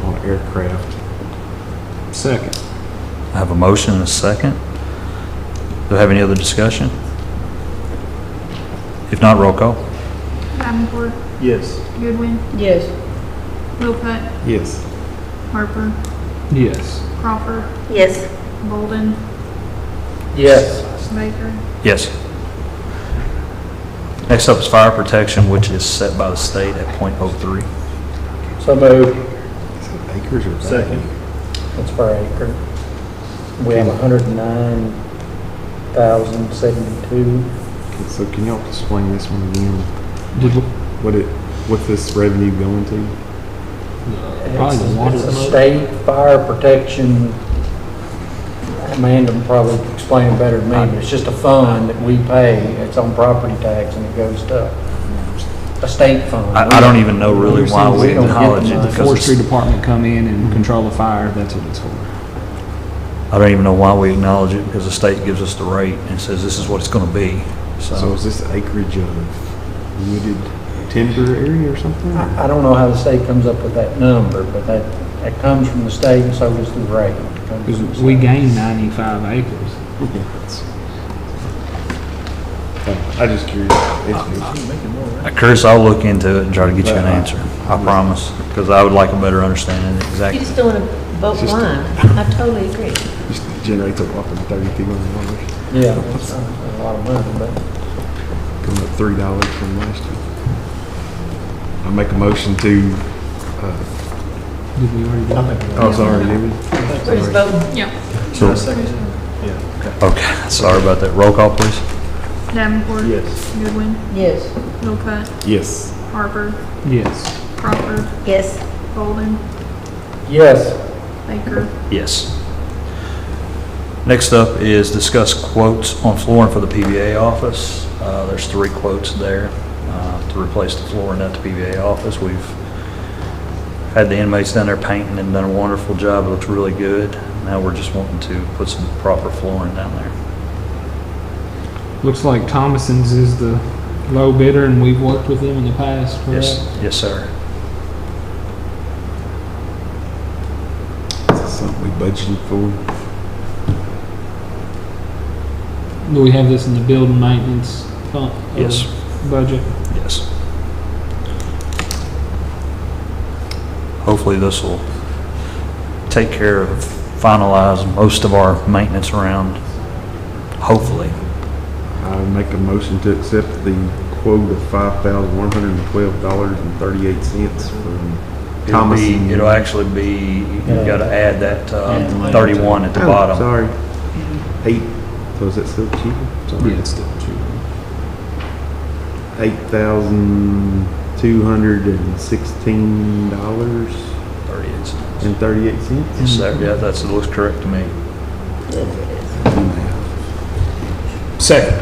on aircraft. Second. I have a motion and a second. Do I have any other discussion? If not, roll call. Davenport, Yes. Goodwin, Yes. Wilcott, Yes. Harper, Yes. Crawford, Yes. Bolden, Yes. Baker. Yes. Next up is fire protection, which is set by the state at .03. So moved. Acres or? Second. That's per acre. We have 109,072. So can y'all explain this one again? Did we, What's this revenue going to? Probably the water. It's a state fire protection, Amanda can probably explain it better than me, but it's just a fund that we pay. It's on property tax and it goes to a state fund. I don't even know really why we don't get acknowledge the it money. because Forestry it's- department come in and control the fire, that's what it's for. I don't even know why we acknowledge it because the state gives us the rate and says this is what it's going to be. So is this acreage of wooded timber area or something? I don't know how the state comes up with that number, but that comes from the state and so does the rate. It comes from the We state. gained 95 acres. Thank you. I just curious. Chris, I'll look into it and try to get you an answer. I promise, because I would like a better understanding of You exactly. just don't want to vote Just- blind. I totally agree. Just generates a whopping $3,200. Yeah, that's a lot of money, but. Coming up $3 from last year. I make a motion to, Did we already do that? oh, sorry, did we? We're just voting. Yep. So- Okay, sorry about that. Roll call, please. Davenport. Yes. Goodwin. Yes. Wilcutt. Yes. Harper. Yes. Crawford. Yes. Golden. Yes. Baker. Yes. Next up is discuss quotes on flooring for the PBA office. There's 3 quotes there to replace the flooring at the PBA office. We've had the inmates down there painting and done a wonderful job. It looks really good. Now we're just wanting to put some proper flooring down there. Looks like Thomason's is the low bidder, and we've worked with them in the past, correct? Yes, yes, sir. Is this something we budgeted for? Do we have this in the building maintenance fund? Yes. Budget? Yes. Hopefully this will take care of, finalize most of our maintenance around, hopefully. I make a motion to accept the quote of $5,112.38 from Thomason. It'll actually be, you've got to add that 31 at the bottom. Sorry. 8, so is that still cheaper? Sorry. Yeah, it's still cheaper. $8,216.38. Yes, sir. Yeah, that looks correct to me. Second.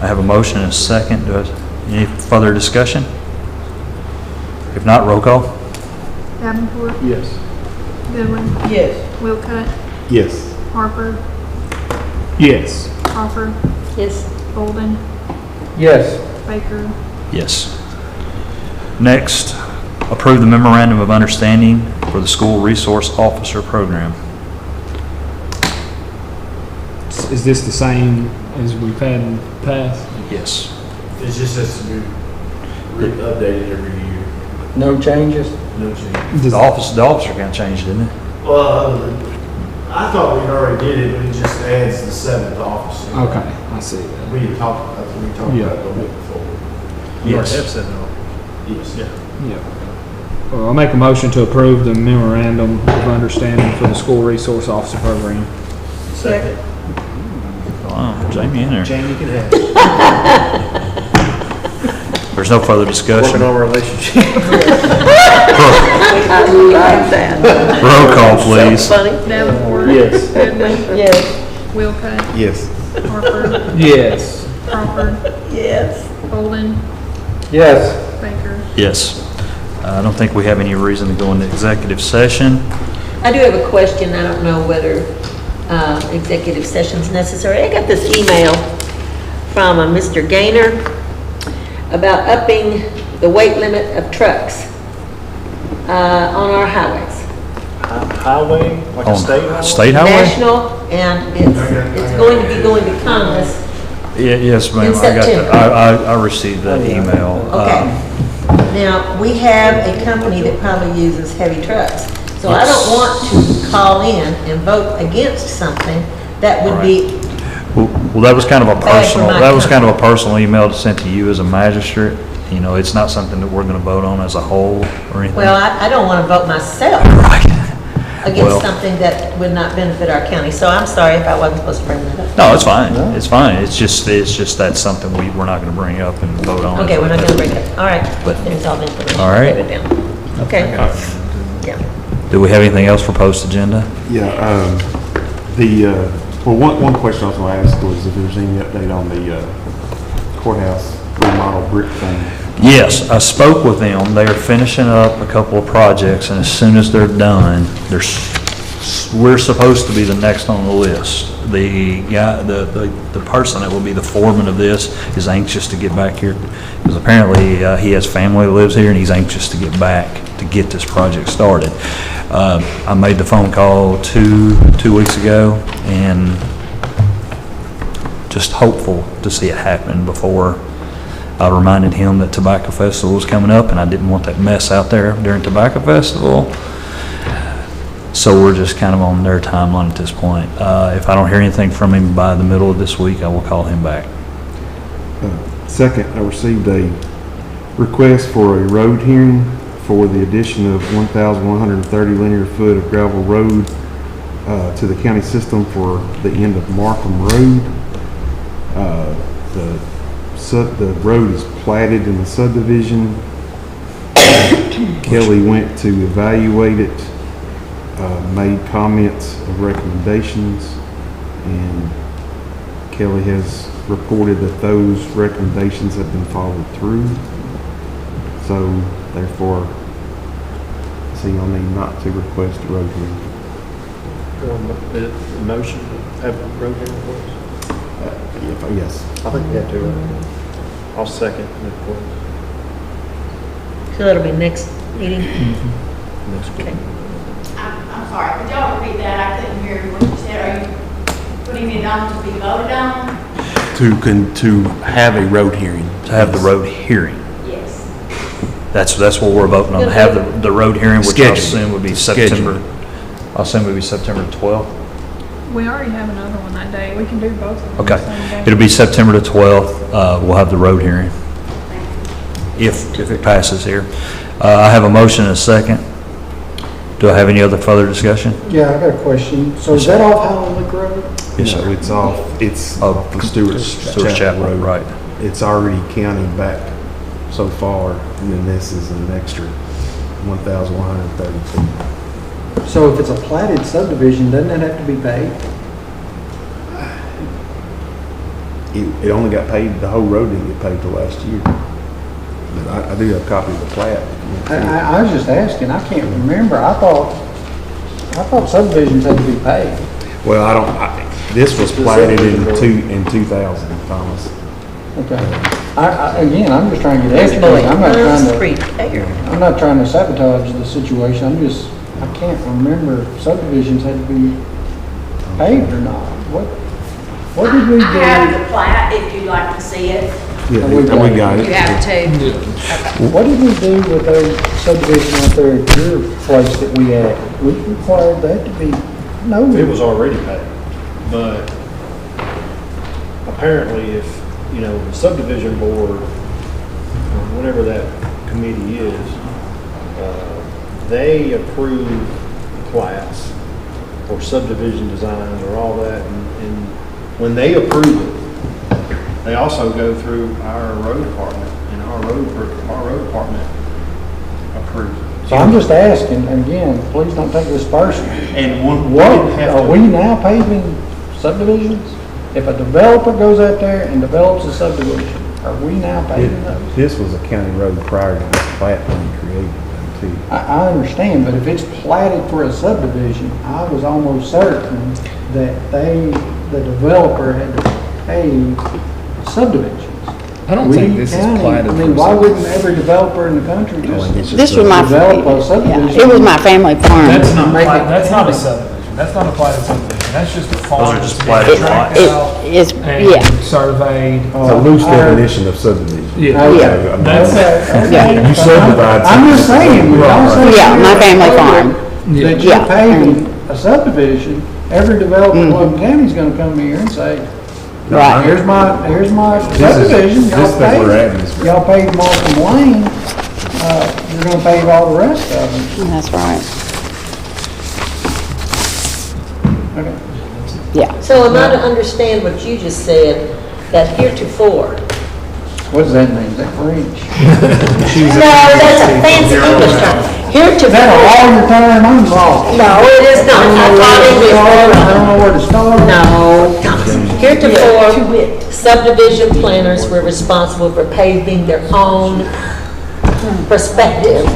I have a motion and a second. Any further discussion? If not, roll call. Davenport. Yes. Goodwin. Yes. Wilcutt. Yes. Harper. Yes. Crawford. Yes. Golden. Yes. Baker. Yes. Next, approve the memorandum of understanding for the school resource officer program. Is this the same as we've had in the past? Yes. It's just has to be updated every year. No changes? No change. The officer kind of changed, didn't it? Well, I thought we already did it, but it just adds the 7th officer. Okay, I see that. We had talked, that's what we talked Yeah. about a little bit before. Yes. Yes. Yeah. Well, I'll make a motion to approve the memorandum of understanding for the school resource officer program. Second. Wow, Jamie in there. Jamie can have it. There's no further discussion. Working on our relationship. I like that. Roll call, please. Funny. Davenport. Yes. Goodwin. Yes. Wilcutt. Yes. Harper. Yes. Crawford. Yes. Golden. Yes. Baker. Yes. I don't think we have any reason to go into executive session. I do have a question. I don't know whether executive session's necessary. I got this email from Mr. Gaynor about upping the weight limit of trucks on our highways. Highway, like a On state highway? State highway? National, and it's going to be going to Congress. Yes, ma'am. In I got that. September. I received that email. Okay. Now, we have a company that probably uses heavy trucks. So I don't want to call in and vote against something that would be, Well, that was kind of a Bad for personal, my that was kind of a personal email sent to you as a magistrate. You know, it's not something that we're going to vote on as a whole or anything. well, I don't want to vote myself Right. Well- against something that would not benefit our county. So I'm sorry if I wasn't supposed to bring that up. No, it's fine. It's fine. It's just that's something we're not going to bring up and vote on. Okay, we're not going to bring it. All right, there's all the information. All right. Write it down. Okay. Yeah. Do we have anything else for post agenda? Yeah, one question I was going to ask was if there's any update on the courthouse remodel brick thing. Yes, I spoke with them. They are finishing up a couple of projects, and as soon as they're done, we're supposed to be the next on the list. The guy, the person that will be the foreman of this is anxious to get back here, because apparently he has family that lives here, and he's anxious to get back to get this project started. I made the phone call two weeks ago, and just hopeful to see it happen before. I reminded him that Tobacco Festival was coming up, and I didn't want that mess out there during Tobacco Festival. So we're just kind of on their timeline at this point. If I don't hear anything from him by the middle of this week, I will call him back. Second, I received a request for a road hearing for the addition of 1,130 linear foot of gravel road to the county system for the end of Markham Road. The road is platted in the subdivision. Kelly went to evaluate it, made comments of recommendations, and Kelly has reported that those recommendations have been followed through. So therefore, see on me not to request a road hearing. Motion to have a road hearing for us? Yes. I think we have to. I'll second the request. So that'll be next meeting? Okay. I'm sorry, could y'all repeat that? I couldn't hear what you said. Are you putting it on to be voted on? To have a road hearing. To have the road hearing. Yes. That's what we're voting on, to have the road hearing, which I Schedule. assume would be Schedule. September. I assume it would be September 12th. We already have another one that day. We can do both of them. Okay. the same day. It'll be September the 12th. We'll have the road hearing. If it passes here. I have a motion and a second. Do I have any other further discussion? Yeah, I got a question. So is that off Highland Lick Road? Yes, sir. No, it's off, it's Oh, the Stewart's Stewart's Chapel Chapel, Road. right. It's already counted back so far, and then this is an extra 1,130 feet. So if it's a platted subdivision, doesn't that have to be paid? It only got paid, the whole road didn't get paid till last year. But I do have a copy of the plat. I was just asking, I can't remember. I thought subdivisions had to be paid. Well, this was platted in 2000, Thomas. Okay. Again, I'm just trying to get educated. I'm not trying to sabotage the situation. I can't remember if subdivisions had to be paved or not. What did we do? I have the plat if you'd like to see it. Yeah, we got it. You have to. What did we do with those subdivision out there at your place that we had? We required that to be noted. It was already paid, but apparently if, the subdivision board, or whatever that committee is, they approve plats or subdivision designs or all that, and when they approve it, they also go through our road department, and our road department approves it. So I'm just asking, and again, please don't take this personal. And Are we now paving subdivisions? If a developer goes out there and develops a subdivision, are we now paving those? This was a county road prior to this plat being created, too. I understand, but if it's platted for a subdivision, I was almost certain that the developer had to pay subdivisions. I don't think this is platted. I mean, why wouldn't every developer in the country just This was my, develop a subdivision? it was my family farm. That's not that's not a subdivision. That's not a platted subdivision. That's just a farm. Those are just that's platted been tracked It- out it's- and yeah. surveyed. It's a loose definition of subdivision. Yeah. Okay. That's Yeah. You subdivide. I'm just saying, y'all say. Yeah, my family farm. That Yeah. you're paving a subdivision, every developer in Logan County's gonna come here and say, Right. here's my subdivision, this that we're at is- y'all paved Markham Lane, you're gonna pave all the rest of them. That's right. Okay. Yeah. So am I to understand what you just said, that heretofore? What does that mean? Is that French? No, that's a fancy English term. Is that a lawyer term? I'm lost. No, it is not. I thought it was. I don't know where to start. No. Heretofore, subdivision planners were responsible for paving their own prospective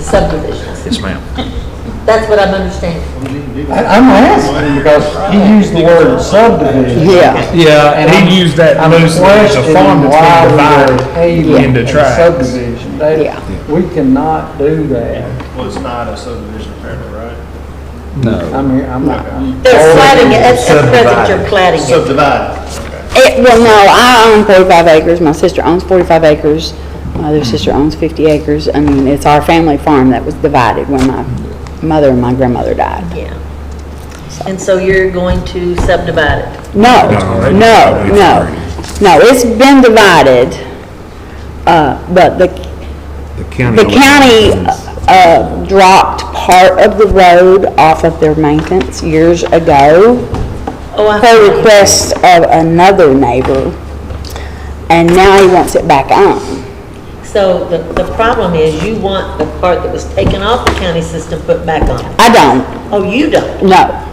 subdivisions. Yes, ma'am. That's what I'm understanding. I'm asking because he used the word subdivision. Yeah. Yeah, And and I'm- he used that I'm loosely as a farm questioning that's been why we divided are paving into a tracts. subdivision. Yeah. We cannot do that. Well, it's not a subdivision apparently, right? No. I'm not. They're platting it, at present you're platting it. Subdivided. Okay. Well, no, I own 45 acres. My sister owns 45 acres. My other sister owns 50 acres. I mean, it's our family farm that was divided when my mother and my grandmother died. Yeah. And so you're going to subdivide it? No, it's been divided, but the county dropped part of the road off of their maintenance years ago per request of another neighbor, and now he wants it back on. So the problem is you want the part that was taken off the county system put back on? I don't. Oh, you don't? No.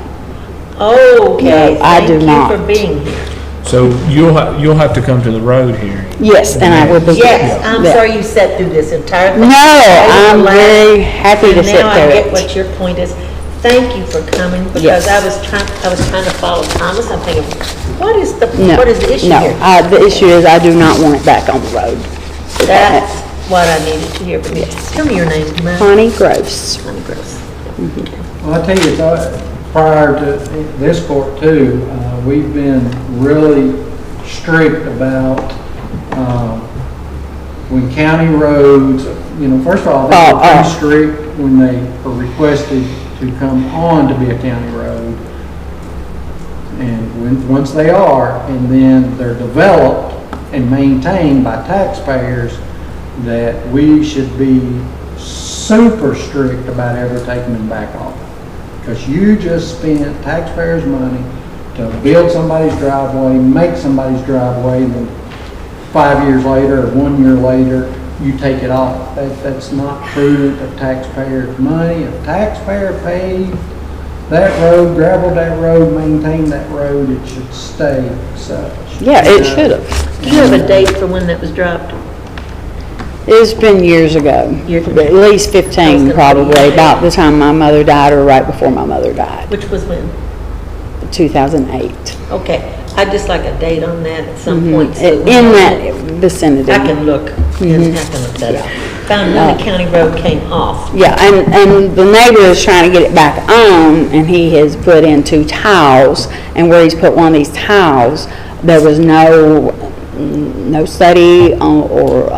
Okay, No, I do not. thank you for being here. So you'll have to come to the road hearing. Yes, and I will be. Yes, I'm there. sorry you sat through this entire thing. No, I'm very happy to sit Now I through get it. what your point is. Thank you for coming, because Yes. I was trying to follow Thomas. I'm thinking, what is the No, issue no, here? the issue is I do not want it back on the road. That's what I needed to hear from you. Tell me your name, ma'am. Connie Gross. Connie Gross. Well, I tell you, prior to this court too, we've been really strict about when county roads, first of all, they were pretty strict when they were requested to come on to be a county road. And once they are, and then they're developed and maintained by taxpayers, that we should be super strict about ever taking them back off. Because you just spent taxpayers' money to build somebody's driveway, make somebody's driveway, and then 5 years later or 1 year later, you take it off. That's not prudent of taxpayers' money. If taxpayer paid that road, gravelled that road, maintained that road, it should stay such. Yeah, it should have. Do you have a date for when that was dropped? It's been years ago, at least 15 probably, about the time my mother died or right before my mother died. Which was when? 2008. Okay, I'd just like a date on that at some point. So In that vicinity. I can look, I can look that up. Found when the county road came off. Yeah, and the neighbor is trying to get it back on, and he has put in 2 tiles, and where he's put one of these tiles, there was no study or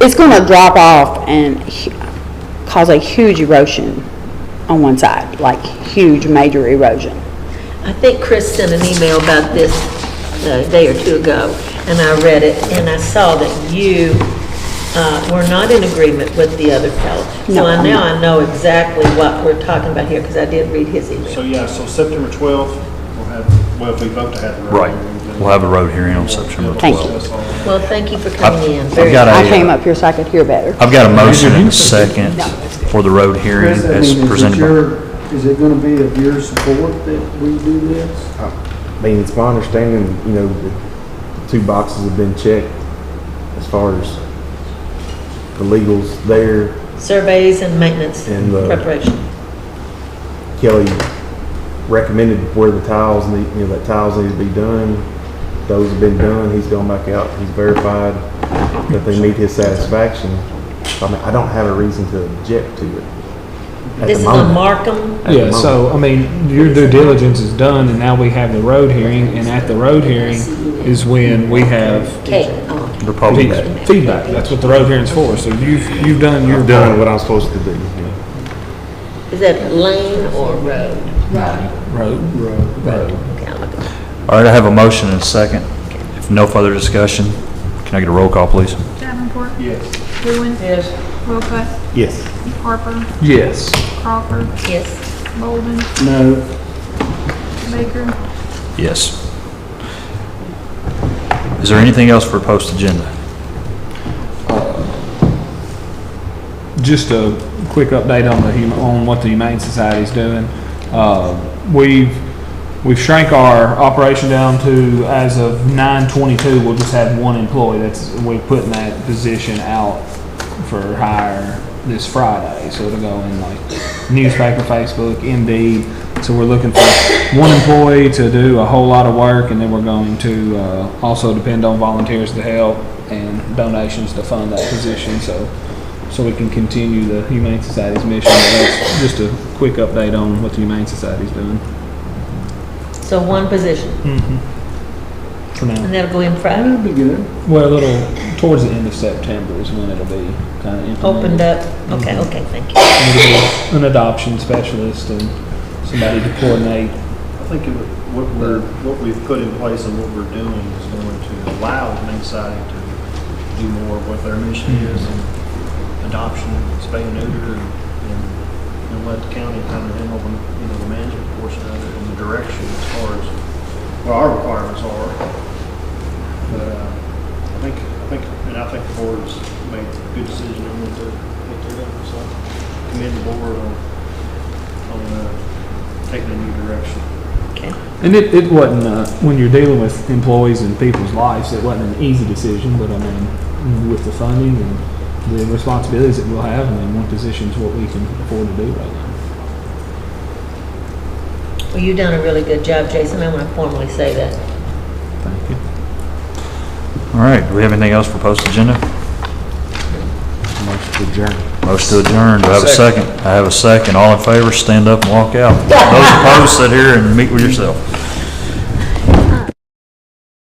it's going to drop off and cause a huge erosion on one side, like huge major erosion. I think Chris sent an email about this a day or two ago, and I read it, and I saw that you were not in agreement with the other fellow. So I know exactly what we're talking about here, because I did read his email. So yeah, so September 12th, we'll have, well, if we vote to have the road. Right. We'll have a road hearing on September 12th. Thank you. Well, thank you for coming in. I came up here so I could hear better. I've got a motion and a second for the road hearing Chris, I as mean, presented by. is it going to be of your support that we do this? I mean, it's my understanding, the 2 boxes have been checked as far as the legals there. Surveys and maintenance And preparation. Kelly recommended where the tiles need, that tiles need to be done. Those have been done. He's gone back out. He's verified that they meet his satisfaction. I mean, I don't have a reason to object to it. This is on Markham? Yeah, so, I mean, your due diligence is done, and now we have the road hearing, and at the road hearing is when we have The public. feedback. That's what the road hearing's for, so you've done your I've done part. what I'm supposed to do. Is that lane or road? Road. All right, I have a motion and a second. If no further discussion, can I get a roll call, please? Davenport, Yes. Goodwin, Yes. Wilcutt, Yes. Harper, Yes. Crawford, Yes. Bolden, No. Baker. Yes. Is there anything else for post agenda? Just a quick update on what the Humane Society's doing. We've shrank our operation down to, as of 9/22, we'll just have 1 employee. We're putting that position out for hire this Friday, so it'll go in like newspaper, Facebook, Indeed. So we're looking for 1 employee to do a whole lot of work, and then we're going to also depend on volunteers to help and donations to fund that position, so we can continue the Humane Society's mission. That's just a quick update on what the Humane Society's doing. So 1 position. for now. And that'll go in Friday? That'll be good. Well, towards the end of September is when it'll be kind of implemented. Opened up? Okay, Mhm. okay, thank you. And it'll be an adoption specialist and somebody to coordinate. I think what we've put in place and what we're doing is going to allow the main society to do more of what their mission is, and adoption, spay and neuter, and let the county kind of handle the management portion of it and the direction as far as what our requirements are. But I think the board's made a good decision on what they're doing. So commend the board on taking a new direction. Okay. And it wasn't, when you're dealing with employees and people's lives, it wasn't an easy decision, but I mean, with the funding and the responsibilities that we'll have, and in one position to what we can afford to do right now. Well, you've done a really good job, Jason. I want to formally say that. Thank you. All right, do we have anything else for post-agenda? Motion to adjourn. Motion to adjourn, do I have a second? I have a second. All in favor, stand up and walk out. Those opposed, sit here and meet with yourself.